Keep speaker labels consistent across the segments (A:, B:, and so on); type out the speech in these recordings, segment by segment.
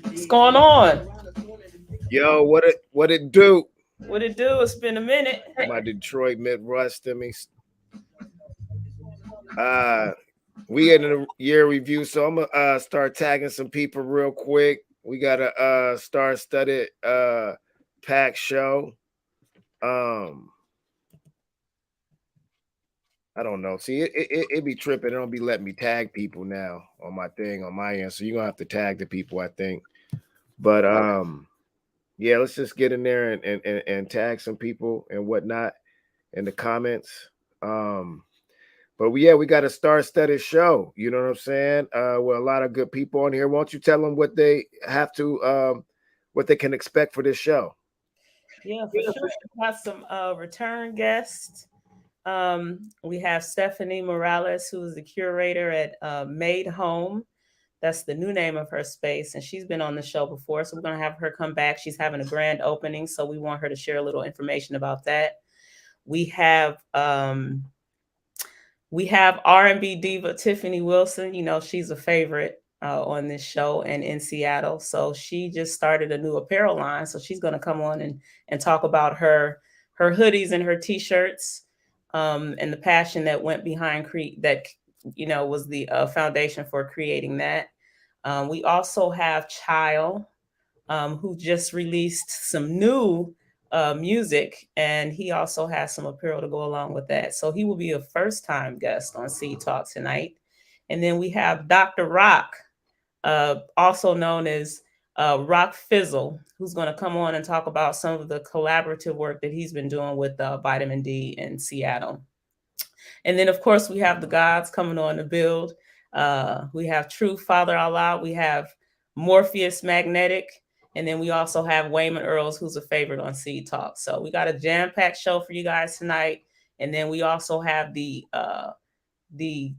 A: What's going on?
B: Yo, what it do?
A: What it do? It's been a minute.
B: My Detroit Midwest to me. Uh we in a year review, so I'm gonna start tagging some people real quick. We got a star-studded pack show. Um I don't know. See, it be tripping. It don't be letting me tag people now on my thing on my end. So you're gonna have to tag the people, I think. But yeah, let's just get in there and tag some people and whatnot in the comments. Um But yeah, we got a star-studded show. You know what I'm saying? With a lot of good people on here. Why don't you tell them what they have to, what they can expect for this show?
A: Yeah, for sure. We got some return guests. We have Stephanie Morales, who is the curator at Made Home. That's the new name of her space, and she's been on the show before. So we're gonna have her come back. She's having a grand opening, so we want her to share a little information about that. We have R&B diva Tiffany Wilson. You know, she's a favorite on this show and in Seattle. So she just started a new apparel line. So she's going to come on and talk about her hoodies and her t-shirts, and the passion that went behind that, you know, was the foundation for creating that. We also have Child, who just released some new music, and he also has some apparel to go along with that. So he will be a first time guest on Seed Talk tonight. And then we have Dr. Rock, also known as Rock Fizzle, who's going to come on and talk about some of the collaborative work that he's been doing with Vitamin D in Seattle. And then, of course, we have the gods coming on to build. We have True Father Allah. We have Morpheus Magnetic. And then we also have Wayman Earls, who's a favorite on Seed Talk. So we got a jam-packed show for you guys tonight. And then we also have the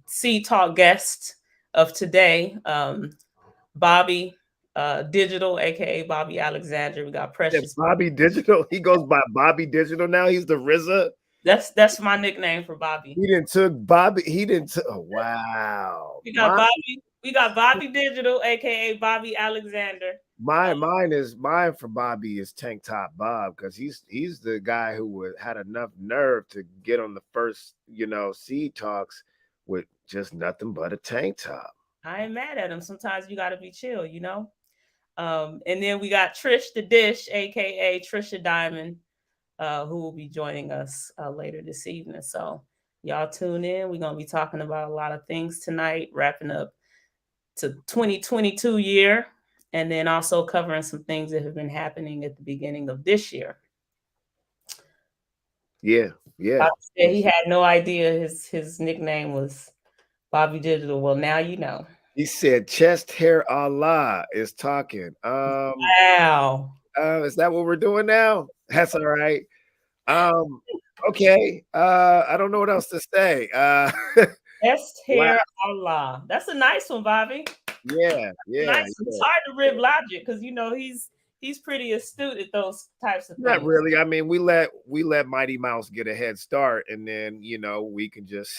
A: Seed Talk guest of today, Bobby Digital, aka Bobby Alexander. We got Precious.
B: Bobby Digital. He goes by Bobby Digital now. He's the RZA.
A: That's my nickname for Bobby.
B: He didn't took Bobby. He didn't. Oh wow.
A: We got Bobby. We got Bobby Digital, aka Bobby Alexander.
B: Mine for Bobby is Tank Top Bob, because he's the guy who had enough nerve to get on the first, Seed Talks with just nothing but a tank top.
A: I ain't mad at him. Sometimes you got to be chill, you know. And then we got Trish the Dish, aka Trisha Diamond, who will be joining us later this evening. So y'all tune in. We're gonna be talking about a lot of things tonight, wrapping up to 2022 year, and then also covering some things that have been happening at the beginning of this year.
B: Yeah.
A: He had no idea his nickname was Bobby Digital. Well, now you know.
B: He said Chest Hair Allah is talking.
A: Wow.
B: Is that what we're doing now? That's all right. Okay. I don't know what else to say.
A: Chest Hair Allah. That's a nice one, Bobby.
B: Yeah.
A: Nice. It's hard to rib Logic because you know he's pretty astute at those types of things.
B: Not really. I mean, we let Mighty Mouse get a head start, and then we can just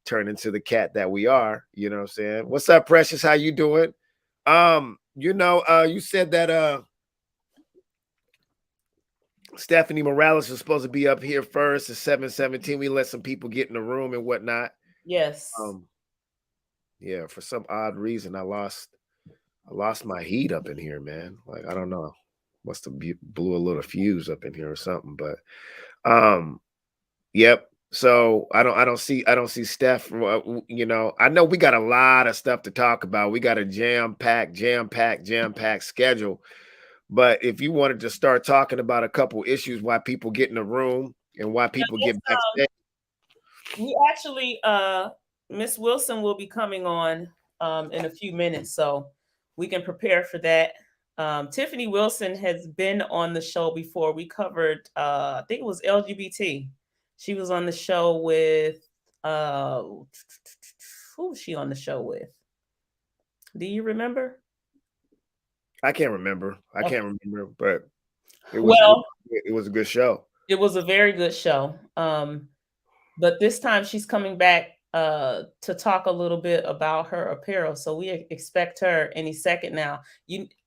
B: turn into the cat that we are. You know what I'm saying? What's up, Precious? How you doing? You said that Stephanie Morales is supposed to be up here first at 7:17. We let some people get in the room and whatnot.
A: Yes.
B: Yeah, for some odd reason I lost my heat up in here, man. Like, I don't know. Must have blew a little fuse up in here or something. But yep. So I don't see Steph. I know we got a lot of stuff to talk about. We got a jam-packed schedule. But if you wanted to start talking about a couple issues, why people get in the room and why people get backstage.
A: We actually, Miss Wilson will be coming on in a few minutes, so we can prepare for that. Tiffany Wilson has been on the show before. We covered, I think it was LGBT. She was on the show with, who was she on the show with? Do you remember?
B: I can't remember. But it was a good show.
A: It was a very good show. But this time she's coming back to talk a little bit about her apparel. So we expect her any second now.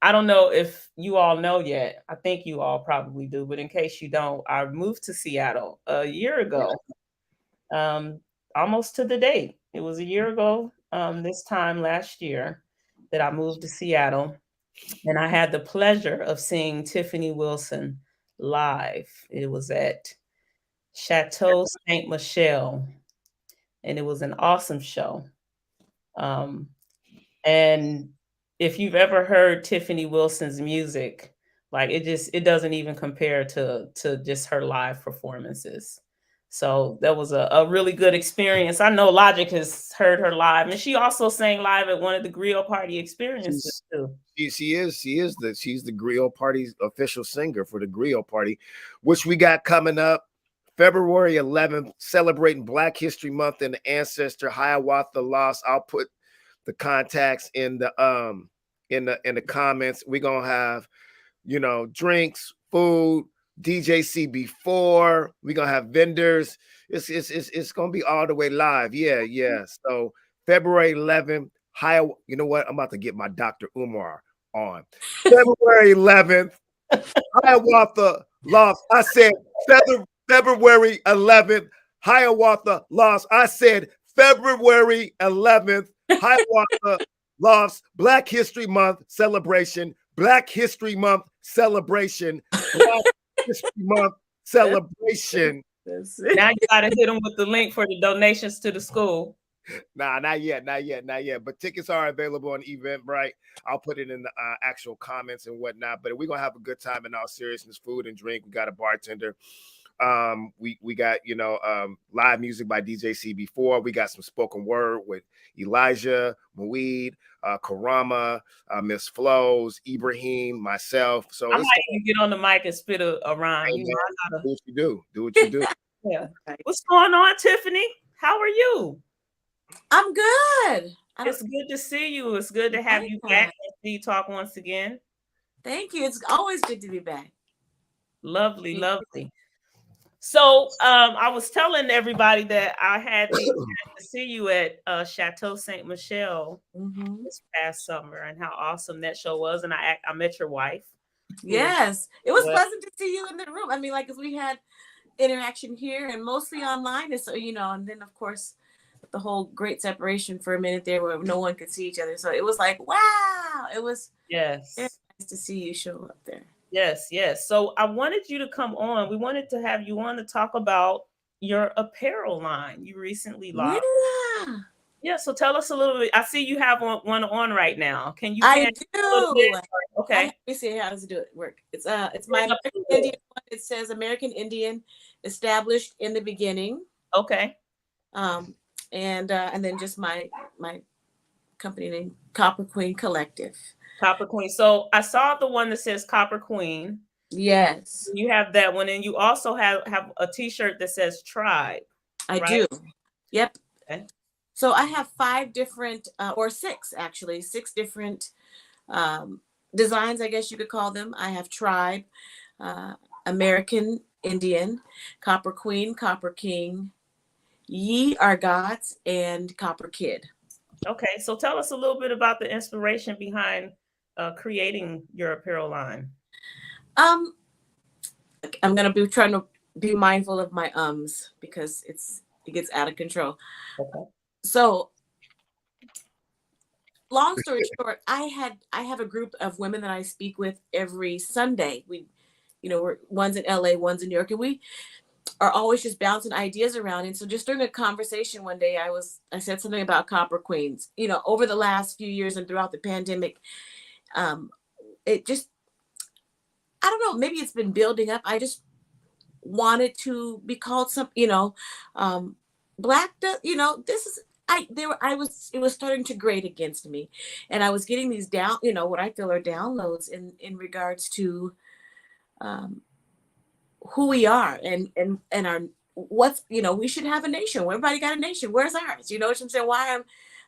A: I don't know if you all know yet. I think you all probably do, but in case you don't, I moved to Seattle a year ago, um, almost to the date. It was a year ago, this time last year, that I moved to Seattle, and I had the pleasure of seeing Tiffany Wilson live. It was at Chateau Saint Michelle, and it was an awesome show. Um, and if you've ever heard Tiffany Wilson's music, like it doesn't even compare to just her live performances. So that was a really good experience. I know Logic has heard her live, and she also sang live at one of the Griot Party experiences
B: She's
A: too.
B: she's the Griot Party's official singer for the Griot Party, which we got coming up February 11th, celebrating Black History Month and the ancestor Hiawatha Lost. I'll put the contacts in the comments. We're gonna have, drinks, food, DJ CB4. We're gonna have vendors. It's gonna be all the way live. Yeah. So February 11th, you know what? I'm about to get my Dr. Umar on. February 11th, Hiawatha Lost. I said February 11th, Hiawatha Lost. I said February 11th, Hiawatha Lost. Black History Month celebration. Black History Month celebration. Black History Month celebration.
A: Now you gotta hit them with the link for the donations to the school.
B: Nah, not yet. But tickets are available on Eventbrite. I'll put it in the actual comments and whatnot. But we're gonna have a good time in all seriousness. Food and drink. We got a bartender. We got live music by DJ CB4. We got some spoken word with Elijah, Mueed, Karama, Miss Flows, Ibrahim, myself. So
A: I might even get on the mic and spit a rhyme.
B: Do what you do. Do what you do.
A: Yeah. What's going on, Tiffany? How are you?
C: I'm good.
A: It's good to see you. It's good to have you back and see talk once again.
C: Thank you. It's always good to be back.
A: Lovely, lovely. So I was telling everybody that I had the chance to see you at Chateau Saint Michelle this past summer, and how awesome that show was. And I met your wife.
C: Yes, it was pleasant to see you in the room. I mean, like, because we had interaction here and mostly online, and so and then of course the whole great separation for a minute there where no one could see each other. So it was like, wow, it was
A: nice
C: to see you show up there.
A: Yes. So I wanted you to come on. We wanted to have you on to talk about your apparel line you recently launched. Yeah. So tell us a little bit. I see you have one on right now. Can you?
C: I do.
A: Okay.
C: Let me see how does it work. It's my American Indian one. It says American Indian, established in the beginning.
A: Okay.
C: And then just my company name, Copper Queen Collective.
A: Copper Queen. So I saw the one that says Copper Queen.
C: Yes.
A: You have that one, and you also have a T-shirt that says Tribe.
C: I do. Yep.
A: Okay.
C: So I have 5 different, or 6 actually, 6 different designs, I guess you could call them. I have Tribe, American Indian, Copper Queen, Copper King, Ye Are Gods, and Copper Kid.
A: Okay, so tell us a little bit about the inspiration behind creating your apparel line.
C: I'm gonna be trying to be mindful of my because it gets out of control.
A: Okay.
C: So, long story short, I have a group of women that I speak with every Sunday. We're one's in LA, one's in New York, and we are always just bouncing ideas around. And so just during a conversation one day, I said something about Copper Queens. Over the last few years and throughout the pandemic, it just, I don't know, maybe it's been building up. I just wanted to be called Black, this is, it was starting to grate against me, and I was getting these what I feel are downloads in regards to who we are and our what's we should have a nation. Everybody got a nation. Where's ours? You know what I'm saying? Why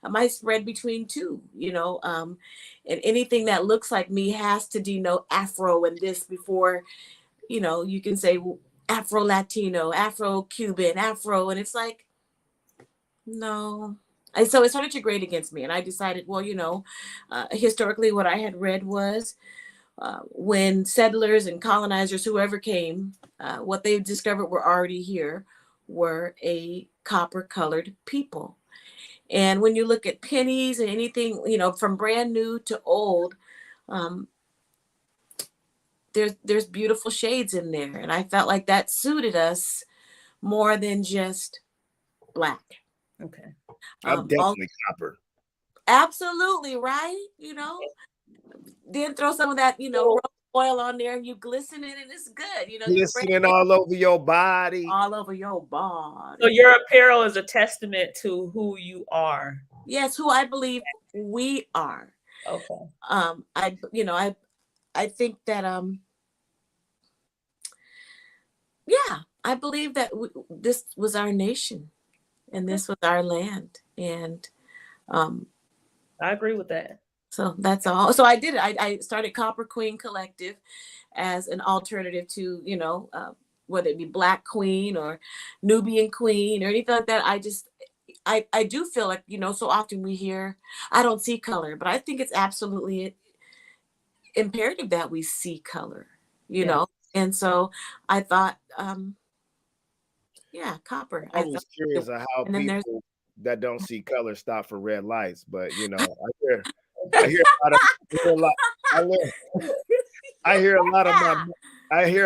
C: am I spread between two? And anything that looks like me has to denote Afro and this before you can say Afro Latino, Afro Cuban, Afro, and it's like, No. And so it started to grate against me. And I decided, well, historically, what I had read was when settlers and colonizers, whoever came, what they discovered were already here were a copper colored people. And when you look at pennies and anything, from brand new to old, um, there's beautiful shades in there. And I felt like that suited us more than just black.
A: Okay.
B: I'm definitely copper.
C: Absolutely, right? Then throw some of that, rose oil on there and you glisten it and it's good.
B: Glistening all over your body.
C: All over your body.
A: So your apparel is a testament to who you are.
C: Yes, who I believe we are.
A: Okay.
C: I think that yeah, I believe that this was our nation and this was our land. And
A: I agree with that.
C: so that's all. So I did it. I started Copper Queen Collective as an alternative to, whether it be Black Queen or Nubian Queen or anything like that. I do feel like, so often we hear, I don't see color, but I think it's absolutely imperative that we see color,
A: Yeah.
C: And so I thought, yeah, copper.
B: I'm always curious of how people that don't see color stop for red lights, but I hear a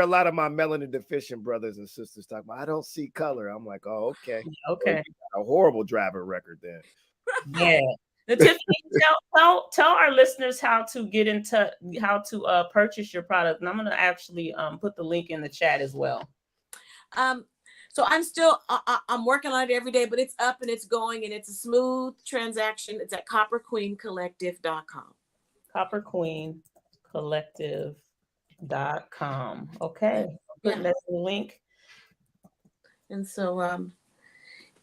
B: lot of my melanin deficient brothers and sisters talk about I don't see color. I'm like, oh, okay.
A: Okay.
B: Well, a horrible driver record then.
A: Yeah. Now, Tiffany, tell our listeners how to get into how to purchase your product. And I'm gonna actually put the link in the chat as well.
C: So I'm still I'm working on it every day, but it's up and it's going and it's a smooth transaction. It's at copperqueencollective.com.
A: Copperqueencollective.com. Okay. Putting that in the link.
C: And so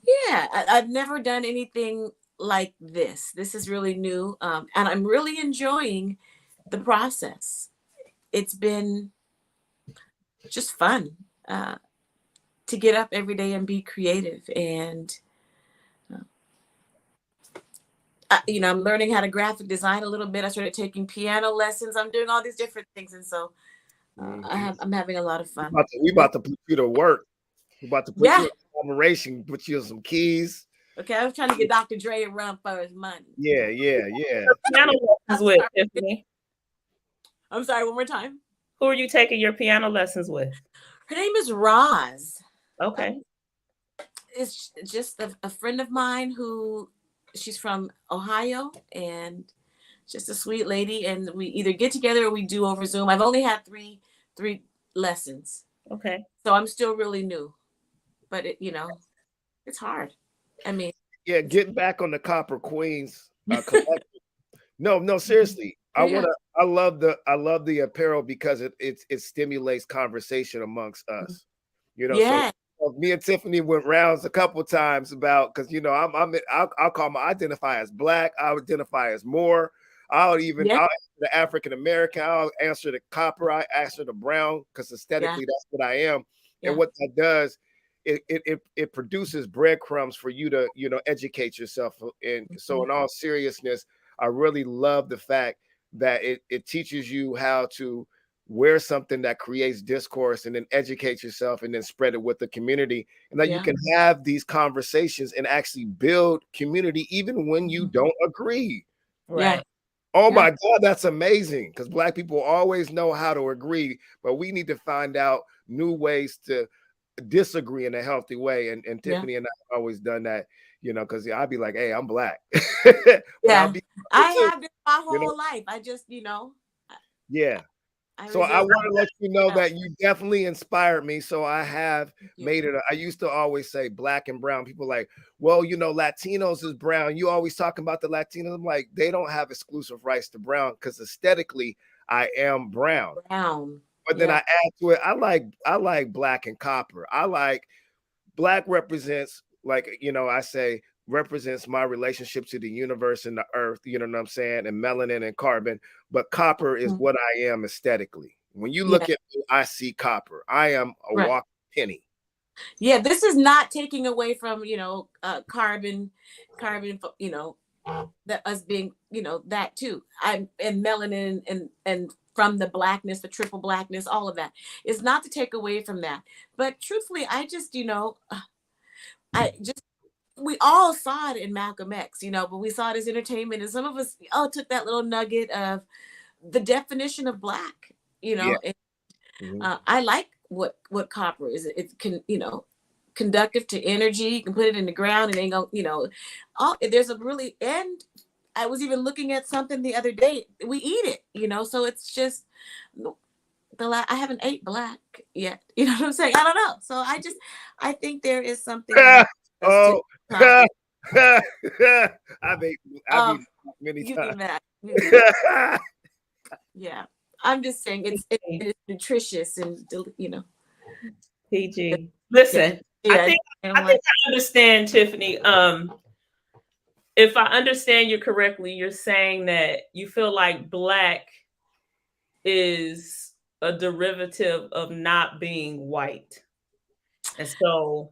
C: yeah, I've never done anything like this. This is really new. And I'm really enjoying the process. It's been just fun. To get up every day and be creative. And, I'm learning how to graphic design a little bit. I started taking piano lessons. I'm doing all these different things. And so I'm having a lot of fun.
B: We about to put you to work. We're about to put you in collaboration, put you on some keys.
C: Okay, I was trying to get Dr. Dre to run for his money.
B: Yeah.
A: Piano lessons with, Tiffany.
C: I'm sorry, one more time.
A: Who are you taking your piano lessons with?
C: Her name is Roz.
A: Okay.
C: It's just a friend of mine she's from Ohio and just a sweet lady. And we either get together or we do over Zoom. I've only had three lessons.
A: Okay.
C: So I'm still really new, but it's hard. I mean,
B: yeah, getting back on the Copper Queens collective. No, seriously.
C: Yeah.
B: I love the apparel because it stimulates conversation amongst us.
C: Yeah.
B: So me and Tiffany went rounds a couple times about because I'll identify as Black, I'll identify as Moor, I'll answer the African American, I'll answer the copper, I answer the brown because aesthetically that's what I am. And what that does, it produces breadcrumbs for you to educate yourself. And so in all seriousness, I really love the fact that it teaches you how to wear something that creates discourse and then educate yourself and then spread it with the community, and that you can have these conversations and actually build community even when you don't agree.
A: Right.
B: Oh my God, that's amazing, because Black people always know how to agree, but we need to find out new ways to disagree in a healthy way. And Tiffany and I have always done that, because I'd be like, hey, I'm Black.
C: I have been my whole life. I just,
B: yeah. So I want to let you know that you definitely inspired me. So I have made it. I used to always say Black and brown. People like, well, Latinos is brown. You always talking about the Latinos. I'm like, they don't have exclusive rights to brown because aesthetically I am brown. But then I add to it, I like Black and copper. I like Black represents, like, I say, represents my relationship to the universe and the earth, you know what I'm saying, and melanin and carbon. But copper is what I am aesthetically. When you look at me, I see copper. I am a walking penny.
C: Yeah, this is not taking away from, carbon, that us being, that too. And melanin and from the blackness, the triple blackness, all of that. It's not to take away from that. But truthfully, I just, I just we all saw it in Malcolm X, but we saw it as entertainment. And some of us took that little nugget of the definition of black,
B: Yeah.
C: and
B: Mhm.
C: I like what copper is. It can, conductive to energy. You can put it in the ground and ain't gonna, there's a really, and I was even looking at something the other day. We eat it, so it's just I haven't ate black yet. You know what I'm saying? I don't know. So I think there is something about us to
B: Oh,
C: copper.
B: I've eaten
C: Um,
B: many
C: you
B: times.
C: mean that? Yeah. I'm just saying it's nutritious and
A: PG.
C: Yeah.
A: Listen, I
C: Yeah.
A: think I understand, Tiffany. If I understand you correctly, you're saying that you feel like black is a derivative of not being white. And so,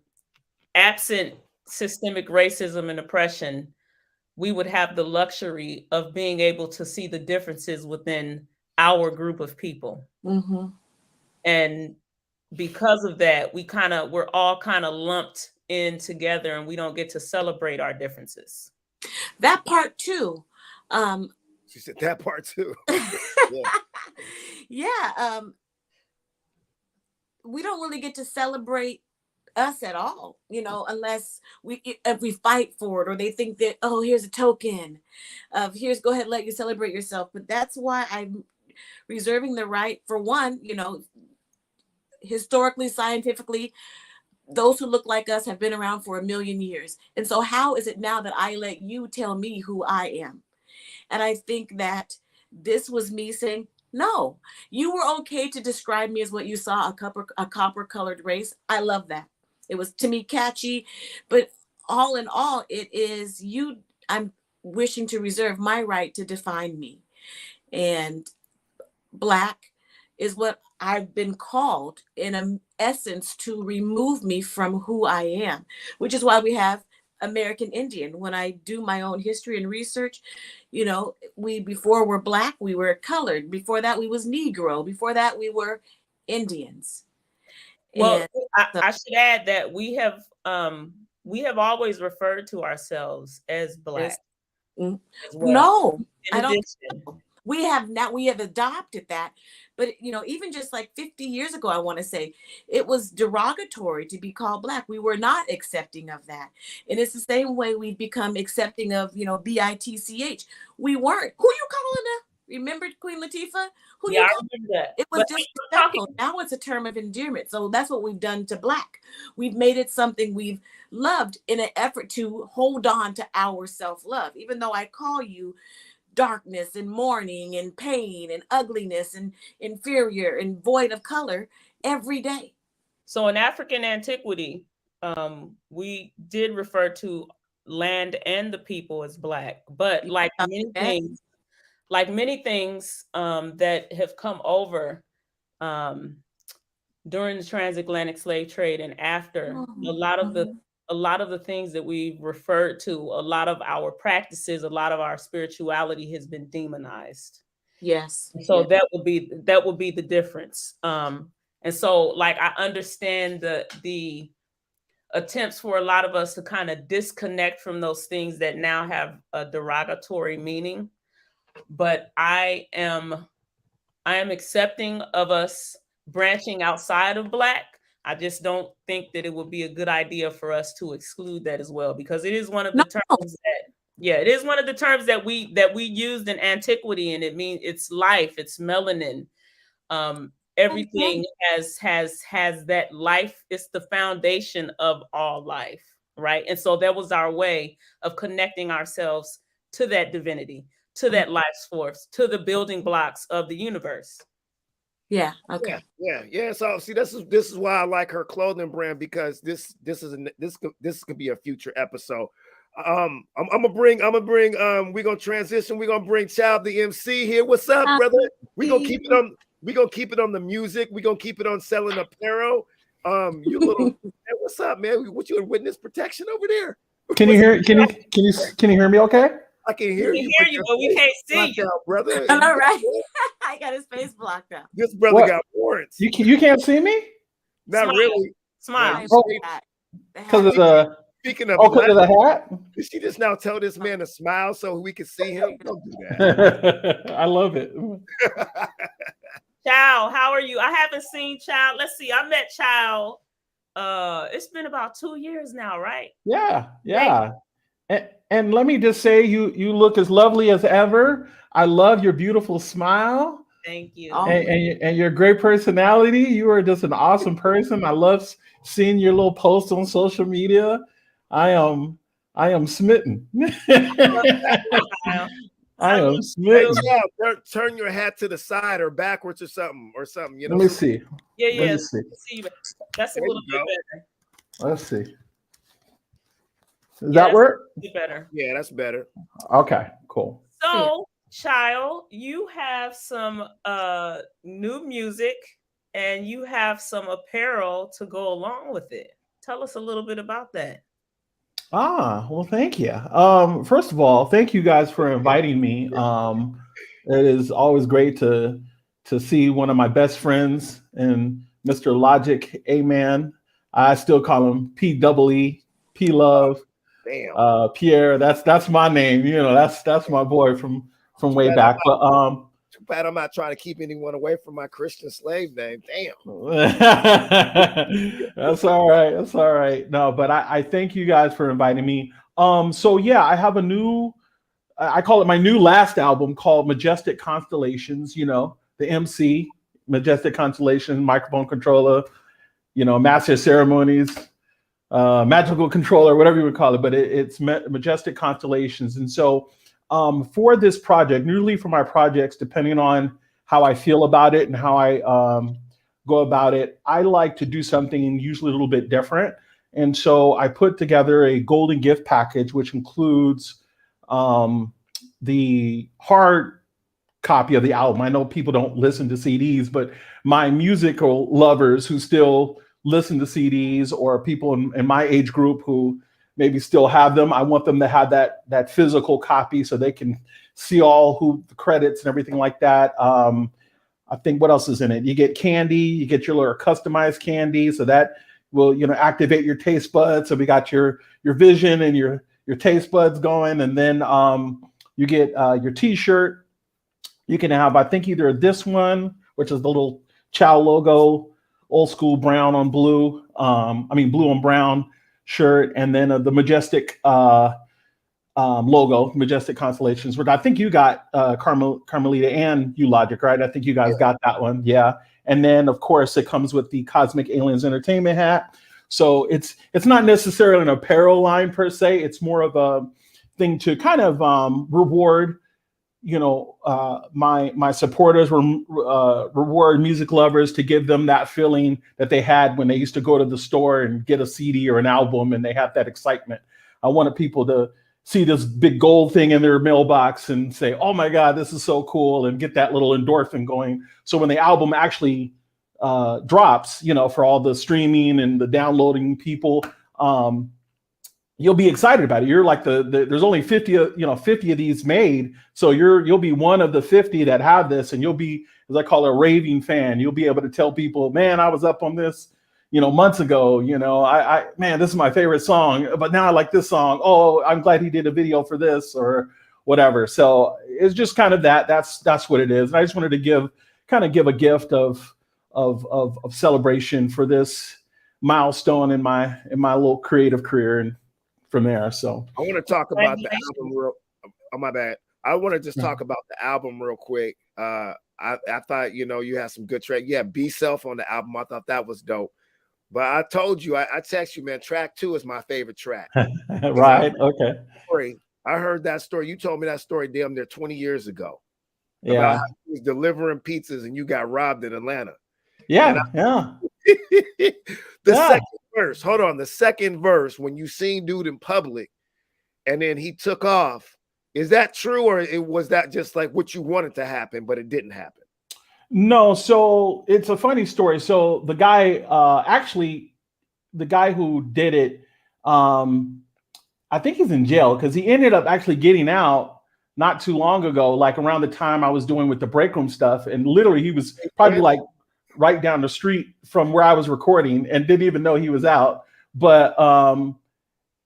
A: absent systemic racism and oppression, we would have the luxury of being able to see the differences within our group of people.
C: Mm-hmm.
A: And because of that, we're all kind of lumped in together and we don't get to celebrate our differences.
C: That part too.
B: She said that part too. Yeah.
C: Yeah. We don't really get to celebrate us at all, unless if we fight for it, or they think that, oh, here's a token of here's, go ahead, let you celebrate yourself. But that's why I'm reserving the right for one, historically, scientifically, those who look like us have been around for 1,000,000 years. And so how is it now that I let you tell me who I am? And I think that this was me saying, no, you were okay to describe me as what you saw, a copper colored race. I love that. It was, to me, catchy, but all in all, it is you. I'm wishing to reserve my right to define me. And black is what I've been called, in an essence, to remove me from who I am, which is why we have American Indian. When I do my own history and research, we, before we're black, we were colored. Before that, we was Negro. Before that, we were Indians.
A: Well,
C: And
A: I should add that we have always referred to ourselves as black as well.
C: no,
A: In
C: I don't.
A: addition,
C: We have adopted that. But even just like 50 years ago, I want to say, it was derogatory to be called black. We were not accepting of that. And it's the same way we've become accepting of, bitch. We weren't. Who you calling now? Remember Queen Latifah? Who
A: yeah,
C: you
A: I
C: calling?
A: remember that.
C: It was
A: But I'm talking,
C: disrespectful. Now it's a term of endearment. So that's what we've done to black. We've made it something we've loved in an effort to hold on to our self-love. Even though I call you darkness and mourning and pain and ugliness and inferior and void of color every day.
A: so in African antiquity, we did refer to land and the people as black. But like many things that have come over um, during the transatlantic slave trade and after, a lot of the things that we've referred to, a lot of our practices, a lot of our spirituality has been demonized.
C: Yes.
A: So
C: Yes.
A: that would be the difference. And so, like, I understand the attempts for a lot of us to kind of disconnect from those things that now have a derogatory meaning. But I am accepting of us branching outside of black. I just don't think that it would be a good idea for us to exclude that as well, because it is one of the
C: No.
A: terms that, yeah, it is one of the terms that we used in antiquity, and it means it's life, it's melanin. Everything has that life. It's the foundation of all life, right? And so that was our way of connecting ourselves to that divinity, to that life force, to the building blocks of the universe.
C: Yeah. Okay.
B: Yeah. So see, this is why I like her clothing brand, because this could be a future episode. I'm gonna bring we're gonna transition. We're gonna bring Child the MC here. What's up, brother? We're gonna keep it on the music. We're gonna keep it on selling apparel. You little, hey, what's up, man? What, you in witness protection over there?
D: Can you hear? Can you hear me? Okay.
B: I can
A: We
B: hear
A: can
B: you,
A: hear you, but we can't see
B: blocked
A: you.
B: out, brother.
C: All right. I got his face blocked out.
B: This brother
D: What?
B: got warrants.
D: You can't see me
B: Not
A: Smile.
B: really.
A: Smile.
B: No,
D: Oh,
C: The
D: because of
C: hat.
D: the
B: speaking of
D: because of the hat.
B: did she just now tell this man to smile so we can see him? Don't do that.
D: I love it.
A: Child, how are you? I haven't seen Child. Let's see. I met Child. It's been about 2 years now, right?
D: Yeah. And let me just say, you look as lovely as ever. I love your beautiful smile
A: Thank you.
C: Oh.
D: and your great personality. You are just an awesome person. I love seeing your little posts on social media. I am smitten.
A: Child.
D: I am
B: Hey,
D: smitten.
B: yeah, turn your hat to the side or backwards or something. You know.
D: Let me see.
A: Yeah,
D: Let
A: yeah.
D: me see.
A: See, that's a
B: There
A: little
B: you
A: bit
B: go.
A: better.
D: Let's see. Does
A: Yeah,
D: that work?
A: a bit better.
B: Yeah, that's better.
D: Okay, cool.
A: So, Child, you have some new music and you have some apparel to go along with it. Tell us a little bit about that.
D: Well, thank you. First of all, thank you guys for inviting me. It is always great to see one of my best friends and Mr. Logic, Amen. I still call him P P Love.
B: Damn.
D: Pierre, that's my name. You know, that's my boy from way back. But
B: Too bad I'm not trying to keep anyone away from my Christian slave name. Damn.
D: That's all right. That's all right. No, but I thank you guys for inviting me. So yeah, I have a new, I call it my new last album called Majestic Constellations, you know, the MC, Majestic Constellation, microphone controller, you know, master of ceremonies, magical controller, whatever you would call it, but it's Majestic Constellations. And so for this project, usually for my projects, depending on how I feel about it and how I go about it, I like to do something usually a little bit different. And so I put together a golden gift package, which includes the hard copy of the album. I know people don't listen to CDs, but my musical lovers who still listen to CDs or people in my age group who maybe still have them, I want them to have that physical copy so they can see all who the credits and everything like that. I think what else is in it? You get candy, you get your little customized candy, so that will, you know, activate your taste buds. So we got your vision and your taste buds going, and then you get your T-shirt. You can have, I think, either this one, which is the little Chow logo, old school brown on blue. Blue on brown shirt, and then the Majestic logo, Majestic Constellations, which I think you got Carmelita and you Logic, right? I think you guys got that one. Yeah. And then of course it comes with the Cosmic Aliens Entertainment hat. So it's not necessarily an apparel line per se. It's more of a thing to kind of reward, you know, my supporters, reward music lovers, to give them that feeling that they had when they used to go to the store and get a CD or an album and they have that excitement. I wanted people to see this big gold thing in their mailbox and say, oh my God, this is so cool, and get that little endorphin going. So when the album actually drops, you know, for all the streaming and the downloading people, you'll be excited about it. You're like there's only 50 of these made. So you'll be one of the 50 that have this, and you'll be, as I call it, a raving fan. You'll be able to tell people, man, I was up on this, you know, months ago, you know, man, this is my favorite song, but now I like this song. Oh, I'm glad he did a video for this or whatever. So it's just kind of that's what it is. And I just wanted to give a gift of celebration for this milestone in my little creative career, and from there. So
B: I want to talk about the album real. Oh, my bad. I want to just talk about the album real quick. I thought, you know, you had some good track. Yeah, Be Self on the album. I thought that was dope. But I told you, I text you, man, track 2 is my favorite track.
D: Right. Okay.
B: I heard that story. You told me that story damn near 20 years ago.
D: Yeah.
B: About how he was delivering pizzas and you got robbed in Atlanta.
D: Yeah.
B: The second verse, hold on. The second verse, when you seen dude in public and then he took off, is that true, or was that just like what you wanted to happen, but it didn't happen?
D: No, so it's a funny story. So the guy, actually, the guy who did it, I think he's in jail because he ended up actually getting out not too long ago, like around the time I was doing with the break room stuff. And literally, he was probably like right down the street from where I was recording and didn't even know he was out. But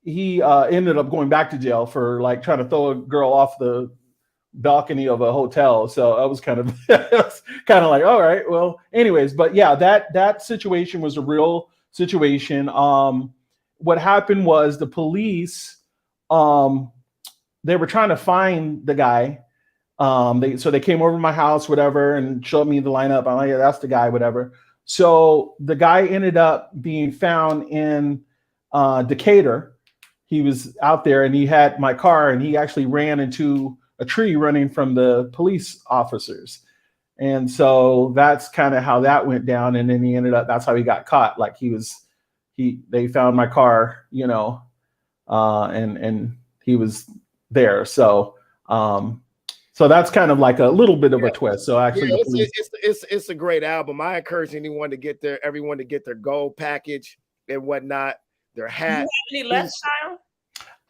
D: he ended up going back to jail for like trying to throw a girl off the balcony of a hotel. So I was kind of like, all right, well, anyways, but yeah, that situation was a real situation. What happened was the police, they were trying to find the guy. They came over to my house, whatever, and showed me the lineup. I'm like, yeah, that's the guy, whatever. So the guy ended up being found in Decatur. He was out there and he had my car and he actually ran into a tree running from the police officers. And so that's kind of how that went down. And then he ended up, that's how he got caught. Like they found my car, and he was there. So, so that's kind of like a little bit of a twist. So actually,
B: it's a great album. I encourage everyone to get their gold package and whatnot, their hat.
A: Do you have any left, Kyle?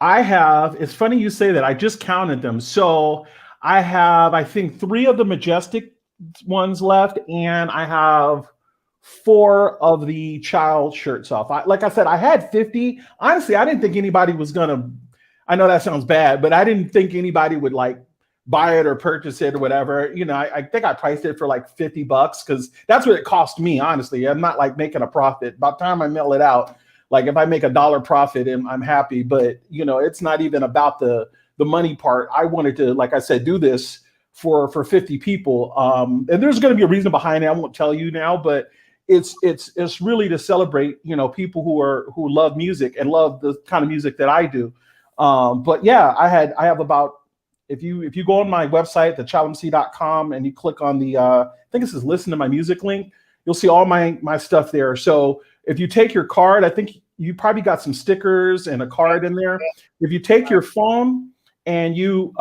D: I have. It's funny you say that. I just counted them. So I have, I think, 3 of the Majestic ones left, and I have 4 of the child shirts off. Like I said, I had 50. Honestly, I didn't think anybody was gonna. I know that sounds bad, but I didn't think anybody would like buy it or purchase it or whatever. I think I priced it for like $50 because that's what it cost me. Honestly, I'm not like making a profit. By the time I mail it out, like if I make $1 profit, I'm happy. But it's not even about the money part. I wanted to, like I said, do this for 50 people. And there's going to be a reason behind it. I won't tell you now, but it's really to celebrate, people who love music and love the kind of music that I do. But yeah, I have about, if you go on my website, thechildmc.com, and you click on the, I think it says listen to my music link, you'll see all my stuff there. So if you take your card, I think you probably got some stickers and a card in there. If you take your phone and you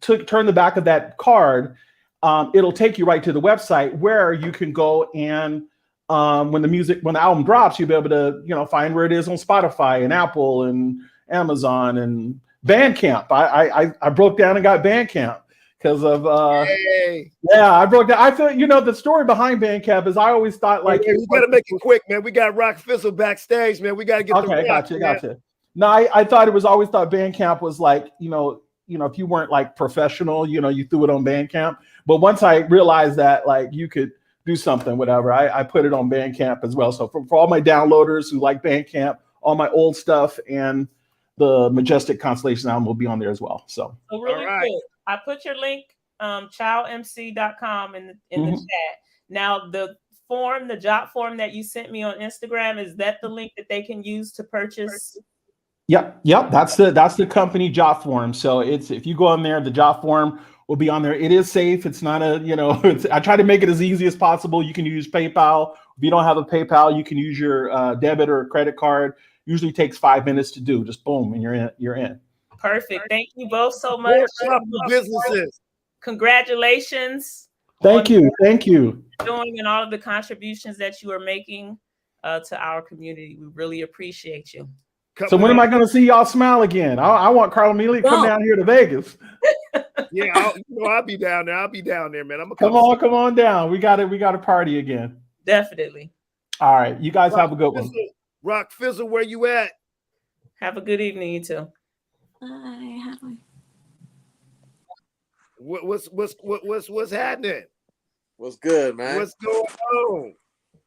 D: turn the back of that card, it'll take you right to the website where you can go and when the album drops, you'll be able to find where it is on Spotify and Apple and Amazon and Bandcamp. I broke down and got Bandcamp because of yeah, I broke down. I feel the story behind Bandcamp is I always thought like
B: we gotta make it quick, man. We got Rock Fizzle backstage, man. We gotta get
D: gotcha. No, I thought it was always thought Bandcamp was like if you weren't like professional, you threw it on Bandcamp. But once I realized that like you could do something, whatever, I put it on Bandcamp as well. So for all my downloaders who like Bandcamp, all my old stuff and the Majestic Constellation album will be on there as well. So
A: really quick, I put your link, childmc.com in the chat. Now the job form that you sent me on Instagram, is that the link that they can use to purchase?
D: Yep. That's the company job form. So if you go on there, the job form will be on there. It is safe. It's not I try to make it as easy as possible. You can use PayPal. If you don't have a PayPal, you can use your debit or credit card. Usually takes 5 minutes to do. Just boom, and you're in.
A: Perfect. Thank you both so much.
B: Businesses.
A: Congratulations.
D: Thank you.
A: Doing and all of the contributions that you are making to our community. We really appreciate you.
D: So when am I going to see y'all smile again? I want Carl Mealy to come down here to Vegas.
B: Yeah, I'll be down there. Man. I'm
D: come on down. We got to party again.
A: Definitely.
D: All right, you guys have a good one.
B: Rock Fizzle, where you at?
A: Have a good evening, you two.
B: What's happening?
E: What's good, man?
B: What's going on?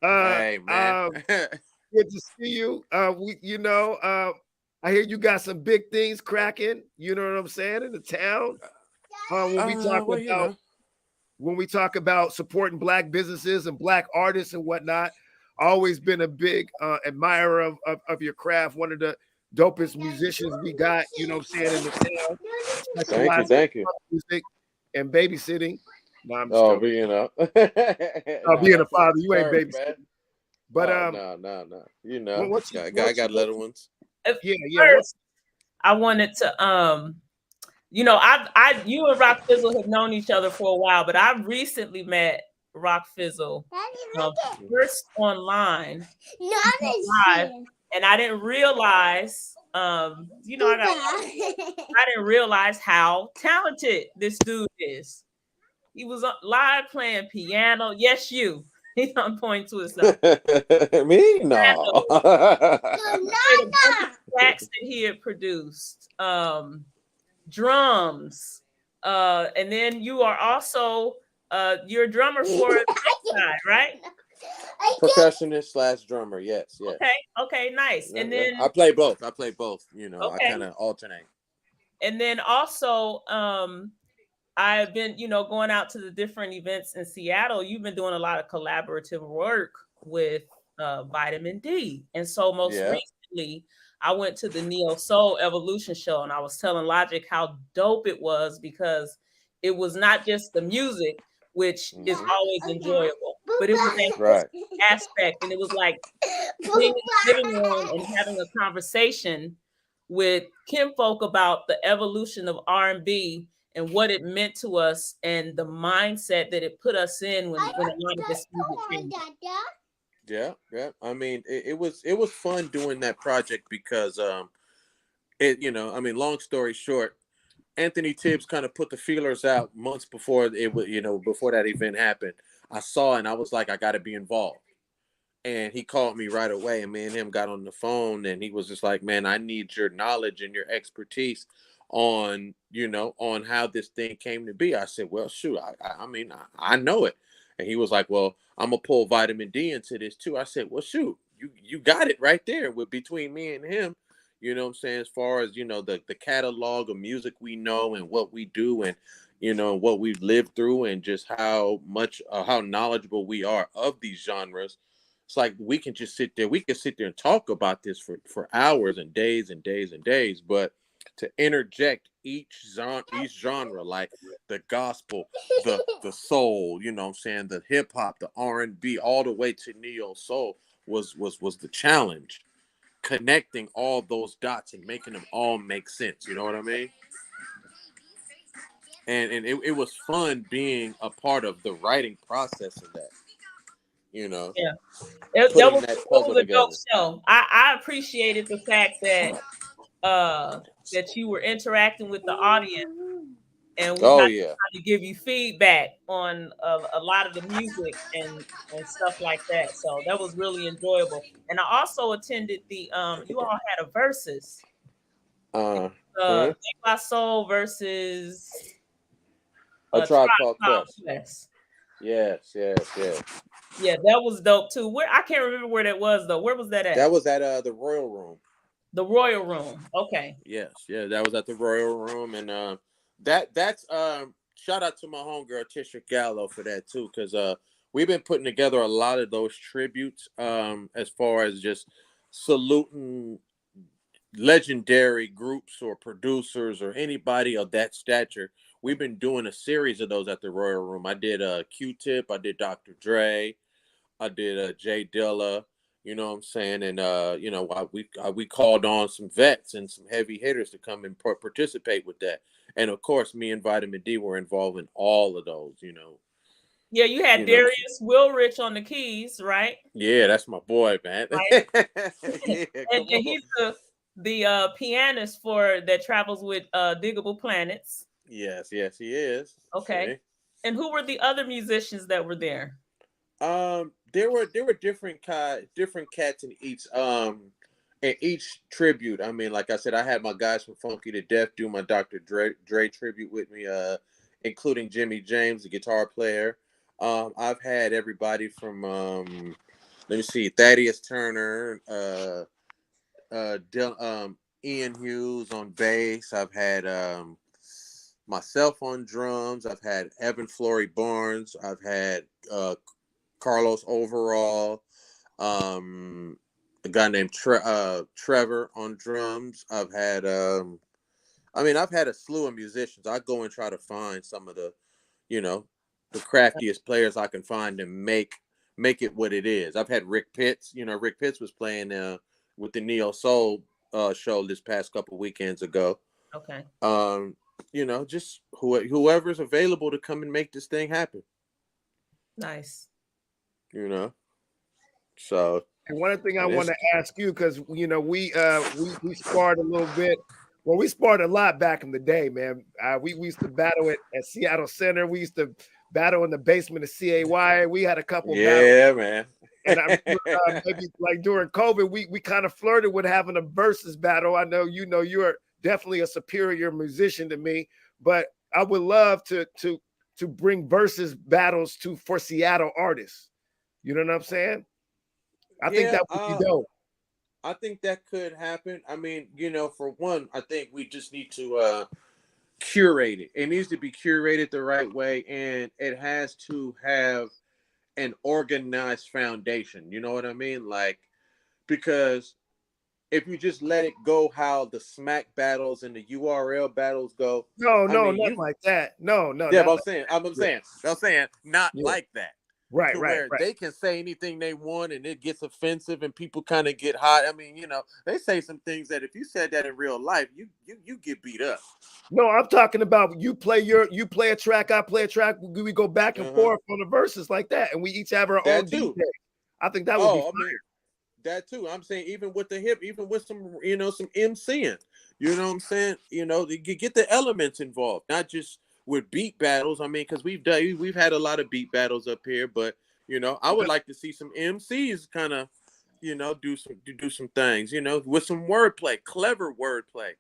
E: Hey, man.
B: Good to see you. I hear you got some big things cracking. You know what I'm saying, in the town. When we talk about supporting Black businesses and Black artists and whatnot, always been a big admirer of your craft. One of the dopest musicians we got. You know what I'm saying, in the town.
E: Thank you.
B: Music and babysitting. No, I'm just
E: being
B: a father, you ain't babysitting. But
E: no. I got little ones.
A: First, I wanted to you and Rock Fizzle have known each other for a while, but I recently met Rock Fizzle first online, live, and I didn't realize, I didn't realize how talented this dude is. He was live playing piano. Yes, you. He's on point to himself.
E: Me? No.
A: Tracks that he had produced, drums, and then you are also you're a drummer for side, right?
E: Percussionist / drummer. Yes.
A: Okay, nice. And then
E: I play both. I
A: okay.
E: kind of alternate.
A: And then also, I've been, going out to the different events in Seattle. You've been doing a lot of collaborative work with Vitamin D. And so most recently, I went to the Neo Soul Evolution show, and I was telling Logic how dope it was, because it was not just the music, which is always enjoyable, but it was that aspect. And it was like being in the living room and having a conversation with kinfolk about the evolution of R&B and what it meant to us and the mindset that it put us in when a lot of this music came.
E: Yeah. I mean, it was fun doing that project because long story short, Anthony Tibbs kind of put the feelers out months before it was, before that event happened. I saw and I was like, I got to be involved. And he called me right away, and me and him got on the phone, and he was just like, man, I need your knowledge and your expertise on, on how this thing came to be. I said, well, shoot, I know it. And he was like, well, I'm going to pull Vitamin D into this too. I said, well, shoot, you got it right there between me and him. You know what I'm saying? As far as, the catalog of music we know and what we do and, what we've lived through and just how much, how knowledgeable we are of these genres. It's like we can just sit there. We can sit there and talk about this for hours and days and days and days. But to interject each genre, like the gospel, the soul, the hip hop, the R&B, all the way to neo soul was the challenge. Connecting all those dots and making them all make sense. You know what I mean? And it was fun being a part of the writing process of that.
A: Yeah. That was a dope show. I appreciated the fact that that you were interacting with the audience, and we got to give you feedback on a lot of the music and stuff like that. So that was really enjoyable. And I also attended the you all had a versus. De La Soul versus
E: a Tribe Called Quest. Yes.
A: Yeah, that was dope too. Where I can't remember where that was though. Where was that at?
E: That was at the Royal Room.
A: The Royal Room. Okay.
E: Yes, that was at the Royal Room, and that's shout out to my homegirl Tisha Gallo for that too, because we've been putting together a lot of those tributes as far as just saluting legendary groups or producers or anybody of that stature. We've been doing a series of those at the Royal Room. I did Q-Tip, I did Dr. Dre, I did Jay Dilla, you know what I'm saying? And, we called on some vets and some heavy hitters to come and participate with that. And, of course, me and Vitamin D were involved in all of those,
A: Yeah, you had Darius Wilrich on the keys, right?
E: Yeah, that's my boy, man.
A: Right. and he's the pianist that travels with Diggable Planets.
E: Yes, he is.
A: Okay. See? And who were the other musicians that were there?
E: There were different cats in each tribute. I mean, like I said, I had my guys from Funky to Death do my Dr. Dre tribute with me, including Jimmy James, the guitar player. I've had everybody from let me see, Thaddeus Turner, Ian Hughes on bass. I've had myself on drums. I've had Evan Flory Barnes. I've had Carlos Overall, a guy named Trevor on drums. I've had I've had a slew of musicians. I go and try to find some of the, the craftiest players I can find and make it what it is. I've had Rick Pitts. Rick Pitts was playing with the Neo Soul show this past couple weekends ago.
A: Okay.
E: Just whoever's available to come and make this thing happen.
A: Nice.
E: You know, so.
B: And one thing I want to ask you, because we sparred a little bit. Well, we sparred a lot back in the day, man. We used to battle at Seattle Center. We used to battle in the basement of CAY. We had a couple battles.
E: Yeah, man.
B: And I remember maybe like during COVID, we kind of flirted with having a versus battle. I know you're definitely a superior musician to me, but I would love to bring versus battles for Seattle artists. You know what I'm saying? I think that would be dope.
E: I think that could happen. I mean, for one, I think we just need to curate it. It needs to be curated the right way, and it has to have an organized foundation. You know what I mean? Like, because if you just let it go how the smack battles and the URL battles go,
B: nothing like that. No.
E: Yeah, but I'm saying not like that.
B: Right,
E: where they can say anything they want and it gets offensive and people kind of get hot. I mean, they say some things that if you said that in real life, you get beat up.
B: No, I'm talking about you play a track, I play a track. We go back and forth on the verses like that, and we each have our own DJ. I think that would be fire.
E: That too. I'm saying even with the hip, even with some some MCing, you know what I'm saying? You get the elements involved, not just with beat battles. I mean, because we've had a lot of beat battles up here, but I would like to see some MCs kind of do some things, with some wordplay, clever wordplay,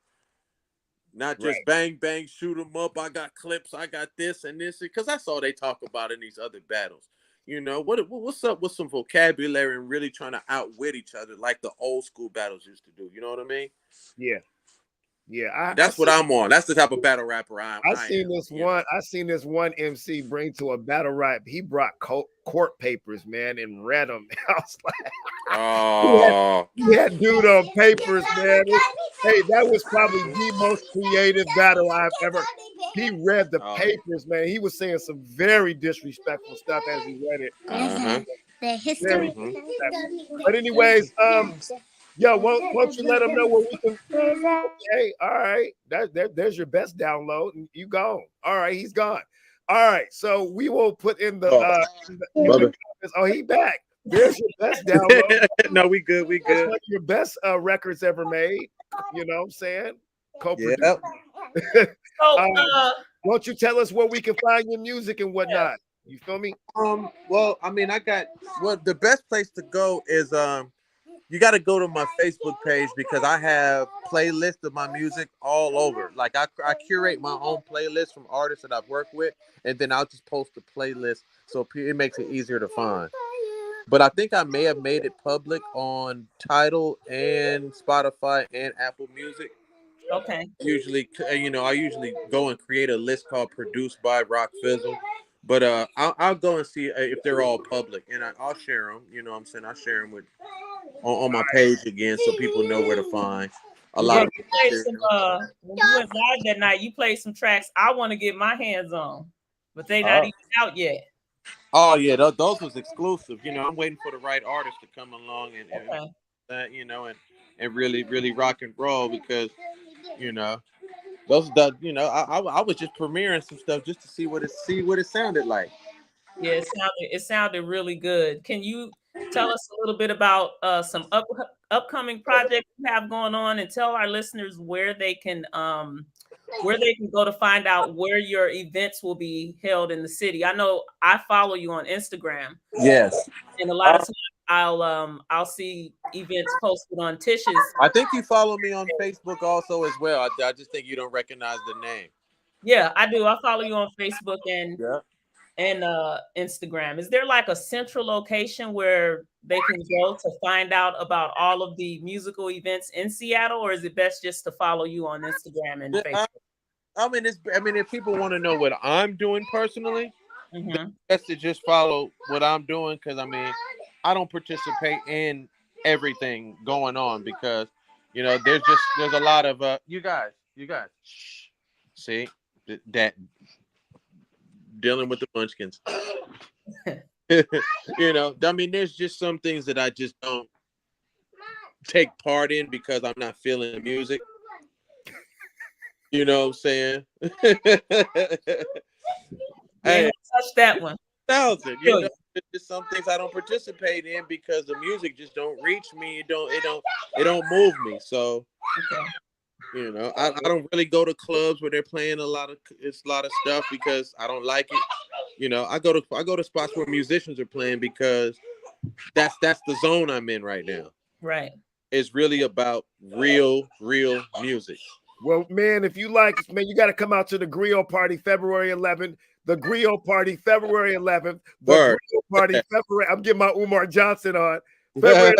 E: not just bang bang shoot them up. I got clips, I got this and this, because that's all they talk about in these other battles. What's up with some vocabulary and really trying to outwit each other like the old school battles used to do? You know what I mean?
B: Yeah.
E: That's what I'm on. That's the type of battle rapper I
B: seen this one MC bring to a battle rap. He brought court papers, man, and read them. I was like,
E: oh,
B: he had dude on papers, man. Hey, that was probably the most creative battle I've ever. He read the papers, man. He was saying some very disrespectful stuff as he read it.
F: The history.
B: But anyways, yo, won't you let them know where we can? Okay, all right. There's your best download, and you gone. All right, he's gone. All right, so we will put in the. Oh, he back. There's your best download.
E: No, we good.
B: That's one of your best records ever made. You know what I'm saying? Co-produced.
E: Yep.
B: Won't you tell us where we can find your music and whatnot? You feel me?
E: Well, I mean, the best place to go is you got to go to my Facebook page because I have playlists of my music all over. Like I curate my own playlist from artists that I've worked with, and then I'll just post the playlist so it makes it easier to find. But I think I may have made it public on Tidal and Spotify and Apple Music.
A: Okay.
E: Usually, I usually go and create a list called "Produced by Rock Fizzle." But I'll go and see if they're all public, and I'll share them. You know what I'm saying? I'll share them on my page again, so people know where to find a lot of.
A: When you went live that night, you played some tracks I want to get my hands on, but they not even out yet.
E: Oh yeah, those was exclusive. I'm waiting for the right artist to come along and that and really rock and roll because those I was just premiering some stuff just to see what it sounded like.
A: Yeah, it sounded really good. Can you tell us a little bit about some upcoming projects you have going on, and tell our listeners where they can go to find out where your events will be held in the city? I know I follow you on Instagram.
E: Yes,
A: and a lot of times I'll see events posted on Tish's.
E: I think you follow me on Facebook also as well. I just think you don't recognize the name.
A: Yeah, I do. I follow you on Facebook and Instagram. Is there like a central location where they can go to find out about all of the musical events in Seattle, or is it best just to follow you on Instagram and Facebook?
E: I mean, if people want to know what I'm doing personally, it's to just follow what I'm doing because I don't participate in everything going on because there's a lot of you guys shh, see that dealing with the munchkins. There's just some things that I just don't take part in because I'm not feeling the music. You know what I'm saying?
A: Hey, touch that one.
E: 100,000. You
A: Million.
E: know, there's just some things I don't participate in because the music just don't reach me. It don't move me. So
A: Okay.
E: you know, I don't really go to clubs where they're playing a lot of stuff because I don't like it. You know, I go to spots where musicians are playing because that's the zone I'm in right now.
A: Right.
E: It's really about real music.
B: Well, man, if you like, man, you got to come out to the Griot Party February 11th. The Griot Party February 11th. The
E: Word.
B: Griot Party February. I'm getting my Umar Johnson on. February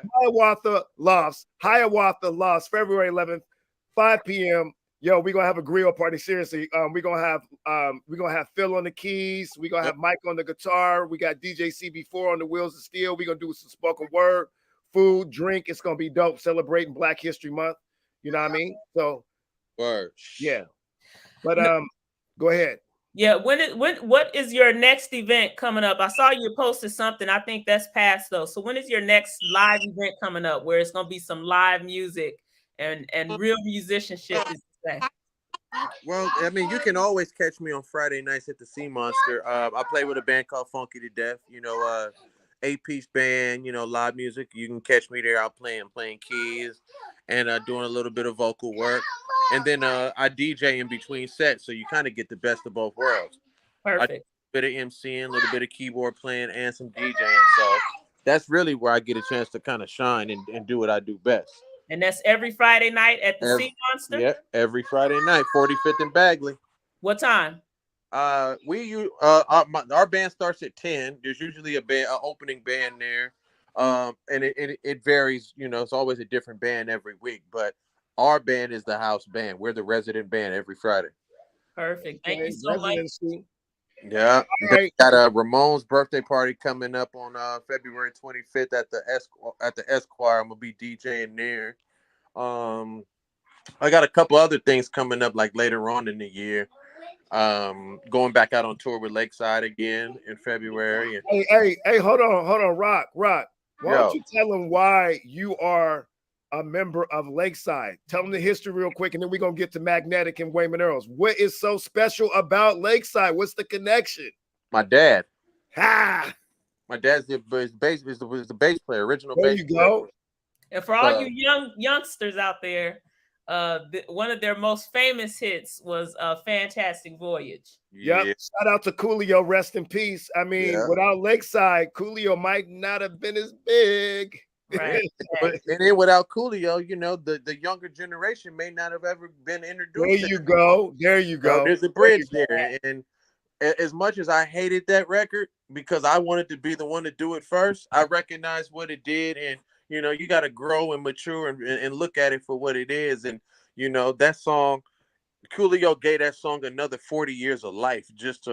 B: Hiawatha Lofts, February 11th, 5 p.m. Yo, we're gonna have a Griot party. Seriously, we're gonna have Phil on the keys. We're gonna have Mike on the guitar. We got DJ CB4 on the wheels of steel. We're gonna do some spoken word, food, drink. It's gonna be dope. Celebrating Black History Month. You know what I mean? So,
E: Word.
B: yeah. But go ahead.
A: Yeah, what is your next event coming up? I saw you posted something. I think that's past though. So when is your next live event coming up where it's gonna be some live music and real musicianship? Is the thing?
E: Well, I mean, you can always catch me on Friday nights at the Sea Monster. I play with a band called Funky to Death. You know, 8-piece band. You know, live music. You can catch me there. Out playing keys and doing a little bit of vocal work. And then I DJ in between sets, so you kind of get the best of both worlds.
A: Perfect.
E: I do a bit of MCing, a little bit of keyboard playing, and some DJing. So that's really where I get a chance to kind of shine and do what I do best.
A: And that's every Friday night at the Sea Monster?
E: Yeah, every Friday night, 45th and Bagley.
A: What time?
E: Our band starts at 10. There's usually an opening band there. And it varies, you know, it's always a different band every week, but our band is the house band. We're the resident band every Friday.
A: Perfect. Thank you so much.
E: Yeah.
B: Right.
E: Got a Ramon's birthday party coming up on February 25th at the Esquire. I'm gonna be DJing there. I got a couple other things coming up like later on in the year. Going back out on tour with Lakeside again in February.
B: Hey, hold on, Rock. Why don't you tell them why you are a member of Lakeside? Tell them the history real quick, and then we're gonna get to Magnetic and Wayman Earls. What is so special about Lakeside? What's the connection?
E: My dad.
B: Ha!
E: My dad's the bass player, original
B: there
E: bass
B: you
E: player.
B: go.
A: And for all you youngsters out there, one of their most famous hits was Fantastic Voyage.
B: Yep. Shout out to Coolio, rest in peace. I mean, without Lakeside, Coolio might not have been as big.
A: Right.
E: And then without Coolio, you know, the younger generation may not have ever been introduced.
B: There you go.
E: There's a bridge there. And as much as I hated that record because I wanted to be the one to do it first, I recognized what it did. And, you know, you got to grow and mature and look at it for what it is. And, you know, that song, Coolio gave that song another 40 years of life just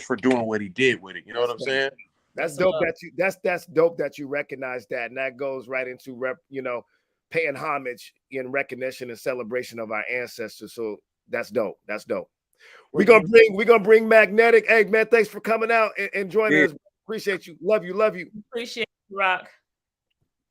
E: for doing what he did with it. You know what I'm saying?
B: That's dope that's dope that you recognize that. And that goes right into paying homage in recognition and celebration of our ancestors. So that's dope. That's dope. We're gonna bring Magnetic. Hey man, thanks for coming out and joining us. Appreciate you. Love you.
A: Appreciate you, Rock.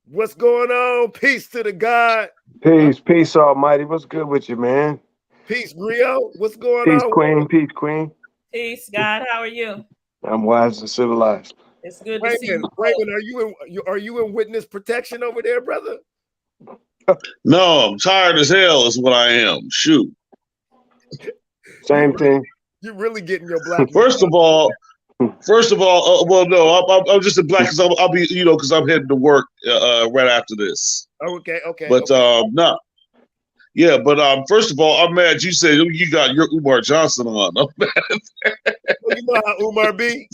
B: What's going on? Peace to the God.
F: Peace, Almighty. What's good with you, man?
B: Peace, Griot. What's going on?
F: Peace, Queen.
A: Peace, God. How are you?
F: I'm wise and civilized.
A: It's good to see you.
B: Raymond, are you in witness protection over there, brother?
G: No, I'm tired as hell is what I am. Shoot.
F: Same thing.
B: You're really getting your black.
G: First of all, well, no, I'm just a black because I'll be, you know, because I'm heading to work right after this.
B: Okay.
G: But no, yeah, but first of all, I'm mad. You said you got your Umar Johnson on. I'm mad.
B: You know how Umar be.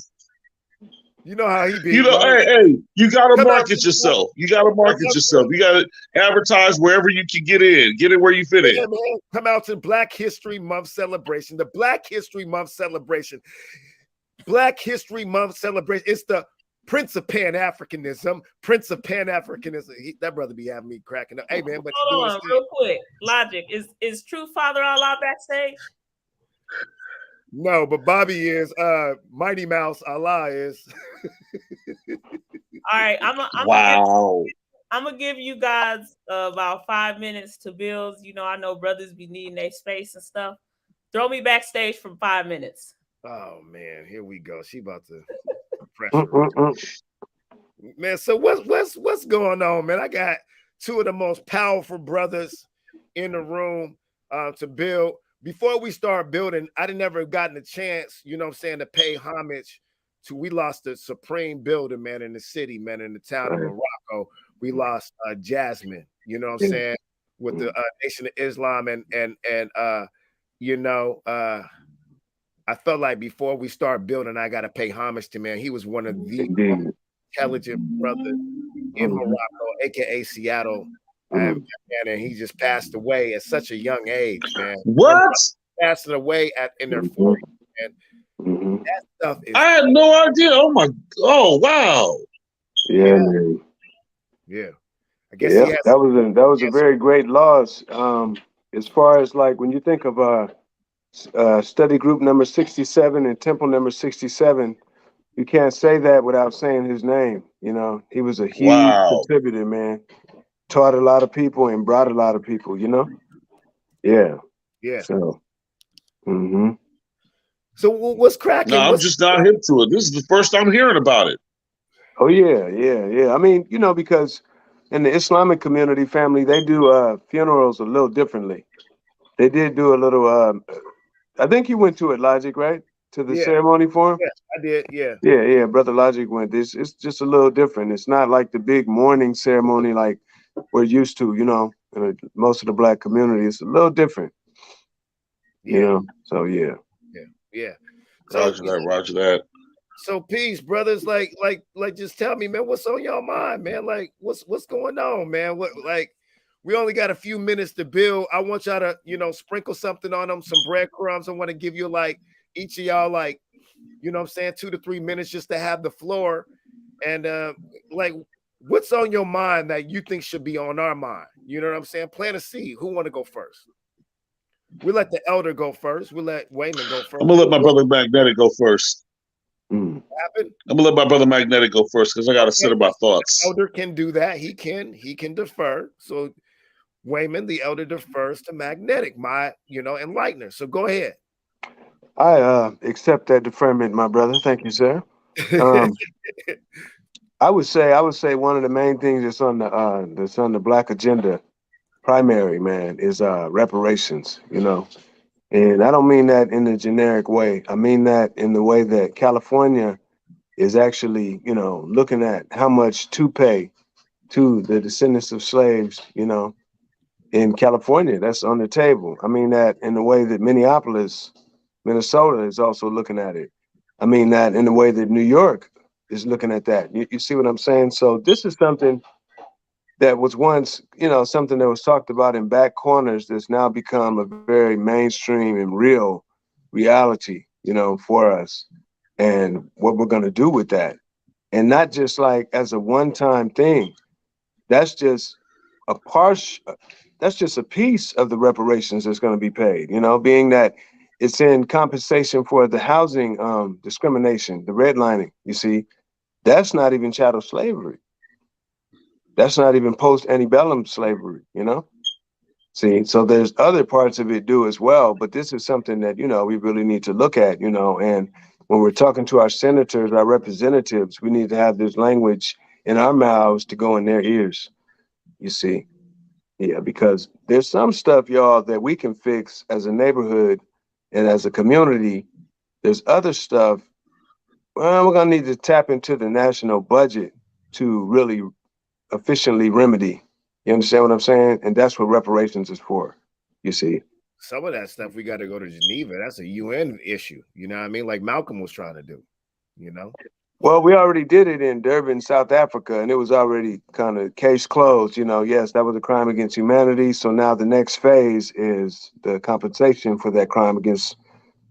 B: You know how he be.
G: You know,
B: right?
G: hey, you gotta market yourself. You gotta market yourself. You gotta advertise wherever you can get in. Get it where you fit in.
B: Man, come out to Black History Month celebration. The Black History Month celebration. Black History Month celebration. It's the Prince of Pan-Africanism. That brother be having me cracking up. Hey man, but
A: hold on, real quick. Logic is True Father Allah backstage?
B: No, but Bobby is. Mighty Mouse Allah is.
A: All right, I'm gonna give you guys about 5 minutes to build. You know, I know brothers be needing their space and stuff. Throw me backstage for 5 minutes.
B: Oh man, here we go. She about to pressure.
F: Mm-mm-mm.
B: Man, so what's going on, man? I got two of the most powerful brothers in the room to build. Before we start building, I didn't never gotten a chance, you know what I'm saying, to pay homage to. We lost the supreme builder, man, in the city, man, in the town of
F: Right.
B: Morocco. We lost Jasmine, you know what I'm
F: Yeah.
B: saying, with the Nation of Islam and you know, I felt like before we start building, I gotta pay homage to, man. He was one of the
F: Indeed.
B: intelligent brothers in
F: Mhm.
B: Morocco, aka Seattle, and,
F: Mhm.
B: and he just passed away at such a young age, man. Young
G: What?
B: brothers passing away in their
F: Mhm.
B: 40s, and
F: Mhm.
B: that stuff is
G: I had no idea. Oh my. Oh wow.
F: Yeah,
B: yeah,
F: man.
B: yeah. I guess he
F: Yeah,
B: has
F: that was a
B: yes,
F: very great loss. As far as like when you think of study group number 67 and temple number 67, you can't say that without saying his name. You know, he was a huge
G: Wow.
F: contributor, man. Taught a lot of people and brought a lot of people. You know. Yeah.
B: yeah.
F: So. Hmm.
B: So what's
G: No,
B: cracking?
G: I'm
B: What's
G: just not hip to it. This is the first I'm hearing about it.
F: Oh yeah, yeah, yeah. I mean, because in the Islamic community, family, they do funerals a little differently. They did do a little. I think you went to it, Logic, right? To the
B: yeah,
F: ceremony for him.
B: yeah, I did, yeah,
F: Yeah, yeah. Brother Logic went. This it's just a little different. It's not like the big mourning ceremony like we're used to. In most of the black community, it's a little different.
B: yeah,
F: So yeah.
B: yeah, yeah. So
G: Roger that. Roger that.
B: so peace, brothers. Like, just tell me, man, what's on your mind, man? Like, what's going on, man? What like we only got a few minutes to build. I want y'all to, sprinkle something on them, some breadcrumbs. I want to give you like each of y'all like, what I'm saying, 2 to 3 minutes just to have the floor. And like what's on your mind that you think should be on our mind? You know what I'm saying? Plant a seed. Who want to go first? We let the elder go first. We let Wayman go first.
G: I'm gonna let my brother Magnetic go first.
F: Mm.
B: Happen?
G: I'm gonna let my brother Magnetic go first because I gotta
B: Okay.
G: sit in my thoughts.
B: Elder can do that. He can defer. So Wayman, the elder, defers to Magnetic, my enlightener. So go ahead.
F: I accept that deferment, my brother. Thank you, sir. Um, I would say one of the main things that's on the black agenda primary, man, is reparations, And I don't mean that in a generic way. I mean that in the way that California is actually, looking at how much to pay to the descendants of slaves, in California. That's on the table. I mean that in the way that Minneapolis, Minnesota is also looking at it. I mean that in the way that New York is looking at that. You see what I'm saying? So this is something that was once, something that was talked about in back corners that's now become a very mainstream and real reality, for us and what we're going to do with that. And not just like as a one-time thing. That's just a partial, that's just a piece of the reparations that's going to be paid, being that it's in compensation for the housing discrimination, the redlining, you see. That's not even chattel slavery. That's not even post antebellum slavery, See, so there's other parts of it do as well, but this is something that, we really need to look at, and when we're talking to our senators, our representatives, we need to have this language in our mouths to go in their ears, you see. Yeah, because there's some stuff, y'all, that we can fix as a neighborhood and as a community. There's other stuff, well, we're gonna need to tap into the national budget to really efficiently remedy. You understand what I'm saying? And that's what reparations is for, you see.
B: Some of that stuff we got to go to Geneva. That's a UN issue. You know what I mean? Like Malcolm was trying to do, you know?
F: Well, we already did it in Durban, South Africa, and it was already kind of case closed. Yes, that was a crime against humanity. So now the next phase is the compensation for that crime against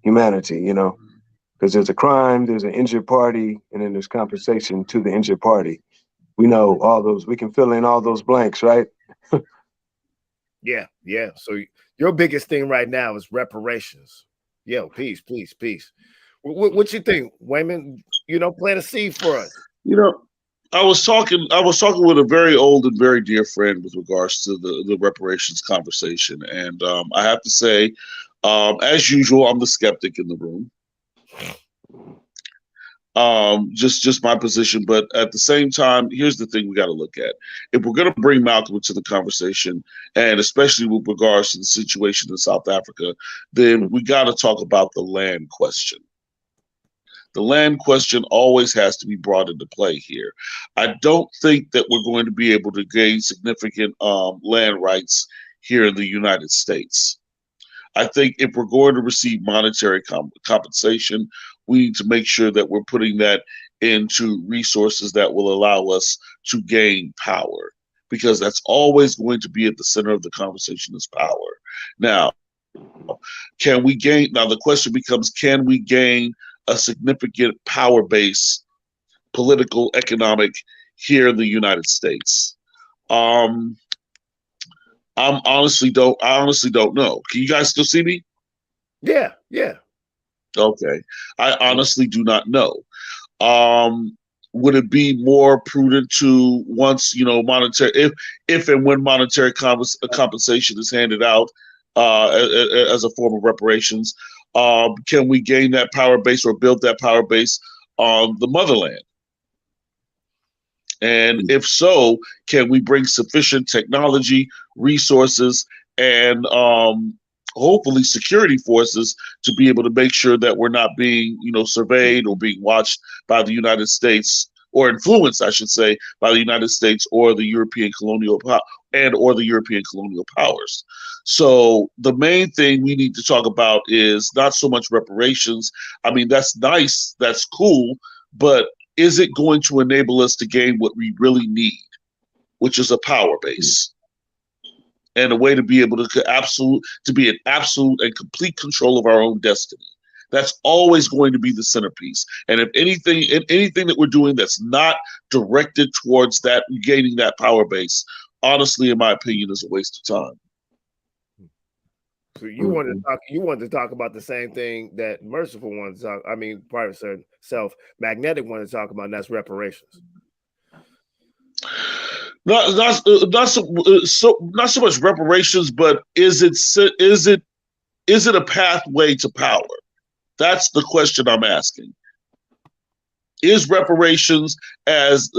F: humanity, because there's a crime, there's an injured party, and then there's compensation to the injured party. We know all those, we can fill in all those blanks, right?
B: Yeah, yeah. So your biggest thing right now is reparations. Yo, peace, peace, peace. What you think, Wayman? Plant a seed for us.
G: You know, I was talking with a very old and very dear friend with regards to the reparations conversation, and I have to say, as usual, I'm the skeptic in the room. Just my position. But at the same time, here's the thing we got to look at. If we're going to bring Malcolm into the conversation, and especially with regards to the situation in South Africa, then we got to talk about the land question. The land question always has to be brought into play here. I don't think that we're going to be able to gain significant land rights here in the United States. I think if we're going to receive monetary compensation, we need to make sure that we're putting that into resources that will allow us to gain power, because that's always going to be at the center of the conversation is power. Now, can we gain? Now, the question becomes, can we gain a significant power base, political, economic, here in the United States? I honestly don't know. Can you guys still see me?
B: Yeah.
G: Okay. I honestly do not know. Would it be more prudent to, once monetary, if and when monetary compensation is handed out as a form of reparations, can we gain that power base or build that power base on the motherland? And if so, can we bring sufficient technology, resources, and hopefully security forces to be able to make sure that we're not being, surveyed or being watched by the United States, or influenced, I should say, by the United States or the European colonial or the European colonial powers. So the main thing we need to talk about is not so much reparations. I mean, that's nice, that's cool, but is it going to enable us to gain what we really need, which is a power base and a way to be able to be in absolute and complete control of our own destiny? That's always going to be the centerpiece. And if anything that we're doing that's not directed towards that, gaining that power base, honestly, in my opinion, is a waste of time.
B: So you wanted to talk about the same thing that Merciful wanted to talk. I mean, Private Self, Magnetic wanted to talk about, and that's reparations.
G: Not so much reparations, but is it a pathway to power? That's the question I'm asking. Is reparations as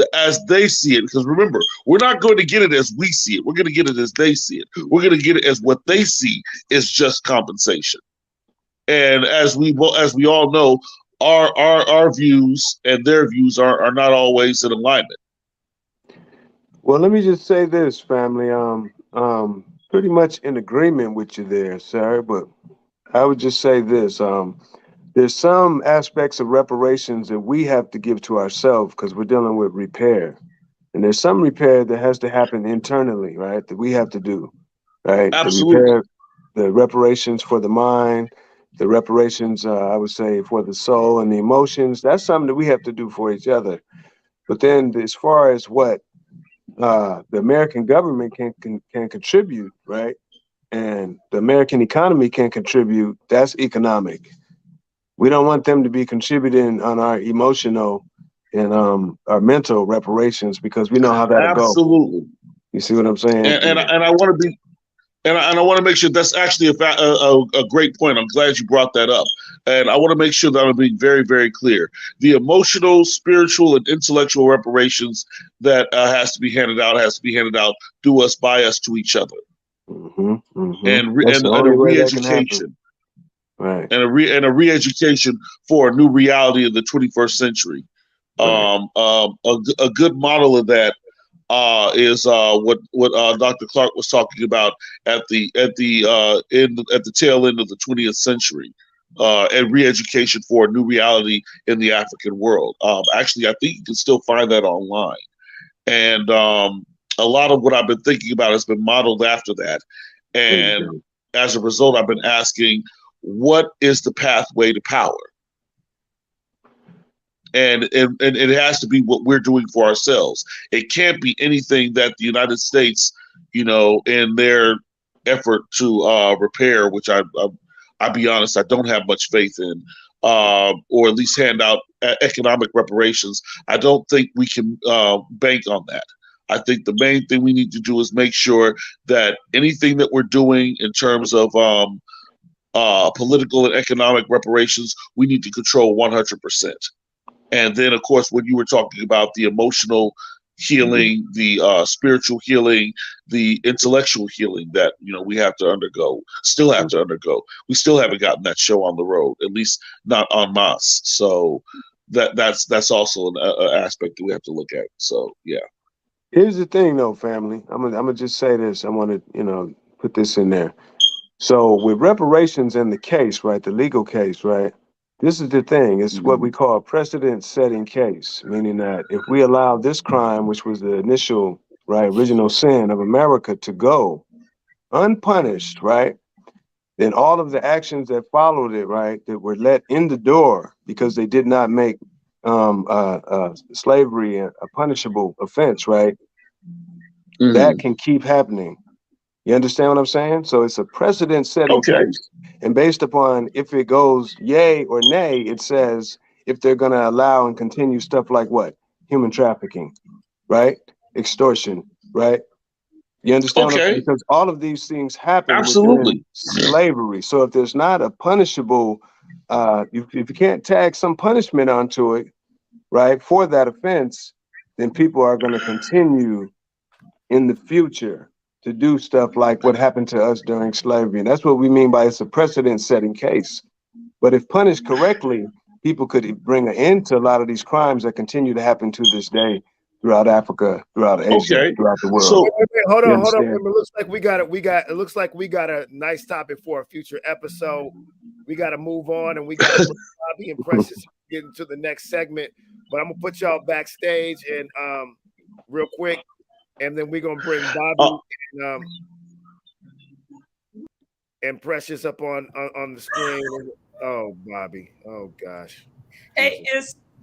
G: they see it? Because remember, we're not going to get it as we see it. We're going to get it as they see it. We're going to get it as what they see is just compensation. And as we all know, our views and their views are not always in alignment.
F: Well, let me just say this, family. Pretty much in agreement with you there, sir. But I would just say this. There's some aspects of reparations that we have to give to ourselves because we're dealing with repair. And there's some repair that has to happen internally, right? That we have to do, right?
G: Absolutely.
F: The reparations for the mind, the reparations, I would say, for the soul and the emotions. That's something that we have to do for each other. But then as far as what the American government can contribute, right? And the American economy can contribute, that's economic. We don't want them to be contributing on our emotional and our mental reparations, because we know how that'll go.
G: Absolutely.
F: You see what I'm saying?
G: And I want to be, and I want to make sure that's actually a great point. I'm glad you brought that up. And I want to make sure that I'm being very, very clear. The emotional, spiritual, and intellectual reparations that has to be handed out through us, by us, to each other. And a re-education.
F: Right.
G: And a re-education for a new reality in the 21st century.
F: Right.
G: A good model of that is what Dr. Clark was talking about at the tail end of the 20th century, and re-education for a new reality in the African world. Actually, I think you can still find that online, and a lot of what I've been thinking about has been modeled after that. And as a result, I've been asking, what is the pathway to power? And it has to be what we're doing for ourselves. It can't be anything that the United States, in their effort to repair, which I'll be honest, I don't have much faith in, or at least hand out economic reparations. I don't think we can bank on that. I think the main thing we need to do is make sure that anything that we're doing in terms of political and economic reparations, we need to control 100%. And then, of course, when you were talking about the emotional healing, the spiritual healing, the intellectual healing that we have to undergo, still have to undergo. We still haven't gotten that show on the road, at least not en masse. So that's also an aspect that we have to look at. So yeah.
F: Here's the thing, though, family. I'm gonna just say this. I want to put this in there. So with reparations in the case, right, the legal case, right, this is the thing. It's what we call a precedent-setting case, meaning that if we allow this crime, which was the initial, right, original sin of America, to go unpunished, right, then all of the actions that followed it, right, that were let in the door because they did not make slavery a punishable offense, right, that can keep happening. You understand what I'm saying? So it's a precedent-setting case. And based upon if it goes yay or nay, it says if they're going to allow and continue stuff like what? Human trafficking, right? Extortion, right? You understand what I'm saying? Because all of these things happen within slavery. So if there's not a punishable, if you can't tag some punishment onto it, right, for that offense, then people are going to continue in the future to do stuff like what happened to us during slavery. And that's what we mean by it's a precedent-setting case. But if punished correctly, people could bring an end to a lot of these crimes that continue to happen to this day throughout Africa, throughout Asia, throughout the world.
B: So hold on. It looks like we got a nice topic for a future episode. We got to move on, and we got to Bobby and Precious get into the next segment. But I'm gonna put y'all backstage and real quick. And then we're gonna bring Bobby and Precious up on the screen. Oh, Bobby. Oh gosh.
A: Hey,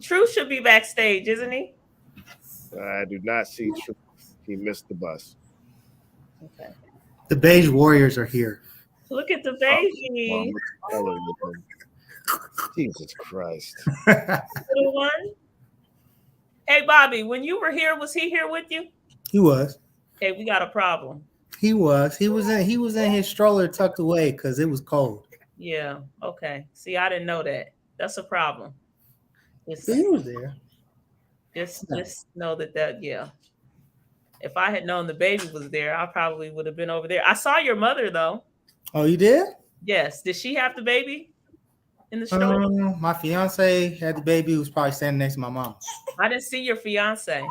A: Truth should be backstage, isn't he?
B: I do not see Truth. He missed the bus.
A: Okay.
H: The Beige Warriors are here.
A: Look at the baby.
B: Jesus Christ.
A: Little one. Hey, Bobby, when you were here, was he here with you?
H: He was.
A: Okay, we got a problem.
H: He was in his stroller tucked away because it was cold.
A: Yeah. Okay. See, I didn't know that. That's a problem.
H: He was there.
A: Just know that yeah. If I had known the baby was there, I probably would have been over there. I saw your mother though.
H: Oh, you did?
A: Yes. Did she have the baby in the stroller?
H: My fiance had the baby. Who was probably standing next to my mom.
A: I didn't see your fiance.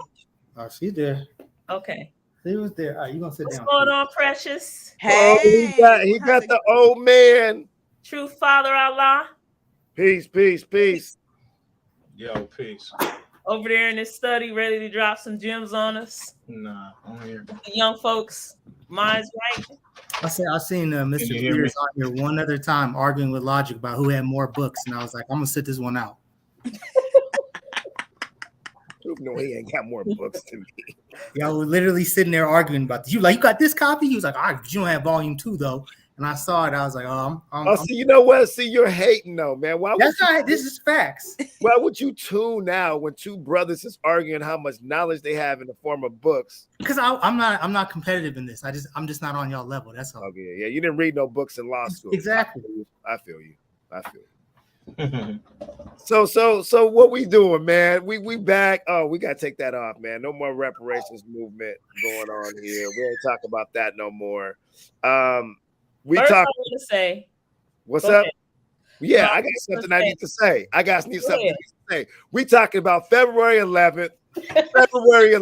H: Oh, she's there.
A: Okay.
H: He was there. All right, you gonna sit down.
A: What's going on, Precious?
B: Hey, he got the old man.
A: True Father Allah.
B: Peace.
D: Yo, peace.
A: Over there in his study, ready to drop some gems on us.
D: Nah, I'm here.
A: The young folks, mine's right.
H: I seen Mr. Spears on here one other time arguing with Logic about who had more books, and I was like, I'm gonna sit this one out.
B: No, he ain't got more books than me.
H: Y'all were literally sitting there arguing about this. You got this copy? He was like, all right, but you don't have volume 2 though. And I saw it. I was like,
B: see, you know what? See, you're hating though, man.
H: This is facts.
B: Why would you tune out when two brothers is arguing how much knowledge they have in the form of books?
H: Because I'm not competitive in this. I'm just not on y'all level. That's all.
B: Okay, yeah. You didn't read no books in law school.
H: Exactly.
B: I feel you. So what we doing, man? We back. Oh, we gotta take that off, man. No more reparations movement going on here. We ain't talk about that no more.
A: First, I want to say,
B: what's up? Ahead. Yeah, I got something I need to say. Something to say. We talking about February 11th. February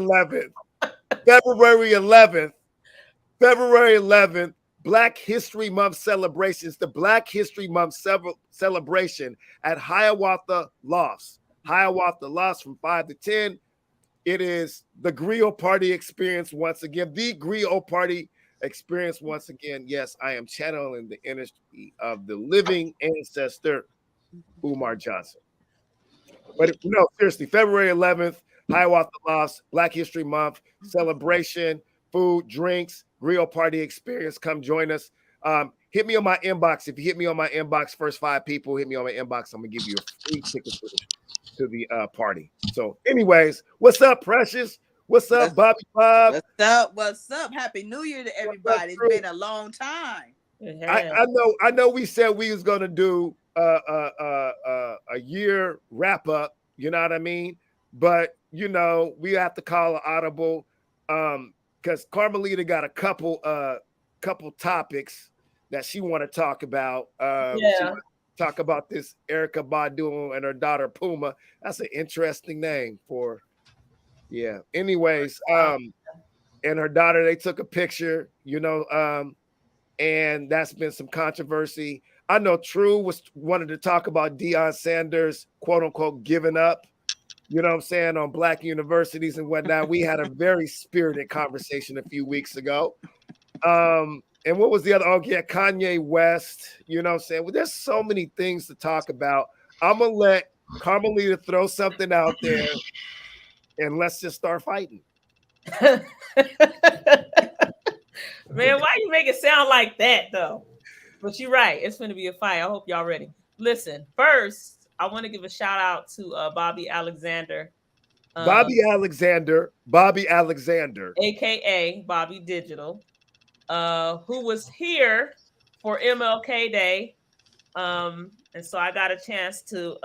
B: 11th. Black History Month celebrations. The Black History Month celebration at Hiawatha Lofts. Hiawatha Lofts from 5 to 10. It is the griot party experience once again. The griot party experience once again. Yes, I am channeling the energy of the living ancestor, Umar Johnson. But no, seriously, February 11th, Hiawatha Lofts, Black History Month celebration, food, drinks, griot party experience. Come join us. Hit me on my inbox. If you hit me on my inbox, first 5 people, hit me on my inbox. I'm gonna give you a free ticket to the party. So, anyways, what's up, Precious? What's up, Bobby Bob?
I: What's up? Happy New Year to everybody. It's been a long time.
B: I know we said we was gonna do a year wrap up, you know what I mean? But you know, we have to call an audible because Carmelita got a couple topics that she want to talk about. She want to talk about this Erica Badu and her daughter Puma. That's an interesting name for anyways. And her daughter, they took a picture, you know, and that's been some controversy. I know True wanted to talk about Deion Sanders, quote unquote, giving up, you know what I'm saying, on black universities and whatnot. We had a very spirited conversation a few weeks ago. And what was the other? Oh, yeah, Kanye West, you know what I'm saying? Well, there's so many things to talk about. I'm going to let Carmelita throw something out there and let's just start fighting.
A: Man, why you make it sound like that though? But you're right. It's going to be a fight. I hope y'all ready. Listen, first, I want to give a shout out to Bobby Alexander.
B: Bobby Alexander,
A: aka Bobby Digital, who was here for MLK Day. And so I got a chance to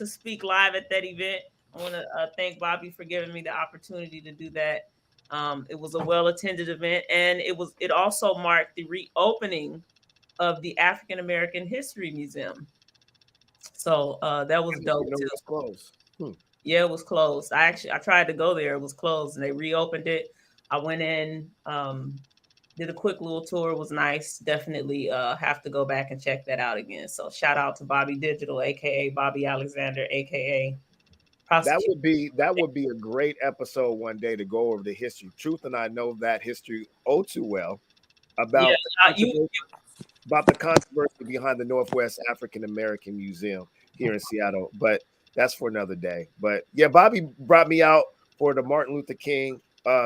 A: speak live at that event. I want to thank Bobby for giving me the opportunity to do that. It was a well-attended event, and it also marked the reopening of the African American History Museum. So that was dope too.
B: It was closed.
A: Yeah, it was closed. I tried to go there. It was closed, and they reopened it. I went in, did a quick little tour. It was nice. Definitely have to go back and check that out again. So shout out to Bobby Digital, aka Bobby Alexander, aka
B: That would be a great episode one day to go over the history. Truth and I know that history too well about about the controversy behind the Northwest African American Museum here in Seattle, but that's for another day. But yeah, Bobby brought me out for the Martin Luther King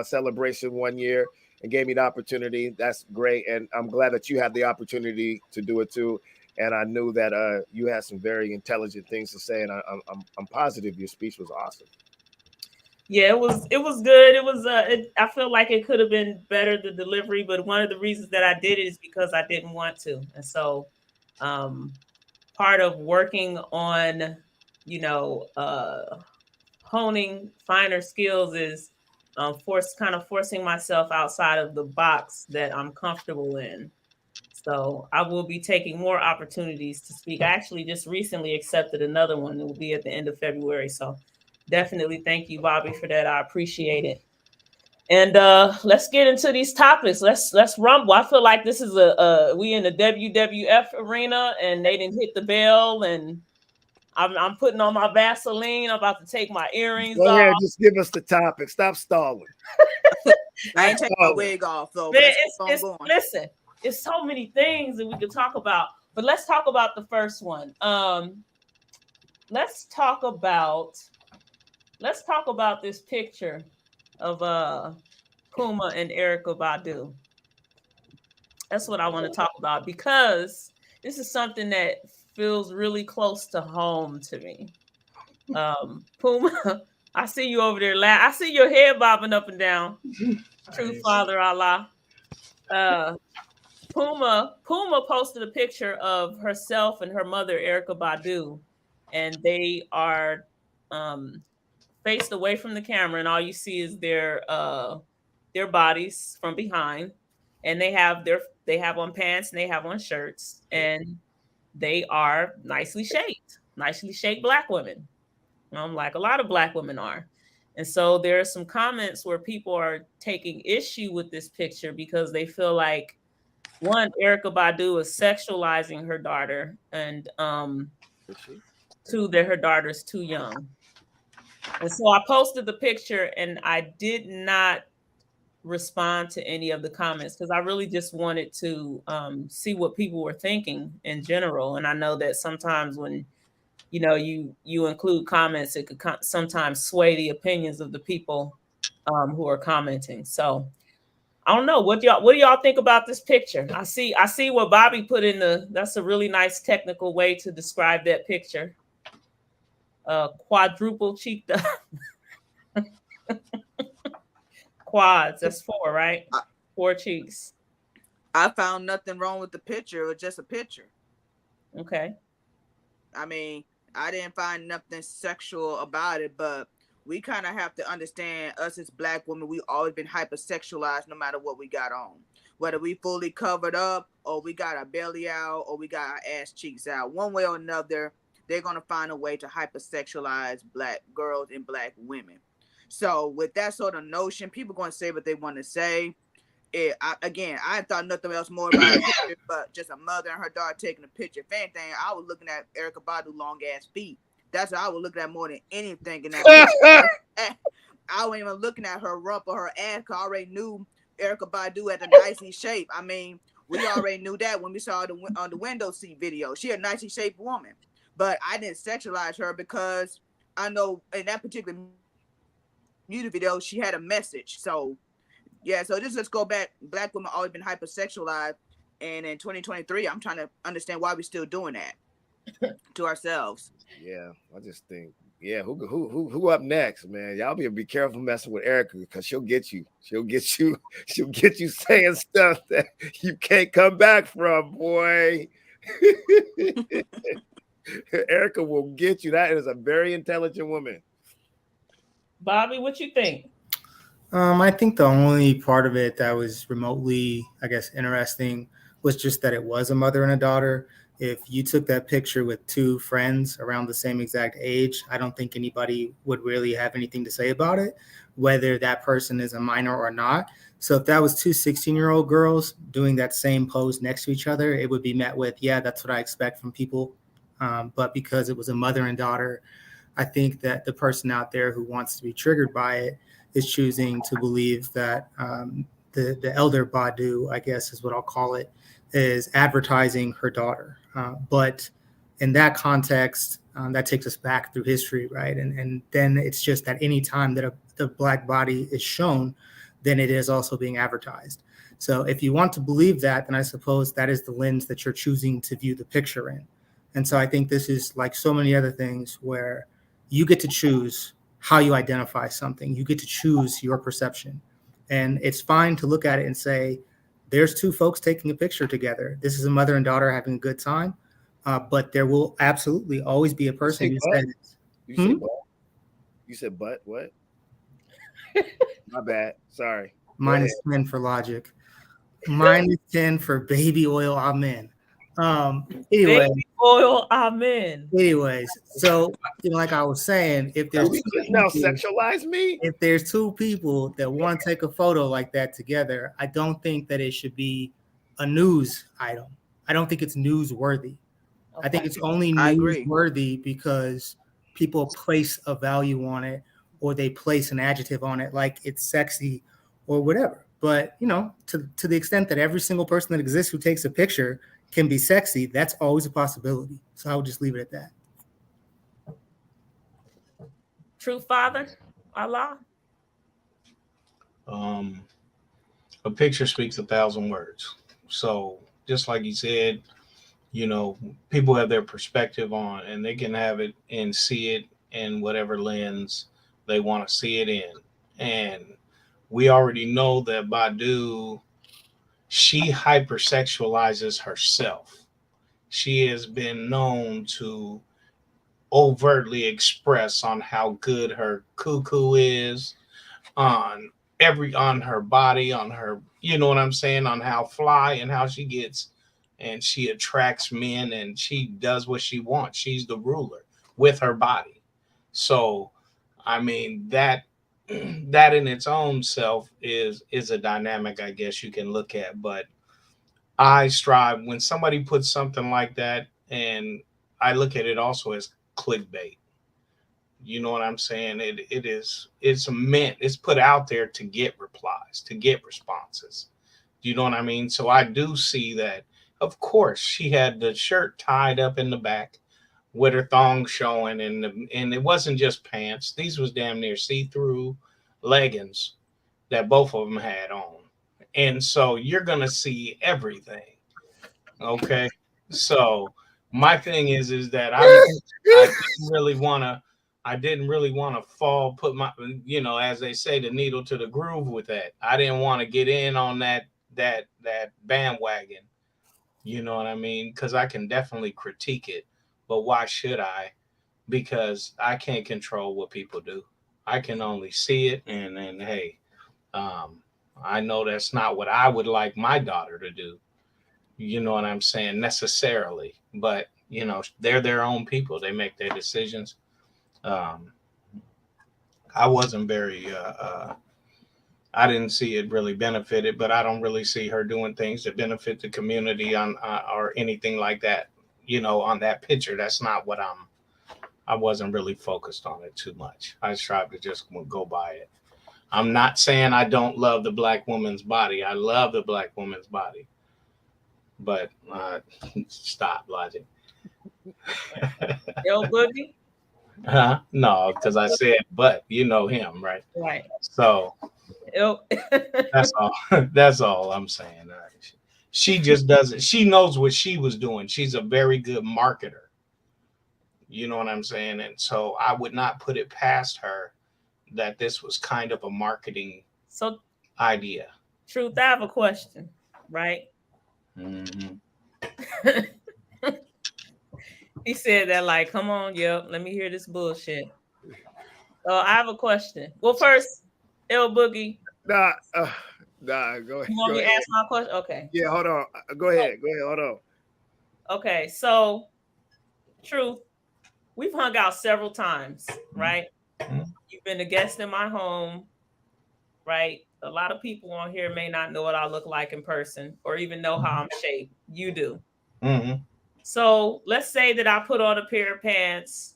B: celebration one year and gave me the opportunity. That's great, and I'm glad that you had the opportunity to do it too. And I knew that you had some very intelligent things to say, and I'm positive your speech was awesome.
A: Yeah, it was good. It was I feel like it could have been better, the delivery, but one of the reasons that I did it is because I didn't want to. And so part of working on, you know, honing finer skills is forcing myself outside of the box that I'm comfortable in. So I will be taking more opportunities to speak. I actually just recently accepted another one. It will be at the end of February. So definitely thank you, Bobby, for that. I appreciate it. And let's get into these topics. Let's rumble. I feel like this is we in the WWF arena, and they didn't hit the bell, and I'm putting on my Vaseline. I'm about to take my earrings off.
B: Go ahead, just give us the topic. Stop stalling.
I: I ain't taking my wig off though.
A: Man, listen, it's so many things that we could talk about, but let's talk about the first one. Let's talk about this picture of Puma and Erykah Badu. That's what I want to talk about, because this is something that feels really close to home to me. Puma, I see you over there. I see your head bobbing up and down. True Father Allah. Puma posted a picture of herself and her mother, Erykah Badu, and they are faced away from the camera, and all you see is their bodies from behind, and they have on pants and they have on shirts, and they are nicely shaped black women, like a lot of black women are. And so there are some comments where people are taking issue with this picture because they feel like, one, Erykah Badu is sexualizing her daughter, and two, that her daughter's too young. And so I posted the picture, and I did not respond to any of the comments because I really just wanted to see what people were thinking in general. And I know that sometimes when you include comments, it could sometimes sway the opinions of the people who are commenting. So I don't know. What do y'all think about this picture? I see what Bobby put in that's a really nice technical way to describe that picture. Quadruple cheeked quads. That's 4, right? 4 cheeks.
I: I found nothing wrong with the picture. It was just a picture.
A: Okay.
I: I mean, I didn't find nothing sexual about it, but we kind of have to understand, us as black women, we always been hypersexualized no matter what we got on. Whether we fully covered up, or we got our belly out, or we got our ass cheeks out. One way or another, they're going to find a way to hypersexualize black girls and black women. So with that sort of notion, people going to say what they want to say. I thought nothing else more about a picture, but just a mother and her daughter taking a picture. If anything, I was looking at Erica Badu long ass feet. That's what I was looking at more than anything in that picture. I wasn't even looking at her rump or her ass, because I already knew Erica Badu had a nicely shape. I mean, we already knew that when we saw the on the window seat video. She a nicely shaped woman, but I didn't sexualize her because I know in that particular music video she had a message. So yeah, so let's go back. Black women always been hypersexualized, and in 2023, I'm trying to understand why we're still doing that to ourselves.
B: Yeah, I just think, yeah, who up next, man? Y'all be careful messing with Erica, because she'll get you. She'll get you. She'll get you saying stuff that you can't come back from, boy. Erica will get you. That is a very intelligent woman.
A: Bobby, what you think?
H: I think the only part of it that was remotely, I guess, interesting was just that it was a mother and a daughter. If you took that picture with two friends around the same exact age, I don't think anybody would really have anything to say about it, whether that person is a minor or not. So if that was two 16-year-old girls doing that same pose next to each other, it would be met with, yeah, that's what I expect from people. But because it was a mother and daughter, I think that the person out there who wants to be triggered by it is choosing to believe that the elder Badu, I guess is what I'll call it, is advertising her daughter. But in that context, that takes us back through history, right? And then it's just that any time that the black body is shown, then it is also being advertised. So if you want to believe that, then I suppose that is the lens that you're choosing to view the picture in. And so I think this is like so many other things where you get to choose how you identify something. You get to choose your perception. And it's fine to look at it and say, there's two folks taking a picture together. This is a mother and daughter having a good time. But there will absolutely always be a person who says,
B: you say but? You said but what? My bad. Sorry.
H: Minus 10 for logic. Minus 10 for baby oil. Amen. Anyway,
A: baby oil. Amen.
H: Anyways, so like I was saying, if there's
B: now sexualize me,
H: if there's two people that want to take a photo like that together, I don't think that it should be a news item. I don't think it's newsworthy. Okay. I think it's only newsworthy because people place a value on it, or they place an adjective on it, like it's sexy or whatever. But to the extent that every single person that exists who takes a picture can be sexy, that's always a possibility. So I would just leave it at that.
A: True father, Allah.
J: A picture speaks 1,000 words. So just like you said, people have their perspective on, and they can have it and see it in whatever lens they want to see it in. And we already know that Badu, she hypersexualizes herself. She has been known to overtly express on how good her cuckoo is, on her body, on her, you know what I'm saying, on how fly and how she gets, and she attracts men, and she does what she wants. She's the ruler with her body. So, I mean, that in its own self is a dynamic, I guess you can look at. But I strive when somebody puts something like that, and I look at it also as clickbait. You know what I'm saying? It's meant, it's put out there to get replies, to get responses. You know what I mean? So I do see that. Of course, she had the shirt tied up in the back with her thong showing, and it wasn't just pants. These was damn near see-through leggings that both of them had on. And so you're going to see everything. Okay. So my thing is that I didn't really want to put my, as they say, the needle to the groove with that. I didn't want to get in on that that bandwagon. You know what I mean? Because I can definitely critique it, but why should I? Because I can't control what people do. I can only see it, and then hey, um, I know that's not what I would like my daughter to do. You know what I'm saying? Necessarily, but you know they're their own people. They make their decisions. Um, I wasn't very. I didn't see it really benefited, but I don't really see her doing things that benefit the community on or anything like that. You know, on that picture, that's not what I'm. I wasn't really focused on it too much. I tried to just go by it. I'm not saying I don't love the black woman's body. I love the black woman's body, but stop, Logic.
A: Yo, Boogie.
J: Huh? No, because I said, but you know him, right?
A: Right.
J: So
A: Yo.
J: that's all. That's all I'm saying. She just doesn't. She knows what she was doing. She's a very good marketer. You know what I'm saying? And so I would not put it past her that this was kind of a marketing
A: So,
J: idea.
A: Truth, I have a question, right?
J: Mm-hmm.
A: He said that, like, come on, yep, let me hear this bullshit. So I have a question. Well, first, L Boogie.
B: Nah, go ahead.
A: You want me to ask my question? Okay.
B: Yeah, hold on. Go ahead. Hold on.
A: Okay, so Truth, we've hung out several times, right?
J: Mm-hmm.
A: You've been a guest in my home, right? A lot of people on here may not know what I look like in person or even know how I'm shaped. You do.
J: Mm-hmm.
A: So let's say that I put on a pair of pants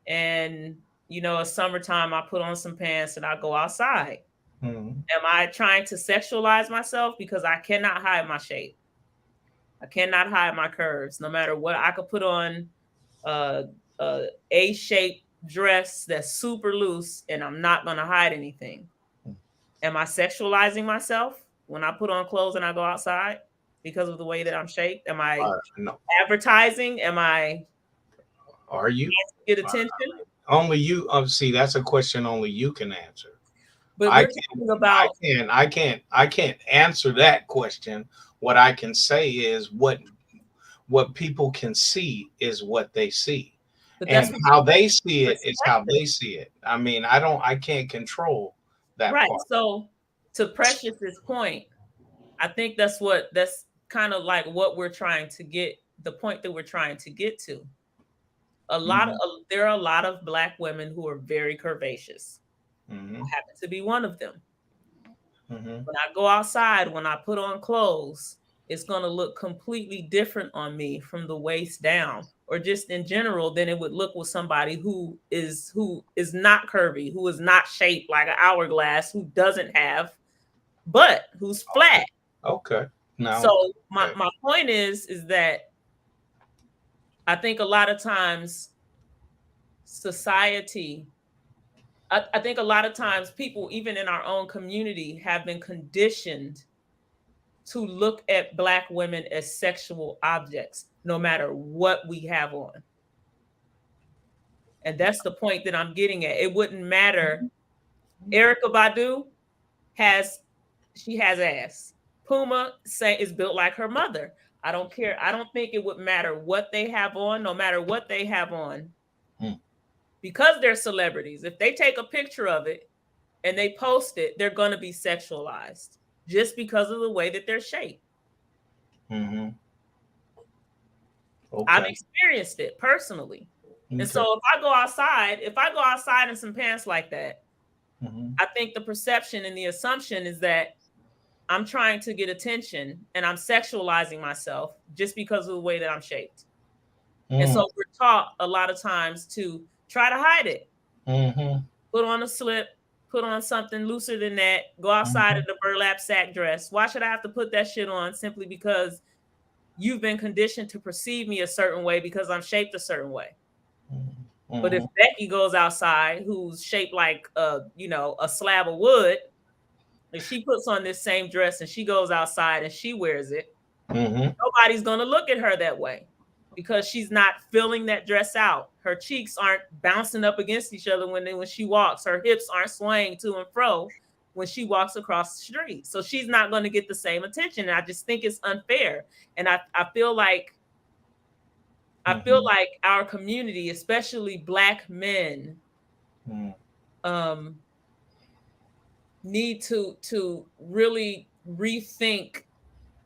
A: and, you know, it's summertime, I put on some pants and I go outside.
J: Mm-hmm.
A: Am I trying to sexualize myself? Because I cannot hide my shape. I cannot hide my curves. No matter what, I could put on a A-shaped dress that's super loose and I'm not going to hide anything. Am I sexualizing myself when I put on clothes and I go outside because of the way that I'm shaped? Am I
J: No.
A: advertising? Am I?
J: Are you?
A: Get attention?
J: Only you. See, that's a question only you can answer.
A: But we're talking about.
J: I can't answer that question. What I can say is what people can see is what they see, and how they see it is how they see it. I mean, I can't control that
A: right
J: part.
A: So to Precious's point, I think that's kind of like what we're trying to get, the point that we're trying to get to. There are a lot of Black women who are very curvaceous.
J: Mm-hmm.
A: I happen to be one of them.
J: Mm-hmm.
A: When I go outside, when I put on clothes, it's going to look completely different on me from the waist down, or just in general than it would look with somebody who is not curvy, who is not shaped like an hourglass, who doesn't have butt, who's flat.
J: Okay. Now,
A: so my point is that I think a lot of times society, I think a lot of times people, even in our own community, have been conditioned to look at Black women as sexual objects, no matter what we have on. And that's the point that I'm getting at. It wouldn't matter. Erykah Badu has ass. Puma is built like her mother. I don't care. I don't think it would matter what they have on, no matter what they have on, because they're celebrities. If they take a picture of it and they post it, they're going to be sexualized just because of the way that they're shaped.
J: Mm-hmm.
A: Okay. I've experienced it personally. Okay. And so if I go outside in some pants like that, I think the perception and the assumption is that I'm trying to get attention and I'm sexualizing myself just because of the way that I'm shaped. And so we're taught a lot of times to try to hide it. Put on a slip, put on something looser than that, go outside in the burlap sack dress. Why should I have to put that shit on simply because you've been conditioned to perceive me a certain way because I'm shaped a certain way? But if Becky goes outside, who's shaped like a slab of wood, and she puts on this same dress and she goes outside and she wears it, nobody's going to look at her that way because she's not filling that dress out. Her cheeks aren't bouncing up against each other when she walks. Her hips aren't swaying to and fro when she walks across the street. So she's not going to get the same attention. And I just think it's unfair. And I feel like our community, especially Black men, need to really rethink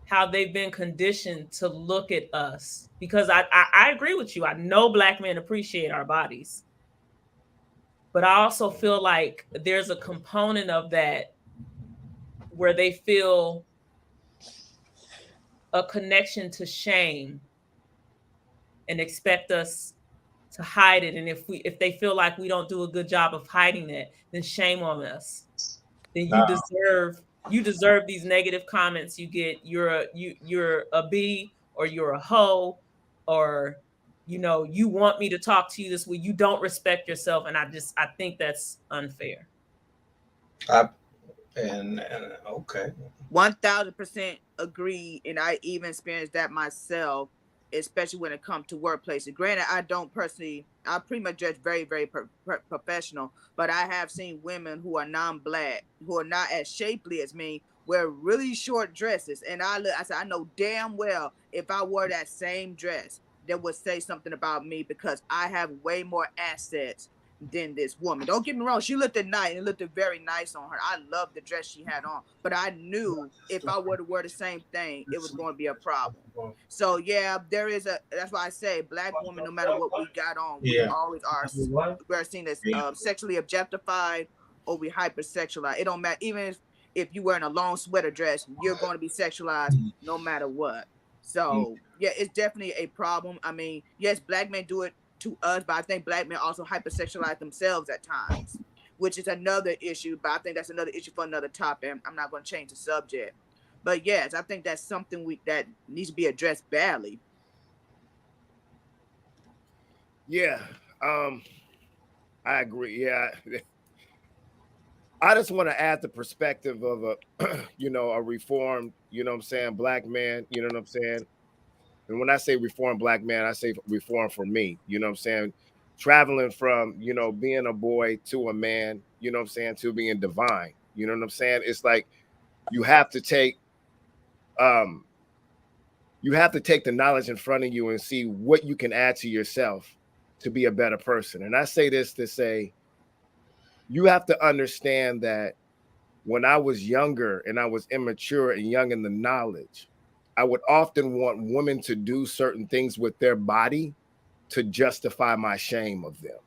A: how they've been conditioned to look at us. Because I agree with you. I know Black men appreciate our bodies. But I also feel like there's a component of that where they feel a connection to shame and expect us to hide it. And if they feel like we don't do a good job of hiding that, then shame on us. Then you deserve these negative comments you get. You're a B, or you're a hoe, or you want me to talk to you this way. You don't respect yourself. And I think that's unfair.
J: Okay.
I: 1000% agree, and I even experienced that myself, especially when it comes to workplaces. Granted, I pretty much judge very, very professional, but I have seen women who are non-Black, who are not as shapely as me, wear really short dresses, and I said, I know damn well if I wore that same dress, that would say something about me, because I have way more assets than this woman. Don't get me wrong, she looked nice, and it looked very nice on her. I loved the dress she had on, but I knew if I were to wear the same thing, it was going to be a problem. So yeah, that's why I say Black women, no matter what we got on, we always are, we're seen as sexually objectified, or we hypersexualized. It don't matter. Even if you're wearing a long sweater dress, you're going to be sexualized no matter what. So yeah, it's definitely a problem. I mean, yes, Black men do it to us, but I think Black men also hypersexualize themselves at times, which is another issue. But I think that's another issue for another topic. I'm not going to change the subject, but yes, I think that's something that needs to be addressed badly.
B: Yeah, I agree. Yeah, I just want to add the perspective of a a reformed, Black man. You know what I'm saying? And when I say reformed Black man, I say reform for me. You know what I'm saying? Traveling from, being a boy to a man, to being divine. You know what I'm saying? It's like you have to take the knowledge in front of you and see what you can add to yourself to be a better person. And I say this to say, you have to understand that when I was younger and I was immature and young in the knowledge, I would often want women to do certain things with their body to justify my shame of them.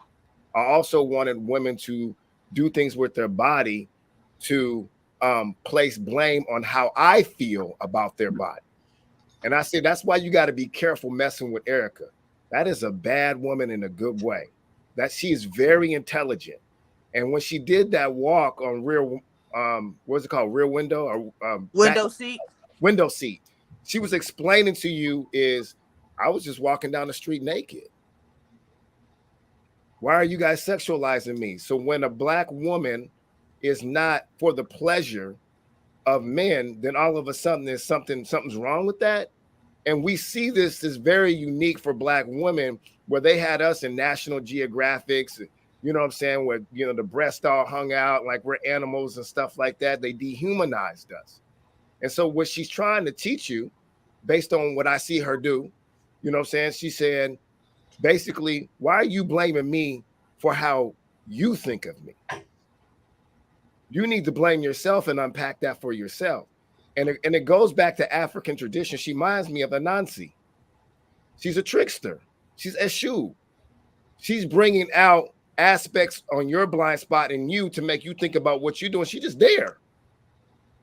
B: I also wanted women to do things with their body to place blame on how I feel about their body. And I say that's why you got to be careful messing with Erica. That is a bad woman in a good way. That she is very intelligent. And when she did that walk on what's it called? Rear window or
I: window seat?
B: Window seat. She was explaining to you is I was just walking down the street naked. Why are you guys sexualizing me? So when a Black woman is not for the pleasure of men, then all of a sudden there's something's wrong with that. And we see this is very unique for Black women, where they had us in National Geographics, you know what I'm saying, where the breast all hung out like we're animals and stuff like that. They dehumanized us. And so what she's trying to teach you, based on what I see her do, you know what I'm saying? She said, basically, why are you blaming me for how you think of me? You need to blame yourself and unpack that for yourself. And it goes back to African tradition. She reminds me of Anansi. She's a trickster. She's Eshu. She's bringing out aspects on your blind spot in you to make you think about what you're doing. She's just there.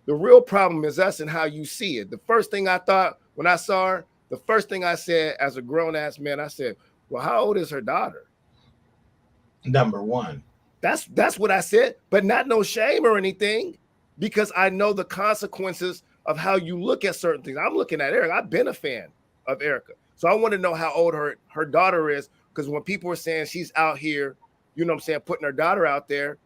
B: The real problem is us and how you see it. The first thing I thought when I saw her, the first thing I said as a grown-ass man, I said, well, how old is her daughter?
J: Number one.
B: That's what I said, but not no shame or anything, because I know the consequences of how you look at certain things. I'm looking at Erica. I've been a fan of Erica. So I want to know how old her daughter is, because when people are saying she's out here, you know what I'm saying, putting her daughter out there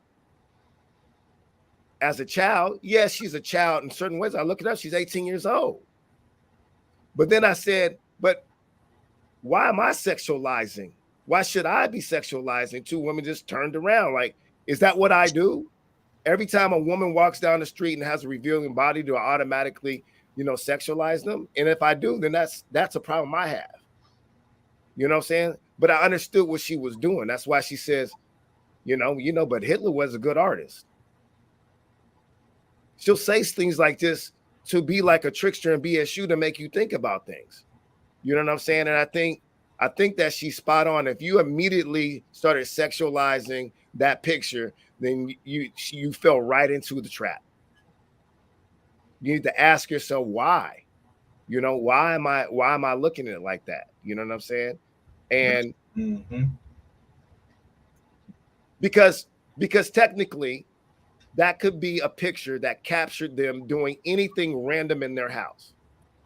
B: as a child, yes, she's a child in certain ways. I look it up, she's 18 years old. But then I said, but why am I sexualizing? Why should I be sexualizing two women just turned around? Like, is that what I do? Every time a woman walks down the street and has a revealing body, do I automatically, sexualize them? And if I do, then that's a problem I have. You know what I'm saying? But I understood what she was doing. That's why she says, but Hitler was a good artist. She'll say things like this to be like a trickster and BSU to make you think about things. You know what I'm saying? And I think that she's spot on. If you immediately started sexualizing that picture, then you fell right into the trap. You need to ask yourself why. Why am I looking at it like that? You know what I'm saying? And because technically that could be a picture that captured them doing anything random in their house.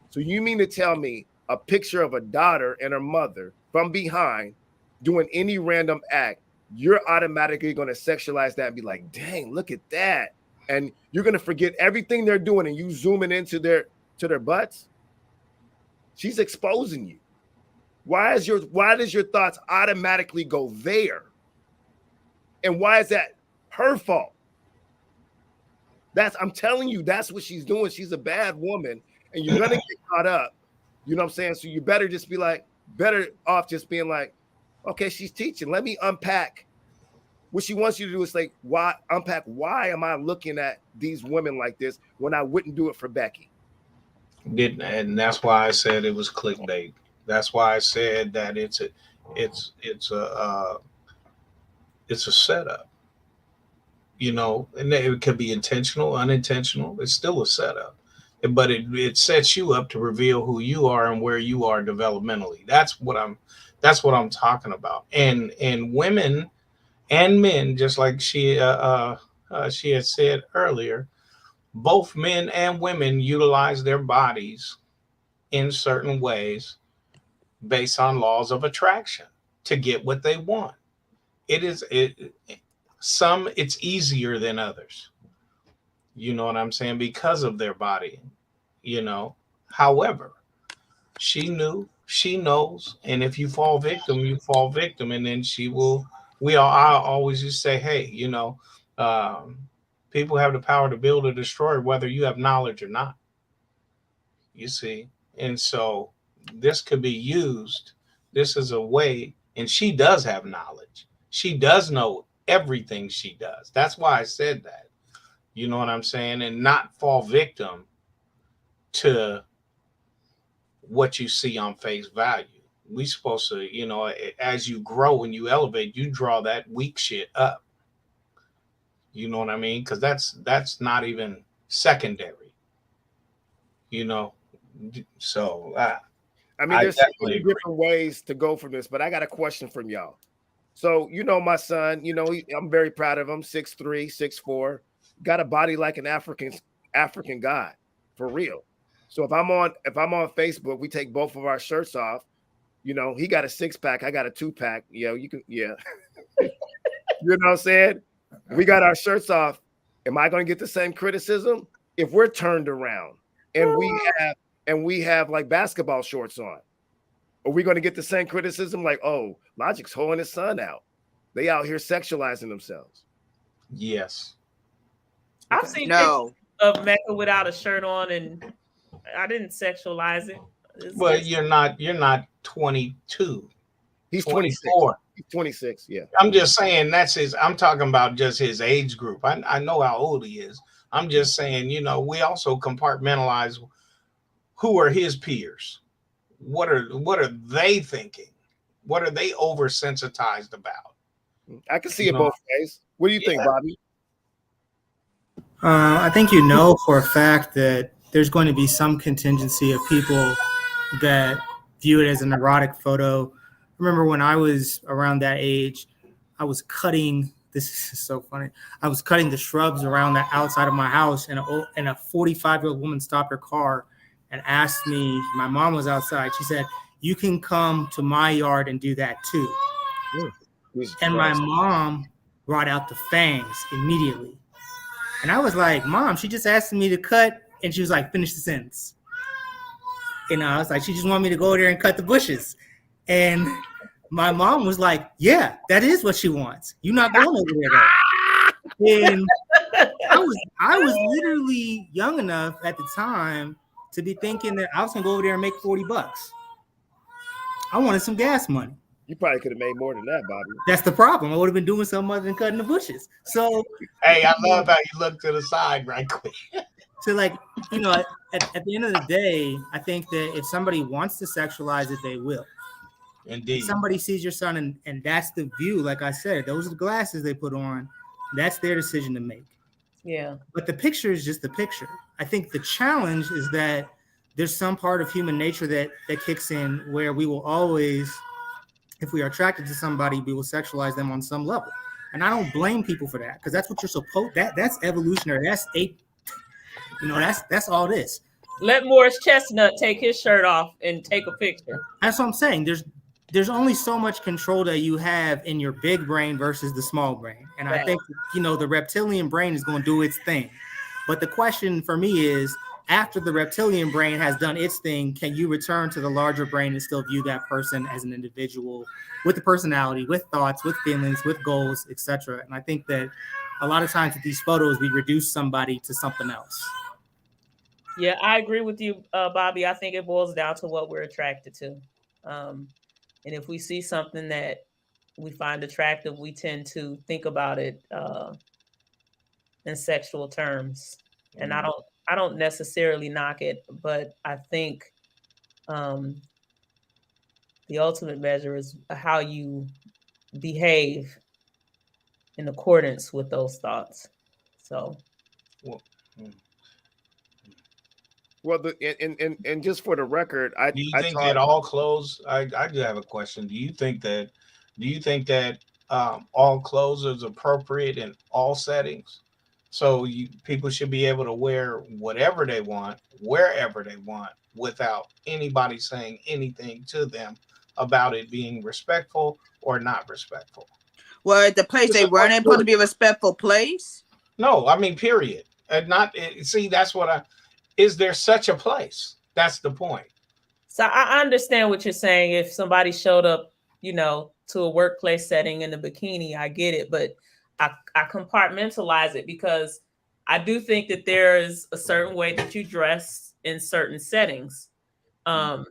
B: So you mean to tell me a picture of a daughter and her mother from behind doing any random act, you're automatically going to sexualize that and be like, dang, look at that. And you're going to forget everything they're doing and you zooming into their butts? She's exposing you. Why does your thoughts automatically go there? And why is that her fault? I'm telling you, that's what she's doing. She's a bad woman, and you're gonna get caught up. You know what I'm saying? So you better off just being like, okay, she's teaching. Let me unpack. What she wants you to do is like, why am I looking at these women like this when I wouldn't do it for Becky?
J: And that's why I said it was clickbait. That's why I said that it's a setup. And it could be intentional, unintentional. It's still a setup, but it sets you up to reveal who you are and where you are developmentally. That's what I'm talking about. And women and men, just like she had said earlier, both men and women utilize their bodies in certain ways based on laws of attraction to get what they want. It's easier than others. You know what I'm saying? Because of their body, However, she knows. And if you fall victim, you fall victim. And then I always just say, hey, people have the power to build or destroy, whether you have knowledge or not. You see? And so this could be used. This is a way, and she does have knowledge. She does know everything she does. That's why I said that. You know what I'm saying? And not fall victim to what you see on face value. We supposed to, as you grow and you elevate, you draw that weak shit up. You know what I mean? Because that's not even secondary. So
B: I mean, there's so many different ways to go from this, but I got a question from y'all. So, my son, I'm very proud of him, 6'3", 6'4", got a body like an African god, for real. So if I'm on Facebook, we take both of our shirts off. He got a 6-pack, I got a 2-pack. You can, yeah. You know what I'm saying? We got our shirts off. Am I going to get the same criticism if we're turned around and we have like basketball shorts on? Are we going to get the same criticism like, oh, Logic's holding his son out? They out here sexualizing themselves.
J: Yes.
A: I've seen pictures of Mecca without a shirt on, and I didn't sexualize it.
J: Well, you're not 22.
B: He's
J: 24.
B: He's 26. Yeah.
J: I'm just saying I'm talking about just his age group. I know how old he is. I'm just saying, we also compartmentalize who are his peers. What are they thinking? What are they oversensitized about?
B: I can see it both ways. What do you think, Bobby?
H: I think for a fact that there's going to be some contingency of people that view it as an erotic photo. I remember when I was around that age, I was cutting. This is so funny. I was cutting the shrubs around the outside of my house, and a 45-year-old woman stopped her car and asked me. My mom was outside. She said, "You can come to my yard and do that too." And my mom brought out the fangs immediately. And I was like, Mom, she just asked me to cut. And she was like, finish the sentence. And I was like, she just wanted me to go there and cut the bushes. And my mom was like, yeah, that is what she wants. You're not going over there though. And I was literally young enough at the time to be thinking that I was gonna go over there and make $40. I wanted some gas money.
B: You probably could have made more than that, Bobby.
H: That's the problem. I would have been doing something other than cutting the bushes. So,
J: Hey, I love how you look to the side right quick.
H: so like, you know, at the end of the day, I think that if somebody wants to sexualize it, they will.
J: Indeed.
H: If somebody sees your son and that's the view, like I said, those are the glasses they put on. That's their decision to make.
A: Yeah.
H: But the picture is just the picture. I think the challenge is that there's some part of human nature that kicks in where we will always, if we are attracted to somebody, we will sexualize them on some level. And I don't blame people for that, because that's what you're supposed, that's evolutionary. That's all this.
A: Let Morris Chestnut take his shirt off and take a picture.
H: That's what I'm saying. There's only so much control that you have in your big brain versus the small brain. And
A: Right.
H: I think, the reptilian brain is going to do its thing. But the question for me is, after the reptilian brain has done its thing, can you return to the larger brain and still view that person as an individual with a personality, with thoughts, with feelings, with goals, etc.? And I think that a lot of times with these photos, we reduce somebody to something else.
A: Yeah, I agree with you, Bobby. I think it boils down to what we're attracted to. And if we see something that we find attractive, we tend to think about it in sexual terms. And I don't necessarily knock it, but I think the ultimate measure is how you behave in accordance with those thoughts. So,
B: well, and just for the record,
J: do you think that all clothes? I do have a question. Do you think that all clothes is appropriate in all settings? So people should be able to wear whatever they want, wherever they want, without anybody saying anything to them about it being respectful or not respectful.
I: Well, at the place they weren't supposed to be a respectful place.
J: No, I mean, period. And see, that's what is there such a place? That's the point.
A: So I understand what you're saying. If somebody showed up, to a workplace setting in a bikini, I get it, but I compartmentalize it because I do think that there is a certain way that you dress in certain settings.
J: Okay.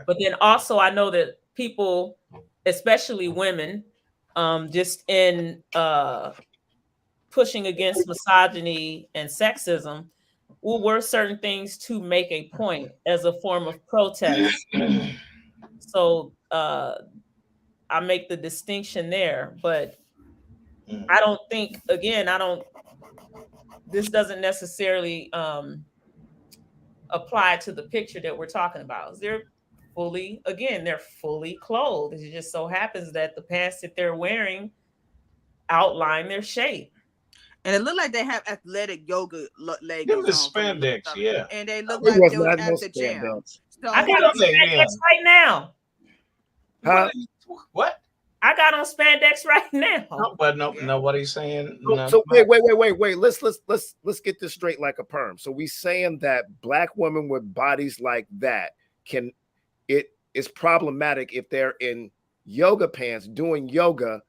A: But then also I know that people, especially women, just in pushing against misogyny and sexism, will wear certain things to make a point as a form of protest. So I make the distinction there, but I don't think, this doesn't necessarily apply to the picture that we're talking about. They're fully clothed. It just so happens that the pants that they're wearing outline their shape.
I: And it looked like they have athletic yoga leggings.
J: The spandex, yeah.
I: And they look like they were at the gym.
A: So I got on spandex right now.
B: Huh?
J: What?
A: I got on spandex right now.
J: No, but nobody's saying.
B: So wait. Let's get this straight like a perm. So we saying that Black women with bodies like that is problematic if they're in yoga pants doing yoga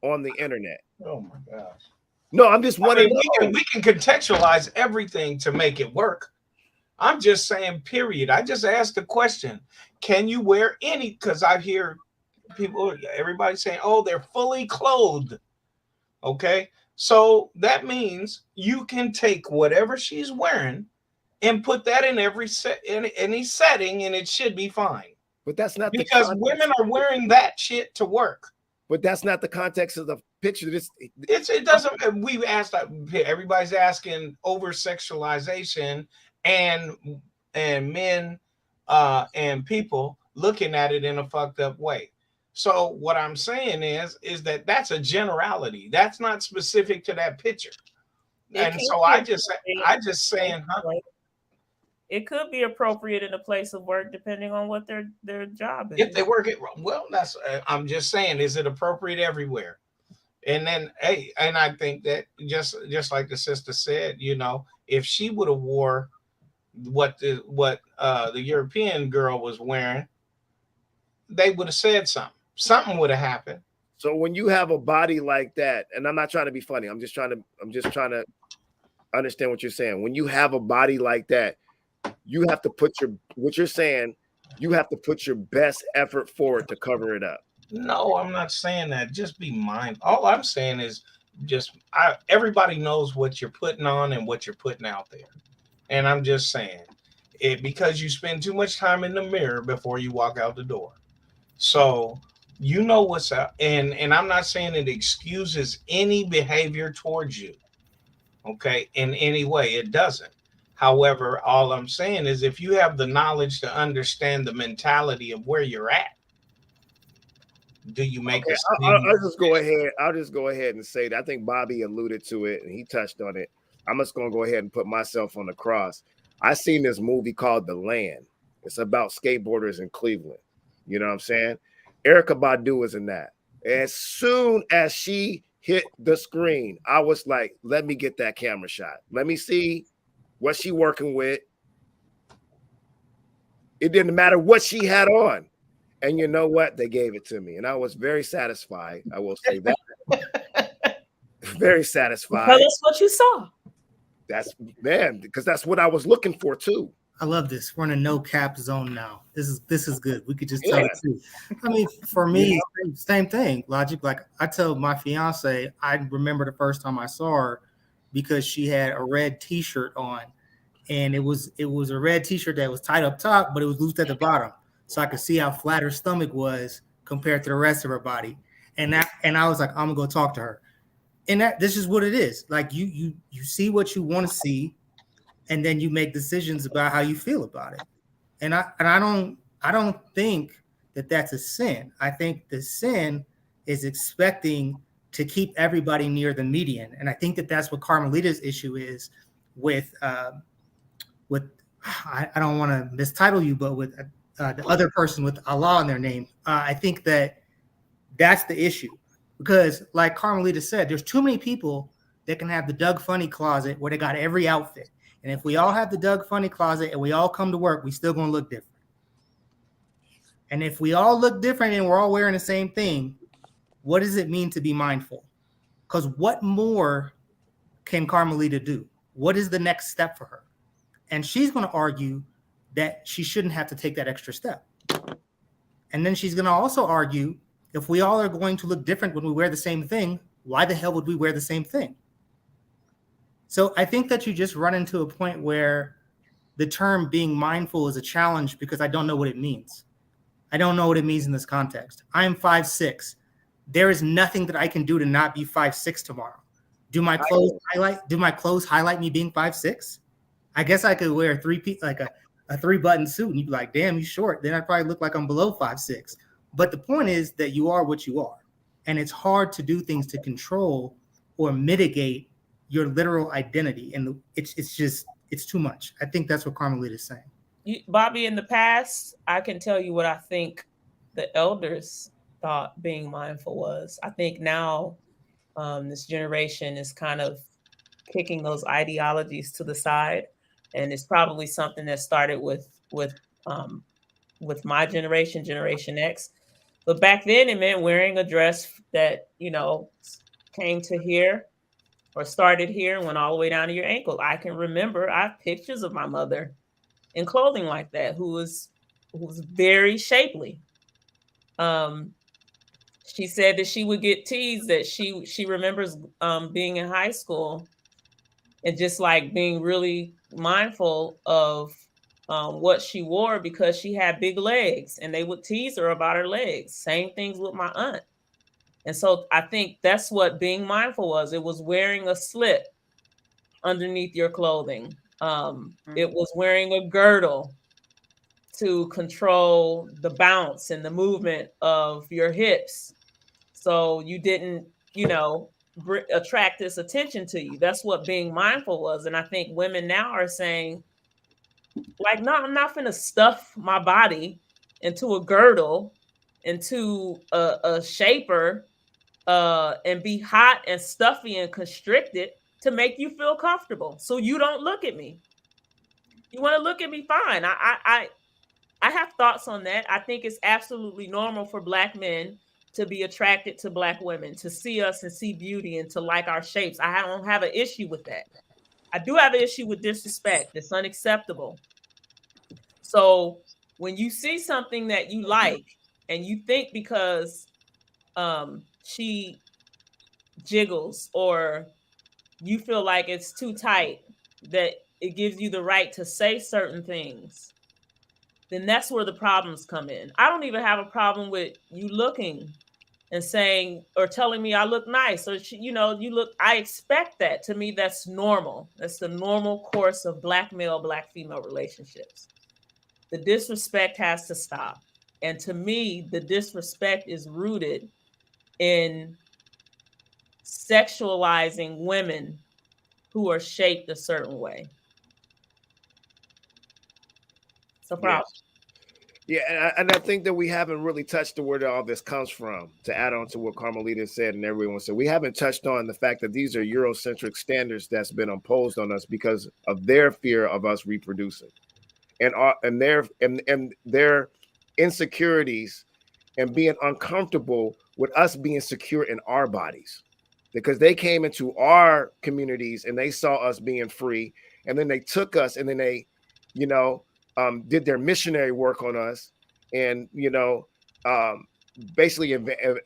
B: on the internet.
J: Oh my gosh.
B: No, I'm just wondering.
J: We can contextualize everything to make it work. I'm just saying, period. I just asked the question: can you wear any? Because I hear everybody saying, "Oh, they're fully clothed." Okay, so that means you can take whatever she's wearing and put that in any setting, and it should be fine.
B: But that's not
J: because women are wearing that shit to work.
B: But that's not the context of the picture.
J: It doesn't. We've asked. Everybody's asking over sexualization and men and people looking at it in a fucked up way. So what I'm saying is that that's a generality. That's not specific to that picture. And so I just saying, huh?
A: It could be appropriate in a place of work depending on what their job is.
J: If they work it well, that's. I'm just saying, is it appropriate everywhere? And then, and I think that just like the sister said, if she would have wore what the European girl was wearing, they would have said something. Something would have happened.
B: So when you have a body like that, and I'm not trying to be funny, I'm just trying to understand what you're saying. When you have a body like that, you have to put what you're saying, you have to put your best effort forward to cover it up.
J: No, I'm not saying that. Just be mindful. All I'm saying is everybody knows what you're putting on and what you're putting out there. And I'm just saying it because you spend too much time in the mirror before you walk out the door. So you know what's up. And I'm not saying it excuses any behavior towards you. Okay, in any way. It doesn't. However, all I'm saying is if you have the knowledge to understand the mentality of where you're at, do you make
B: Okay,
J: a
B: I'll just go ahead. I'll just go ahead and say that I think Bobby alluded to it and he touched on it. I'm just gonna go ahead and put myself on the cross. I seen this movie called The Land. It's about skateboarders in Cleveland. You know what I'm saying? Erica Badu is in that. As soon as she hit the screen, I was like, let me get that camera shot. Let me see what she working with. It didn't matter what she had on. And you know what? They gave it to me. And I was very satisfied. I will say that. Very satisfied.
A: Tell us what you saw.
B: That's man, because that's what I was looking for too.
H: I love this. We're in a no cap zone now. This is good. We could just tell the truth. I mean, for me, same thing. Logic. Like I tell my fiance, I remember the first time I saw her because she had a red T-shirt on, and it was a red T-shirt that was tight up top, but it was loose at the bottom, so I could see how flat her stomach was compared to the rest of her body. And I was like, I'm gonna go talk to her. And this is what it is. Like you see what you want to see, and then you make decisions about how you feel about it. And I don't think that that's a sin. I think the sin is expecting to keep everybody near the median. And I think that that's what Carmelita's issue is with I don't want to mistitle you, but with the other person with Allah in their name. I think that that's the issue. Because like Carmelita said, there's too many people that can have the Doug Funny closet where they got every outfit. And if we all have the Doug Funny closet and we all come to work, we still going to look different. And if we all look different and we're all wearing the same thing, what does it mean to be mindful? Because what more can Carmelita do? What is the next step for her? And she's going to argue that she shouldn't have to take that extra step. And then she's going to also argue, if we all are going to look different when we wear the same thing, why the hell would we wear the same thing? So I think that you just run into a point where the term being mindful is a challenge because I don't know what it means. I don't know what it means in this context. I am 5'6". There is nothing that I can do to not be 5'6" tomorrow. Do my clothes highlight me being 5'6"? I guess I could wear a 3-button suit and you'd be like, damn, you short. Then I'd probably look like I'm below 5'6". But the point is that you are what you are. And it's hard to do things to control or mitigate your literal identity. And it's too much. I think that's what Carmelita is saying.
A: Bobby, in the past, I can tell you what I think the elders thought being mindful was. I think now this generation is kind of kicking those ideologies to the side. And it's probably something that started with my generation, Generation X. But back then it meant wearing a dress that, came to here or started here and went all the way down to your ankle. I can remember, I have pictures of my mother in clothing like that, who was very shapely. She said that she would get teased that she remembers being in high school and just like being really mindful of what she wore because she had big legs and they would tease her about her legs. Same things with my aunt. And so I think that's what being mindful was. It was wearing a slip underneath your clothing. It was wearing a girdle to control the bounce and the movement of your hips. So you didn't, attract this attention to you. That's what being mindful was. And I think women now are saying, like, no, I'm not going to stuff my body into a girdle, into a shaper, and be hot and stuffy and constricted to make you feel comfortable. So you don't look at me. You want to look at me, fine. I have thoughts on that. I think it's absolutely normal for Black men to be attracted to Black women, to see us and see beauty and to like our shapes. I don't have an issue with that. I do have an issue with disrespect. It's unacceptable. So when you see something that you like and you think because she jiggles or you feel like it's too tight that it gives you the right to say certain things, then that's where the problems come in. I don't even have a problem with you looking and saying or telling me I look nice or you look. I expect that. To me, that's normal. That's the normal course of Black male, Black female relationships. The disrespect has to stop. And to me, the disrespect is rooted in sexualizing women who are shaped a certain way. It's a problem.
B: Yeah, and I think that we haven't really touched on where all this comes from. To add on to what Carmelita said and everyone said, we haven't touched on the fact that these are Eurocentric standards that's been imposed on us because of their fear of us reproducing, and their insecurities and being uncomfortable with us being secure in our bodies, because they came into our communities and they saw us being free, and then they took us and then they, did their missionary work on us, and basically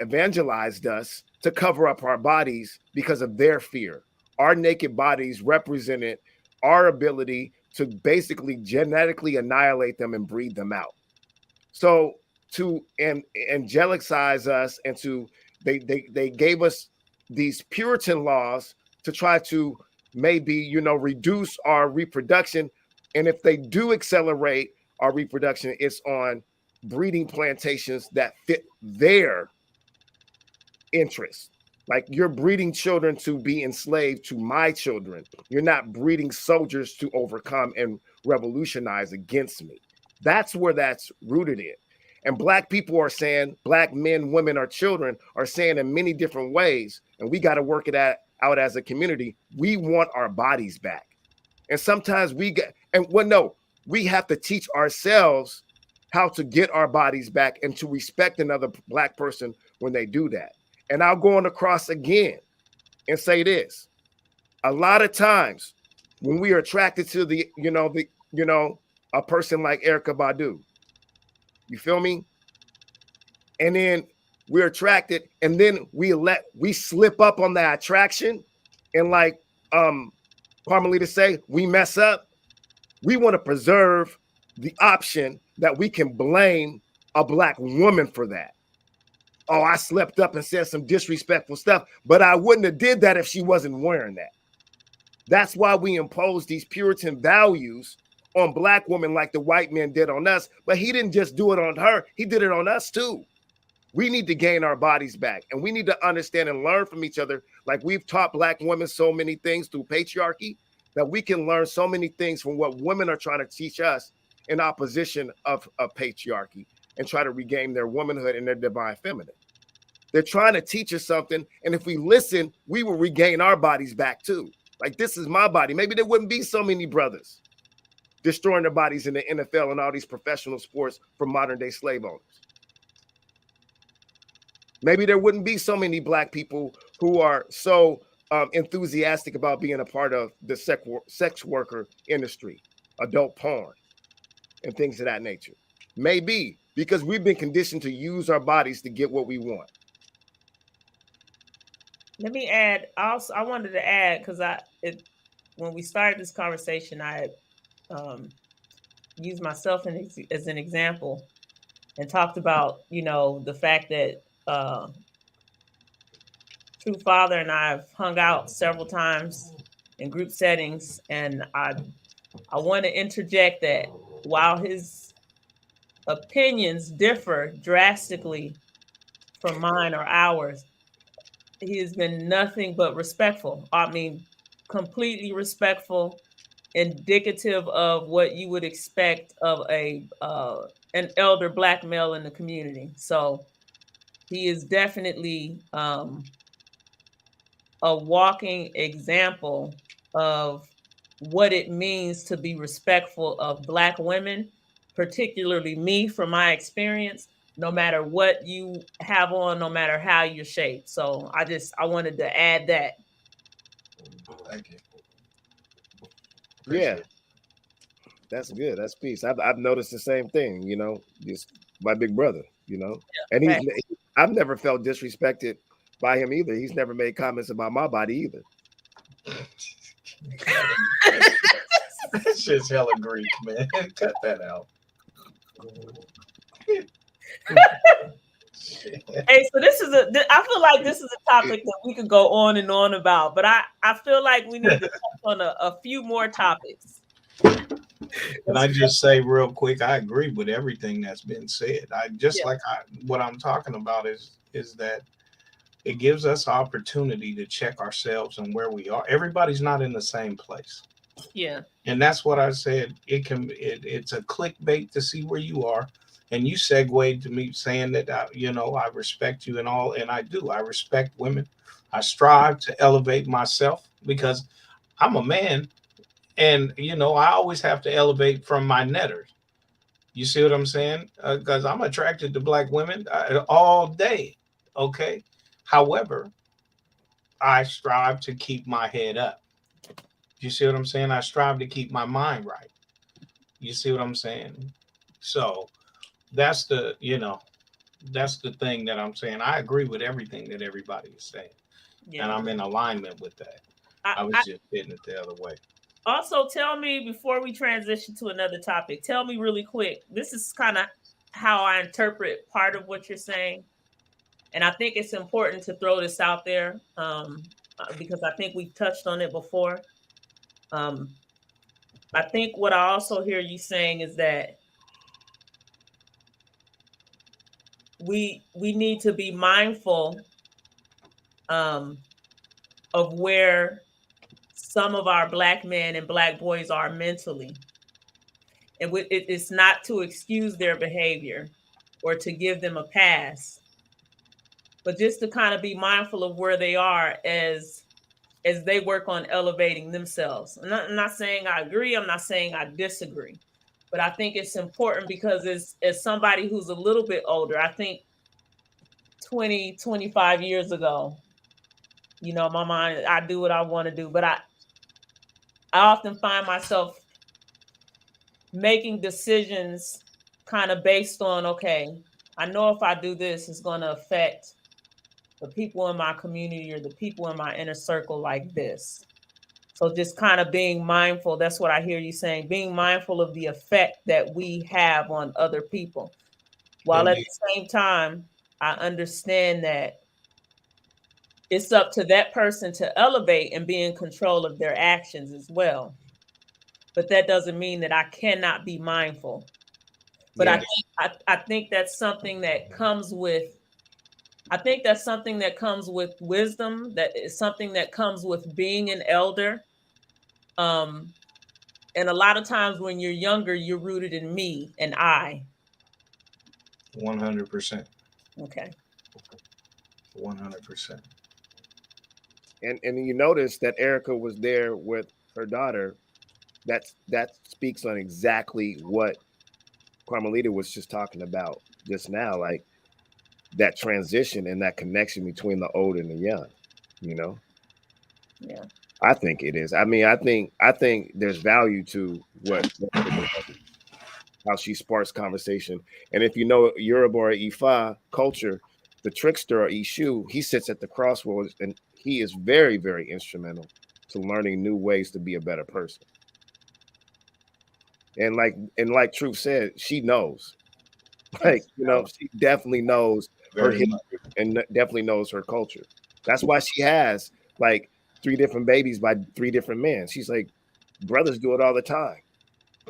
B: evangelized us to cover up our bodies because of their fear. Our naked bodies represented our ability to basically genetically annihilate them and breed them out. So to angelicize us and to they gave us these Puritan laws to try to maybe reduce our reproduction. And if they do accelerate our reproduction, it's on breeding plantations that fit their interests. Like, you're breeding children to be enslaved to my children. You're not breeding soldiers to overcome and revolutionize against me. That's where that's rooted in. And Black people are saying, Black men, women, or children are saying in many different ways, and we got to work it out as a community. We want our bodies back. And sometimes we have to teach ourselves how to get our bodies back and to respect another Black person when they do that. And I'll go on the cross again and say this. A lot of times when we are attracted to a person like Erykah Badu, you feel me? And then we're attracted, and then we slip up on that attraction, and like Carmelita say, we mess up. We want to preserve the option that we can blame a Black woman for that. Oh, I slept up and said some disrespectful stuff, but I wouldn't have did that if she wasn't wearing that. That's why we impose these Puritan values on Black women like the white man did on us. But he didn't just do it on her. He did it on us too. We need to gain our bodies back, and we need to understand and learn from each other. Like we've taught Black women so many things through patriarchy, that we can learn so many things from what women are trying to teach us in opposition of patriarchy, and try to regain their womanhood and their divine feminine. They're trying to teach us something, and if we listen, we will regain our bodies back too. Like, this is my body. Maybe there wouldn't be so many brothers destroying their bodies in the NFL and all these professional sports for modern day slave owners. Maybe there wouldn't be so many Black people who are so enthusiastic about being a part of the sex worker industry, adult porn, and things of that nature. Maybe because we've been conditioned to use our bodies to get what we want.
A: Let me add. Also, I wanted to add, because when we started this conversation, I used myself as an example and talked about the fact that True Father and I have hung out several times in group settings, and I want to interject that while his opinions differ drastically from mine or ours, he has been nothing but respectful. I mean, completely respectful, indicative of what you would expect of an elder Black male in the community. So he is definitely a walking example of what it means to be respectful of Black women, particularly me from my experience, no matter what you have on, no matter how you're shaped. So I wanted to add that.
J: Thank you.
B: Yeah,
J: Appreciate it.
B: that's good. That's peace. I've noticed the same thing. Just my big brother. And
A: Right.
B: I've never felt disrespected by him either. He's never made comments about my body either.
J: That's just hella Greek, man. Cut that out.
A: Hey, so I feel like this is a topic that we could go on and on about, but I feel like we need to touch on a few more topics.
J: Can I just say real quick, I agree with everything that's been said. What I'm talking about is that it gives us opportunity to check ourselves and where we are. Everybody's not in the same place.
A: Yeah.
J: And that's what I said. It's a clickbait to see where you are. And you segued to me saying that I respect you and all, and I do. I respect women. I strive to elevate myself because I'm a man, and I always have to elevate from my netters. You see what I'm saying? Because I'm attracted to black women all day. Okay. However, I strive to keep my head up. You see what I'm saying? I strive to keep my mind right. You see what I'm saying? So that's that's the thing that I'm saying. I agree with everything that everybody is saying.
A: Yeah.
J: And I'm in alignment with that. I was just hitting it the other way.
A: Also, tell me before we transition to another topic, tell me really quick. This is kind of how I interpret part of what you're saying. And I think it's important to throw this out there because I think we've touched on it before. I think what I also hear you saying is that we need to be mindful of where some of our black men and black boys are mentally. And it's not to excuse their behavior or to give them a pass, but just to kind of be mindful of where they are as they work on elevating themselves. I'm not saying I agree. I'm not saying I disagree, but I think it's important because as somebody who's a little bit older, I think 20, 25 years ago, my mind, I do what I want to do, but I often find myself making decisions kind of based on, okay, I know if I do this, it's going to affect the people in my community or the people in my inner circle like this. So just kind of being mindful, that's what I hear you saying, being mindful of the effect that we have on other people. While
J: Indeed.
A: at the same time, I understand that it's up to that person to elevate and be in control of their actions as well. But that doesn't mean that I cannot be mindful. But
B: Yeah.
A: I think that's something that comes with, wisdom. That is something that comes with being an elder. And a lot of times when you're younger, you're rooted in me and I.
J: 100%.
A: Okay.
J: 100%.
B: And you notice that Erica was there with her daughter. That speaks on exactly what Carmelita was just talking about just now, like that transition and that connection between the old and the young.
A: Yeah.
B: I think it is. I mean, I think there's value to how she sparks conversation. And if you know Yoruba or Ifa culture, the trickster or Ishu, he sits at the crossroads and he is very, very instrumental to learning new ways to be a better person. And like Truth said, she knows. Like, she definitely knows her
J: Very much.
B: history and definitely knows her culture. That's why she has like 3 different babies by 3 different men. She's like, brothers do it all the time.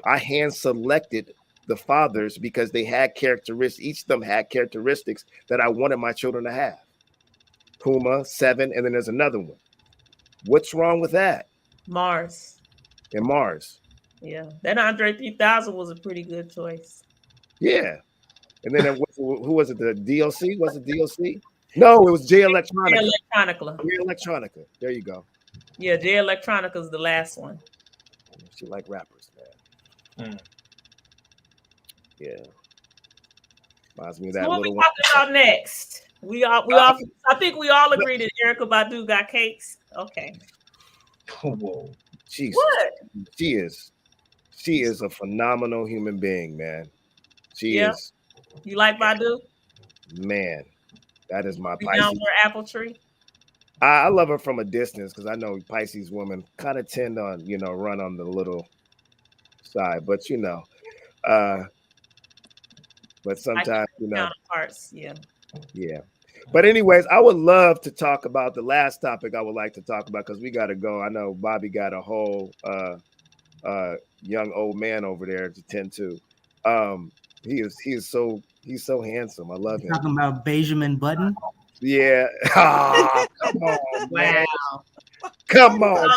B: I hand selected the fathers because they had characteristics. Each of them had characteristics that I wanted my children to have. Puma, 7, and then there's another one. What's wrong with that?
A: Mars.
B: And Mars.
A: Yeah. That Andre 3000 was a pretty good choice.
B: Yeah. And then who was it? The DLC? Was it DLC? No, it was J Electronica. J Electronica. There you go.
A: Yeah, J Electronica is the last one.
B: She like rappers, man. Yeah. Reminds me of
A: So
B: that
A: what we
B: little one.
A: talking about next? I think we all agree that Erica Badu got cakes. Okay.
J: Whoa.
B: Jesus.
A: What?
B: She is a phenomenal human being, man. She
A: Yeah.
B: is,
A: You like Badu?
B: man. That is my
A: Be down
B: Pisces.
A: for apple tree?
B: I love her from a distance because I know Pisces women kind of tend on, run on the little side, but but sometimes,
A: Counterparts, yeah.
B: yeah. But anyways, I would love to talk about the last topic I would like to talk about because we got to go. I know Bobby got a whole young old man over there to tend to. He's so handsome. I love him.
H: Talking about Benjamin Button.
B: Yeah. Come on, man.
A: Wow.
B: Come on.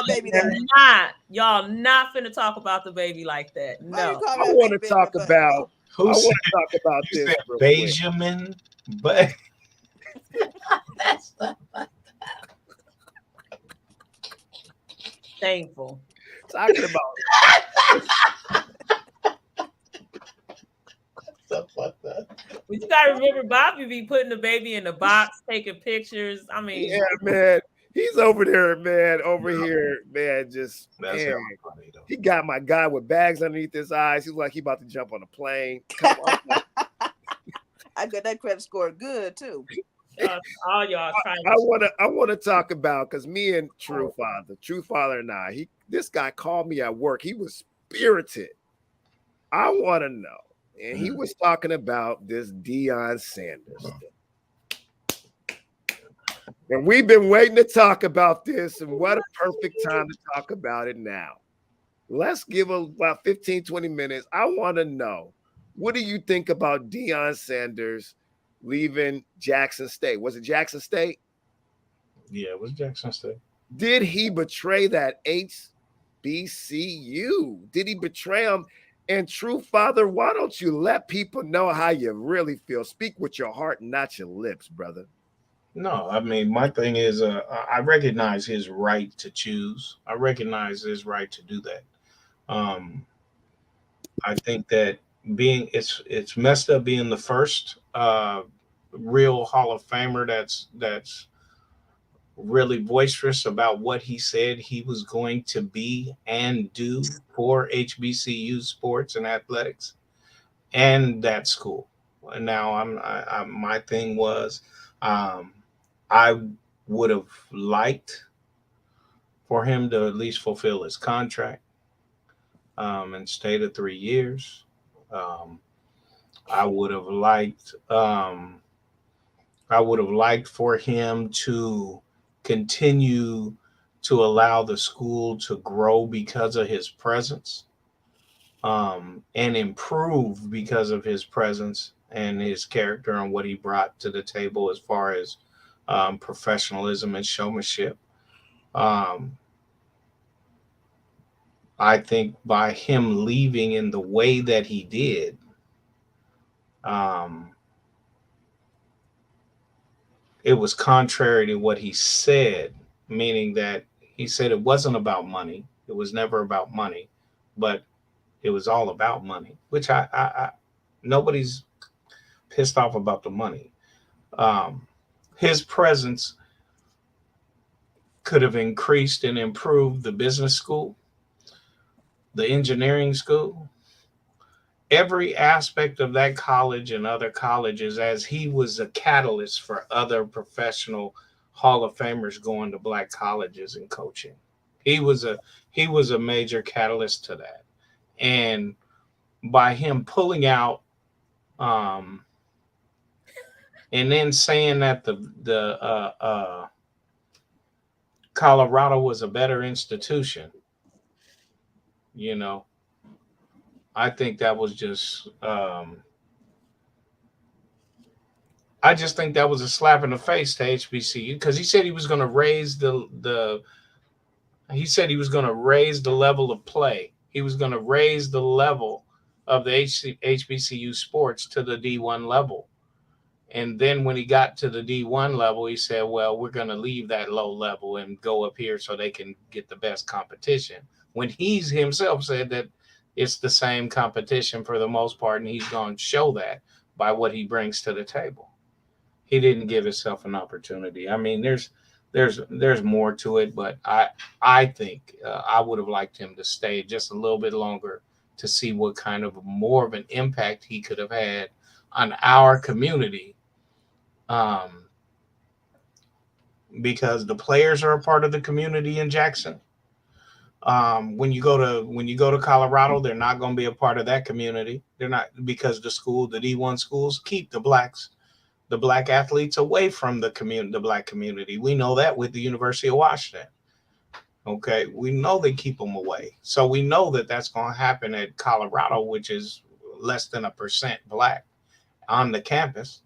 A: Y'all not finna talk about the baby like that. No.
B: I want to talk about
J: Who
B: this
J: said
B: real quick.
J: Benjamin, but
A: That's thankful.
B: Talking about
J: stuff like that.
A: But you gotta remember, Bobby be putting the baby in the box, taking pictures. I mean,
B: yeah, man. He's over there, man. Here, man. Just
J: That's
B: man.
J: funny, though.
B: He got my guy with bags underneath his eyes. He's like he about to jump on a plane. Come on.
I: I got that credit score good too.
A: All y'all trying.
B: I want to talk about because me and True Father and I, this guy called me at work. He was spirited. I want to know, and he was talking about this Deion Sanders thing. And we've been waiting to talk about this, and what a perfect time to talk about it now. Let's give about 15, 20 minutes. I want to know, what do you think about Deion Sanders leaving Jackson State? Was it Jackson State?
J: Yeah, it was Jackson State.
B: Did he betray that HBCU? Did he betray him? And True Father, why don't you let people know how you really feel? Speak with your heart and not your lips, brother.
J: No, I mean, my thing is, I recognize his right to choose. I recognize his right to do that. I think that it's messed up being the first real Hall of Famer that's really boisterous about what he said he was going to be and do for HBCU sports and athletics and that school. And now my thing was, I would have liked for him to at least fulfill his contract and stay the 3 years. I would have liked for him to continue to allow the school to grow because of his presence, and improve because of his presence and his character and what he brought to the table as far as professionalism and showmanship. I think by him leaving in the way that he did, it was contrary to what he said, meaning that he said it wasn't about money. It was never about money, but it was all about money, which I nobody's pissed off about the money. His presence could have increased and improved the business school, the engineering school, every aspect of that college and other colleges, as he was a catalyst for other professional Hall of Famers going to black colleges and coaching. He was a major catalyst to that. And by him pulling out and then saying that the Colorado was a better institution, I think that was just I just think that was a slap in the face to HBCU, because he said he was going to raise the level of play. He was going to raise the level of the HBCU sports to the D1 level. And then when he got to the D1 level, he said, well, we're going to leave that low level and go up here so they can get the best competition. When he's himself said that it's the same competition for the most part, and he's going to show that by what he brings to the table. He didn't give himself an opportunity. I mean, there's more to it, but I think I would have liked him to stay just a little bit longer to see what kind of more of an impact he could have had on our community. Um, because the players are a part of the community in Jackson. When you go to Colorado, they're not going to be a part of that community. They're not, because the D1 schools keep the black athletes away from the black community. We know that with the University of Washington. Okay, we know they keep them away. So we know that that's going to happen at Colorado, which is less than 1% black on the campus.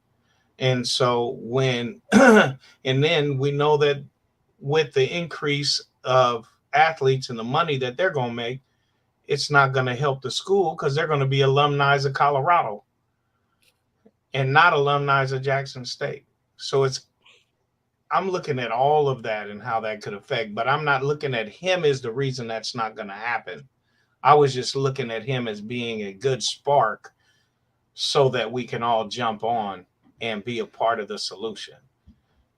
J: And so and then we know that with the increase of athletes and the money that they're going to make, it's not going to help the school because they're going to be alumni of Colorado and not alumni of Jackson State. So I'm looking at all of that and how that could affect, but I'm not looking at him as the reason that's not going to happen. I was just looking at him as being a good spark so that we can all jump on and be a part of the solution.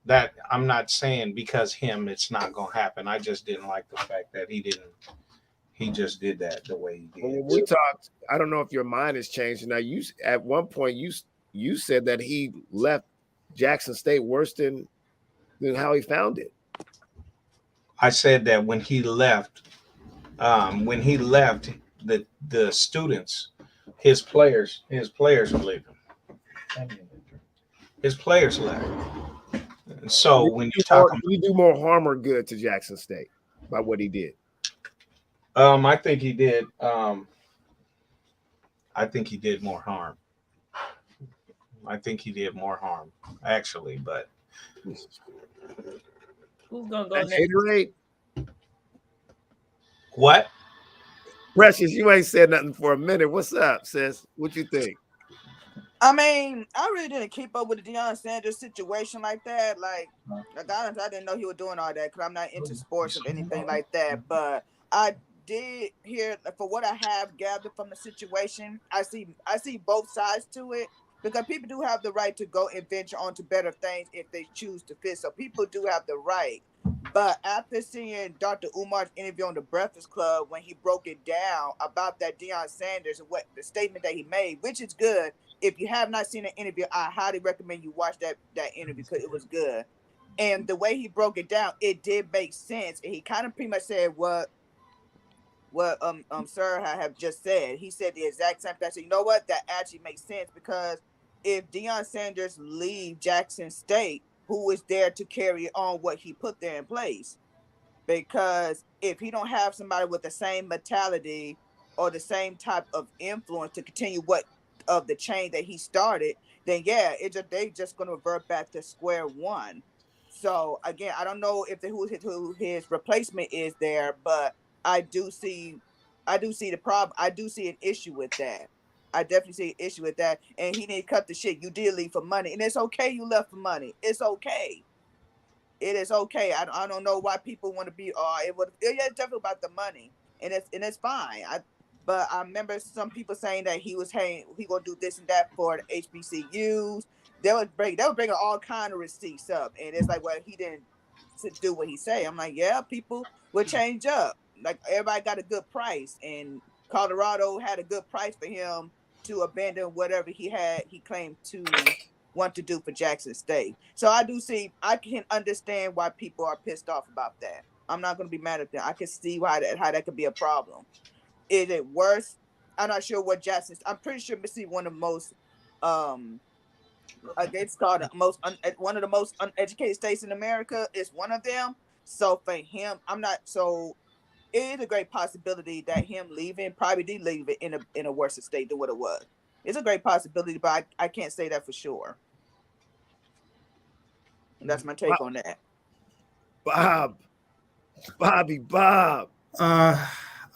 J: That I'm not saying because it's not going to happen. I just didn't like the fact that he just did that the way he did.
B: When we talked, I don't know if your mind has changed. Now, at one point you said that he left Jackson State worse than how he found it.
J: I said that when he left, the students, his players were leaving. His players left. And so when you talk,
B: did he do more harm or good to Jackson State by what he did?
J: I think he did. I think he did more harm. Actually, but
A: Who's gonna go
B: That's
A: next?
B: Haterade?
J: What?
B: Precious, you ain't said nothing for a minute. What's up, sis? What you think?
I: I mean, I really didn't keep up with the Deion Sanders situation like that. Like honestly, I didn't know he was doing all that because I'm not into sports or anything like that. But I did hear, for what I have gathered from the situation, I see both sides to it, because people do have the right to go and venture onto better things if they choose to fit. So people do have the right. But after seeing Dr. Umar's interview on the Breakfast Club, when he broke it down about that Deion Sanders and what the statement that he made, which is good. If you have not seen the interview, I highly recommend you watch that interview because it was good. And the way he broke it down, it did make sense. And he kind of pretty much said what Sir have just said. He said the exact same thing. So you know what? That actually makes sense, because if Deion Sanders leave Jackson State, who is there to carry on what he put there in place? Because if he don't have somebody with the same mentality or the same type of influence to continue what of the chain that he started, then yeah, they just gonna revert back to square one. So again, I don't know if who his replacement is there, but I do see the problem. I do see an issue with that. I definitely see an issue with that. And he didn't cut the shit. You did leave for money, and it's okay. You left for money. It's okay. It is okay. I don't know why people want to be. Yeah, it's definitely about the money, and it's fine. But I remember some people saying that he gonna do this and that for the HBCUs. They were bringing all kind of receipts up, and it's like, well, he didn't do what he say. I'm like, yeah, people will change up. Like, everybody got a good price, and Colorado had a good price for him to abandon whatever he claimed to want to do for Jackson State. So I can understand why people are pissed off about that. I'm not going to be mad at them. I can see how that could be a problem. Is it worse? I'm not sure what I'm pretty sure Mississippi one of the most it's called one of the most uneducated states in America. Is one of them. So for him, it is a great possibility that him leaving probably did leave it in a worse state than what it was. It's a great possibility, but I can't say that for sure. And that's my take on that.
B: Bob.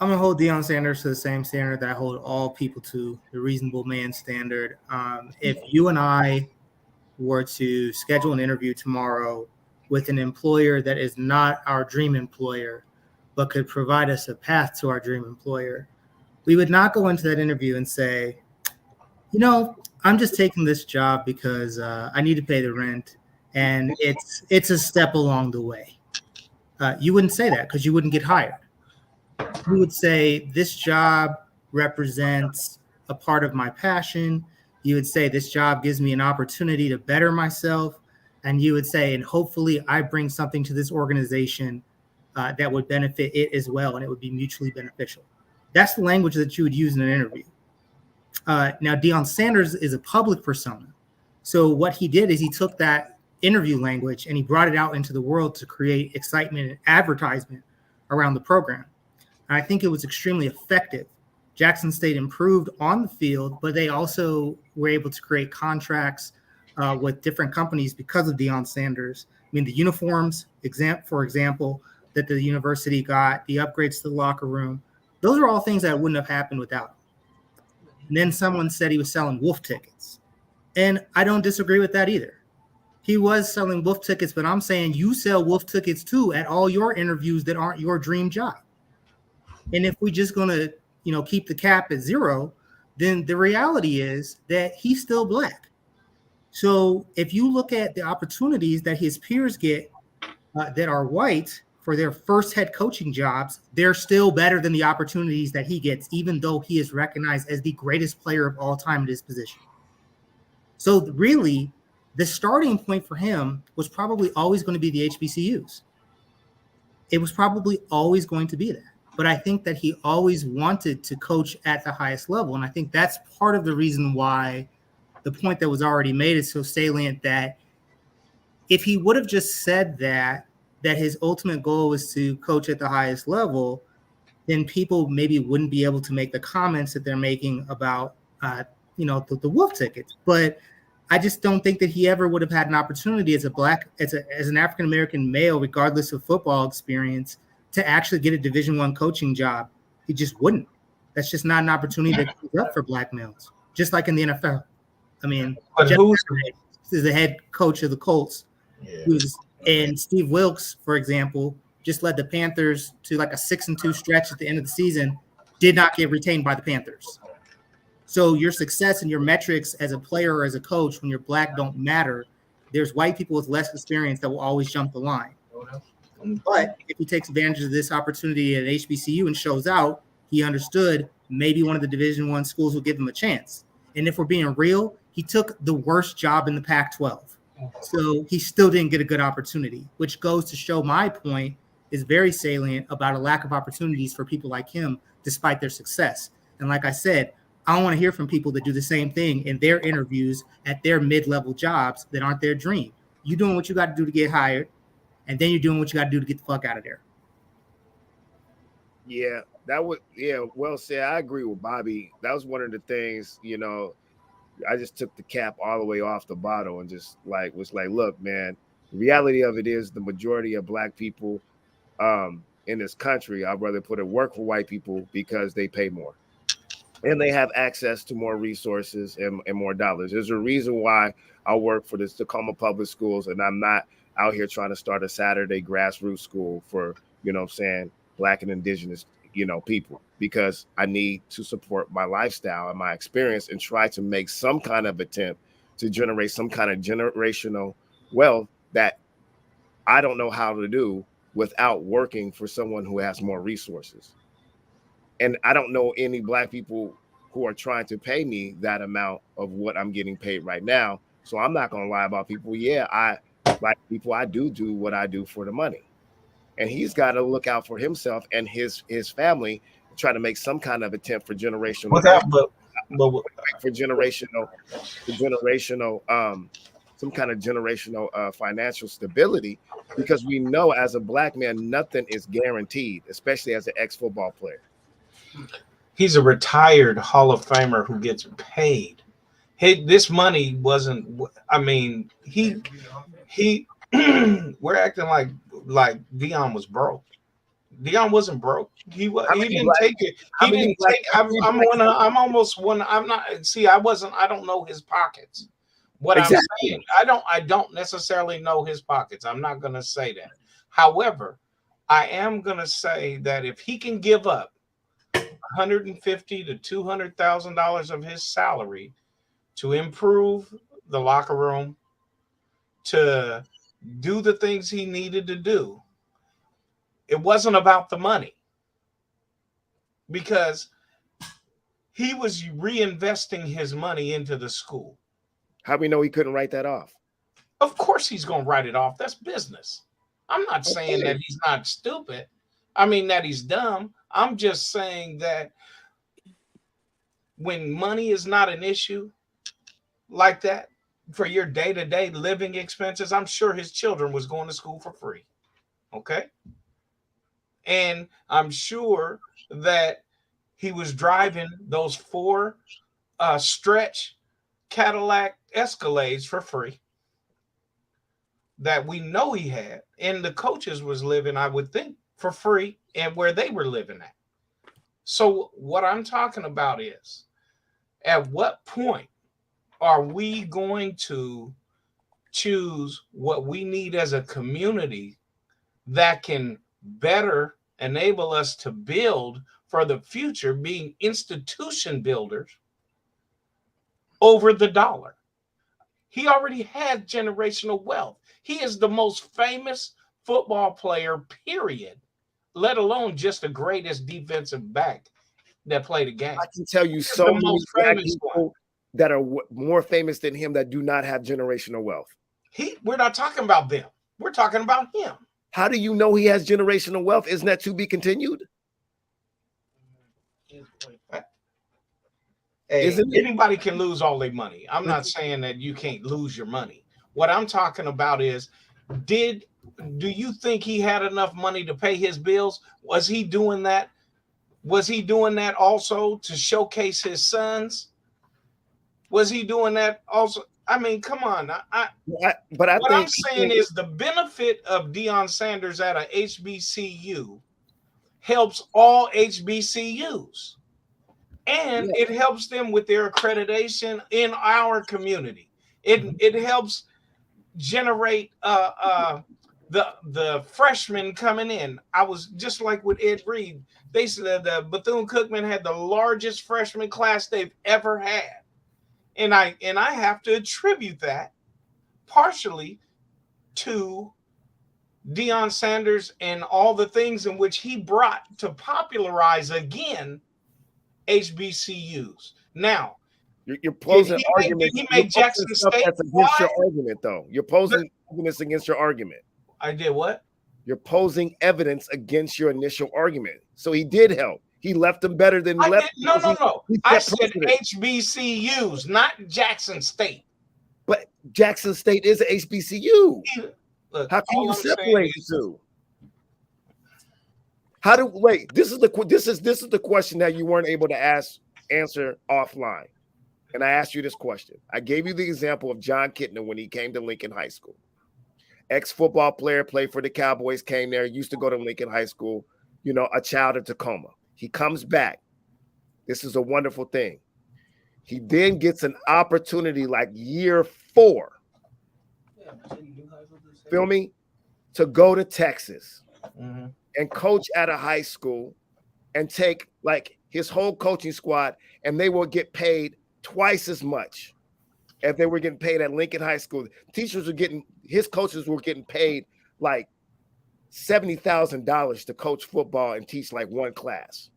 H: I'm gonna hold Deion Sanders to the same standard that I hold all people to, the reasonable man standard. If you and I were to schedule an interview tomorrow with an employer that is not our dream employer, but could provide us a path to our dream employer, we would not go into that interview and say, I'm just taking this job because I need to pay the rent, and it's a step along the way. You wouldn't say that because you wouldn't get hired. You would say this job represents a part of my passion. You would say this job gives me an opportunity to better myself, and you would say, and hopefully I bring something to this organization that would benefit it as well, and it would be mutually beneficial. That's the language that you would use in an interview. Now, Deion Sanders is a public persona. So what he did is he took that interview language and he brought it out into the world to create excitement and advertisement around the program. And I think it was extremely effective. Jackson State improved on the field, but they also were able to create contracts with different companies because of Deion Sanders. I mean, the uniforms, for example, that the university got, the upgrades to the locker room, those are all things that wouldn't have happened without him. And then someone said he was selling wolf tickets. And I don't disagree with that either. He was selling wolf tickets, but I'm saying you sell wolf tickets too at all your interviews that aren't your dream job. And if we're just going to, keep the cap at 0, then the reality is that he's still black. So if you look at the opportunities that his peers get that are white for their first head coaching jobs, they're still better than the opportunities that he gets, even though he is recognized as the greatest player of all time at his position. So really, the starting point for him was probably always going to be the HBCUs. It was probably always going to be that. But I think that he always wanted to coach at the highest level. And I think that's part of the reason why the point that was already made is so salient, that if he would have just said that his ultimate goal was to coach at the highest level, then people maybe wouldn't be able to make the comments that they're making about, the wolf tickets. But I just don't think that he ever would have had an opportunity as an African-American male, regardless of football experience, to actually get a Division I coaching job. He just wouldn't. That's just not an opportunity that comes up for black males, just like in the NFL. I mean, Jeff is the head coach of the Colts. Yeah. And Steve Wilkes, for example, just led the Panthers to like a 6-2 stretch at the end of the season, did not get retained by the Panthers. So your success and your metrics as a player or as a coach, when you're black, don't matter. There's white people with less experience that will always jump the line. But if he takes advantage of this opportunity at HBCU and shows out, he understood maybe one of the Division I schools will give him a chance. And if we're being real, he took the worst job in the Pac-12. So he still didn't get a good opportunity, which goes to show my point is very salient about a lack of opportunities for people like him, despite their success. And like I said, I want to hear from people that do the same thing in their interviews at their mid-level jobs that aren't their dream. You doing what you got to do to get hired, and then you're doing what you got to do to get the fuck out of there.
B: Yeah, well said. I agree with Bobby. That was one of the things, I just took the cap all the way off the bottle and just was like, look, man, the reality of it is the majority of black people in this country, I'd rather put it work for white people because they pay more. And they have access to more resources and more dollars. There's a reason why I work for the Tacoma Public Schools, and I'm not out here trying to start a Saturday grassroots school for, Black and indigenous, people, because I need to support my lifestyle and my experience and try to make some kind of attempt to generate some kind of generational wealth that I don't know how to do without working for someone who has more resources. And I don't know any black people who are trying to pay me that amount of what I'm getting paid right now. So I'm not going to lie about people. Yeah, I do what I do for the money. And he's got to look out for himself and his family, and try to make some kind of attempt for generational some kind of generational financial stability, because we know as a black man, nothing is guaranteed, especially as an ex-football player.
J: He's a retired Hall of Famer who gets paid. Hey, this money wasn't. I mean, he. We're acting like Deion was broke. Deion wasn't broke. He didn't take it. He didn't take. I'm almost one. I'm not. See, I don't know his pockets. What exactly. I'm saying, I don't necessarily know his pockets. I'm not going to say that. However, I am going to say that if he can give up $150,000 to $200,000 of his salary to improve the locker room, to do the things he needed to do. It wasn't about the money, because he was reinvesting his money into the school.
B: How we know he couldn't write that off?
J: Of course he's going to write it off. That's business. I'm not saying that he's not stupid. I mean that he's dumb. I'm just saying that when money is not an issue like that for your day-to-day living expenses, I'm sure his children was going to school for free. Okay? And I'm sure that he was driving those 4 stretch Cadillac Escalades for free that we know he had. And the coaches was living, I would think, for free and where they were living at. So what I'm talking about is, at what point are we going to choose what we need as a community that can better enable us to build for the future, being institution builders over the dollar? He already had generational wealth. He is the most famous football player, period, let alone just the greatest defensive back that played a game.
B: I can tell you so many black people that are more famous than him that do not have generational wealth.
J: We're not talking about them. We're talking about him.
B: How do you know he has generational wealth? Isn't that to be continued?
J: Hey, anybody can lose all their money. I'm not saying that you can't lose your money. What I'm talking about is, do you think he had enough money to pay his bills? Was he doing that? Was he doing that also to showcase his sons? Was he doing that also? I mean, come on. What I'm saying is the benefit of Deion Sanders at a HBCU helps all HBCUs. And it helps them with their accreditation in our community. It helps generate the freshmen coming in. I was just like with Ed Reed. They said the Bethune-Cookman had the largest freshman class they've ever had. And I have to attribute that partially to Deion Sanders and all the things in which he brought to popularize again HBCUs. Now,
B: you're posing arguments.
J: He made Jackson State.
B: That's against your argument, though. You're posing evidence against your argument.
J: I did what?
B: You're posing evidence against your initial argument. So he did help. He left them better than left.
J: No. I said HBCUs, not Jackson State.
B: But Jackson State is an HBCU.
J: Look,
B: how can you separate the two? This is the question that you weren't able to answer offline. And I asked you this question. I gave you the example of John Kittner when he came to Lincoln High School. Ex-football player, played for the Cowboys, came there, used to go to Lincoln High School, a child of Tacoma. He comes back. This is a wonderful thing. He then gets an opportunity like year 4. Feel me? To go to Texas.
J: Mm-hmm.
B: And coach at a high school and take like his whole coaching squad, and they will get paid twice as much as they were getting paid at Lincoln High School. His coaches were getting paid like $70,000 to coach football and teach like one class.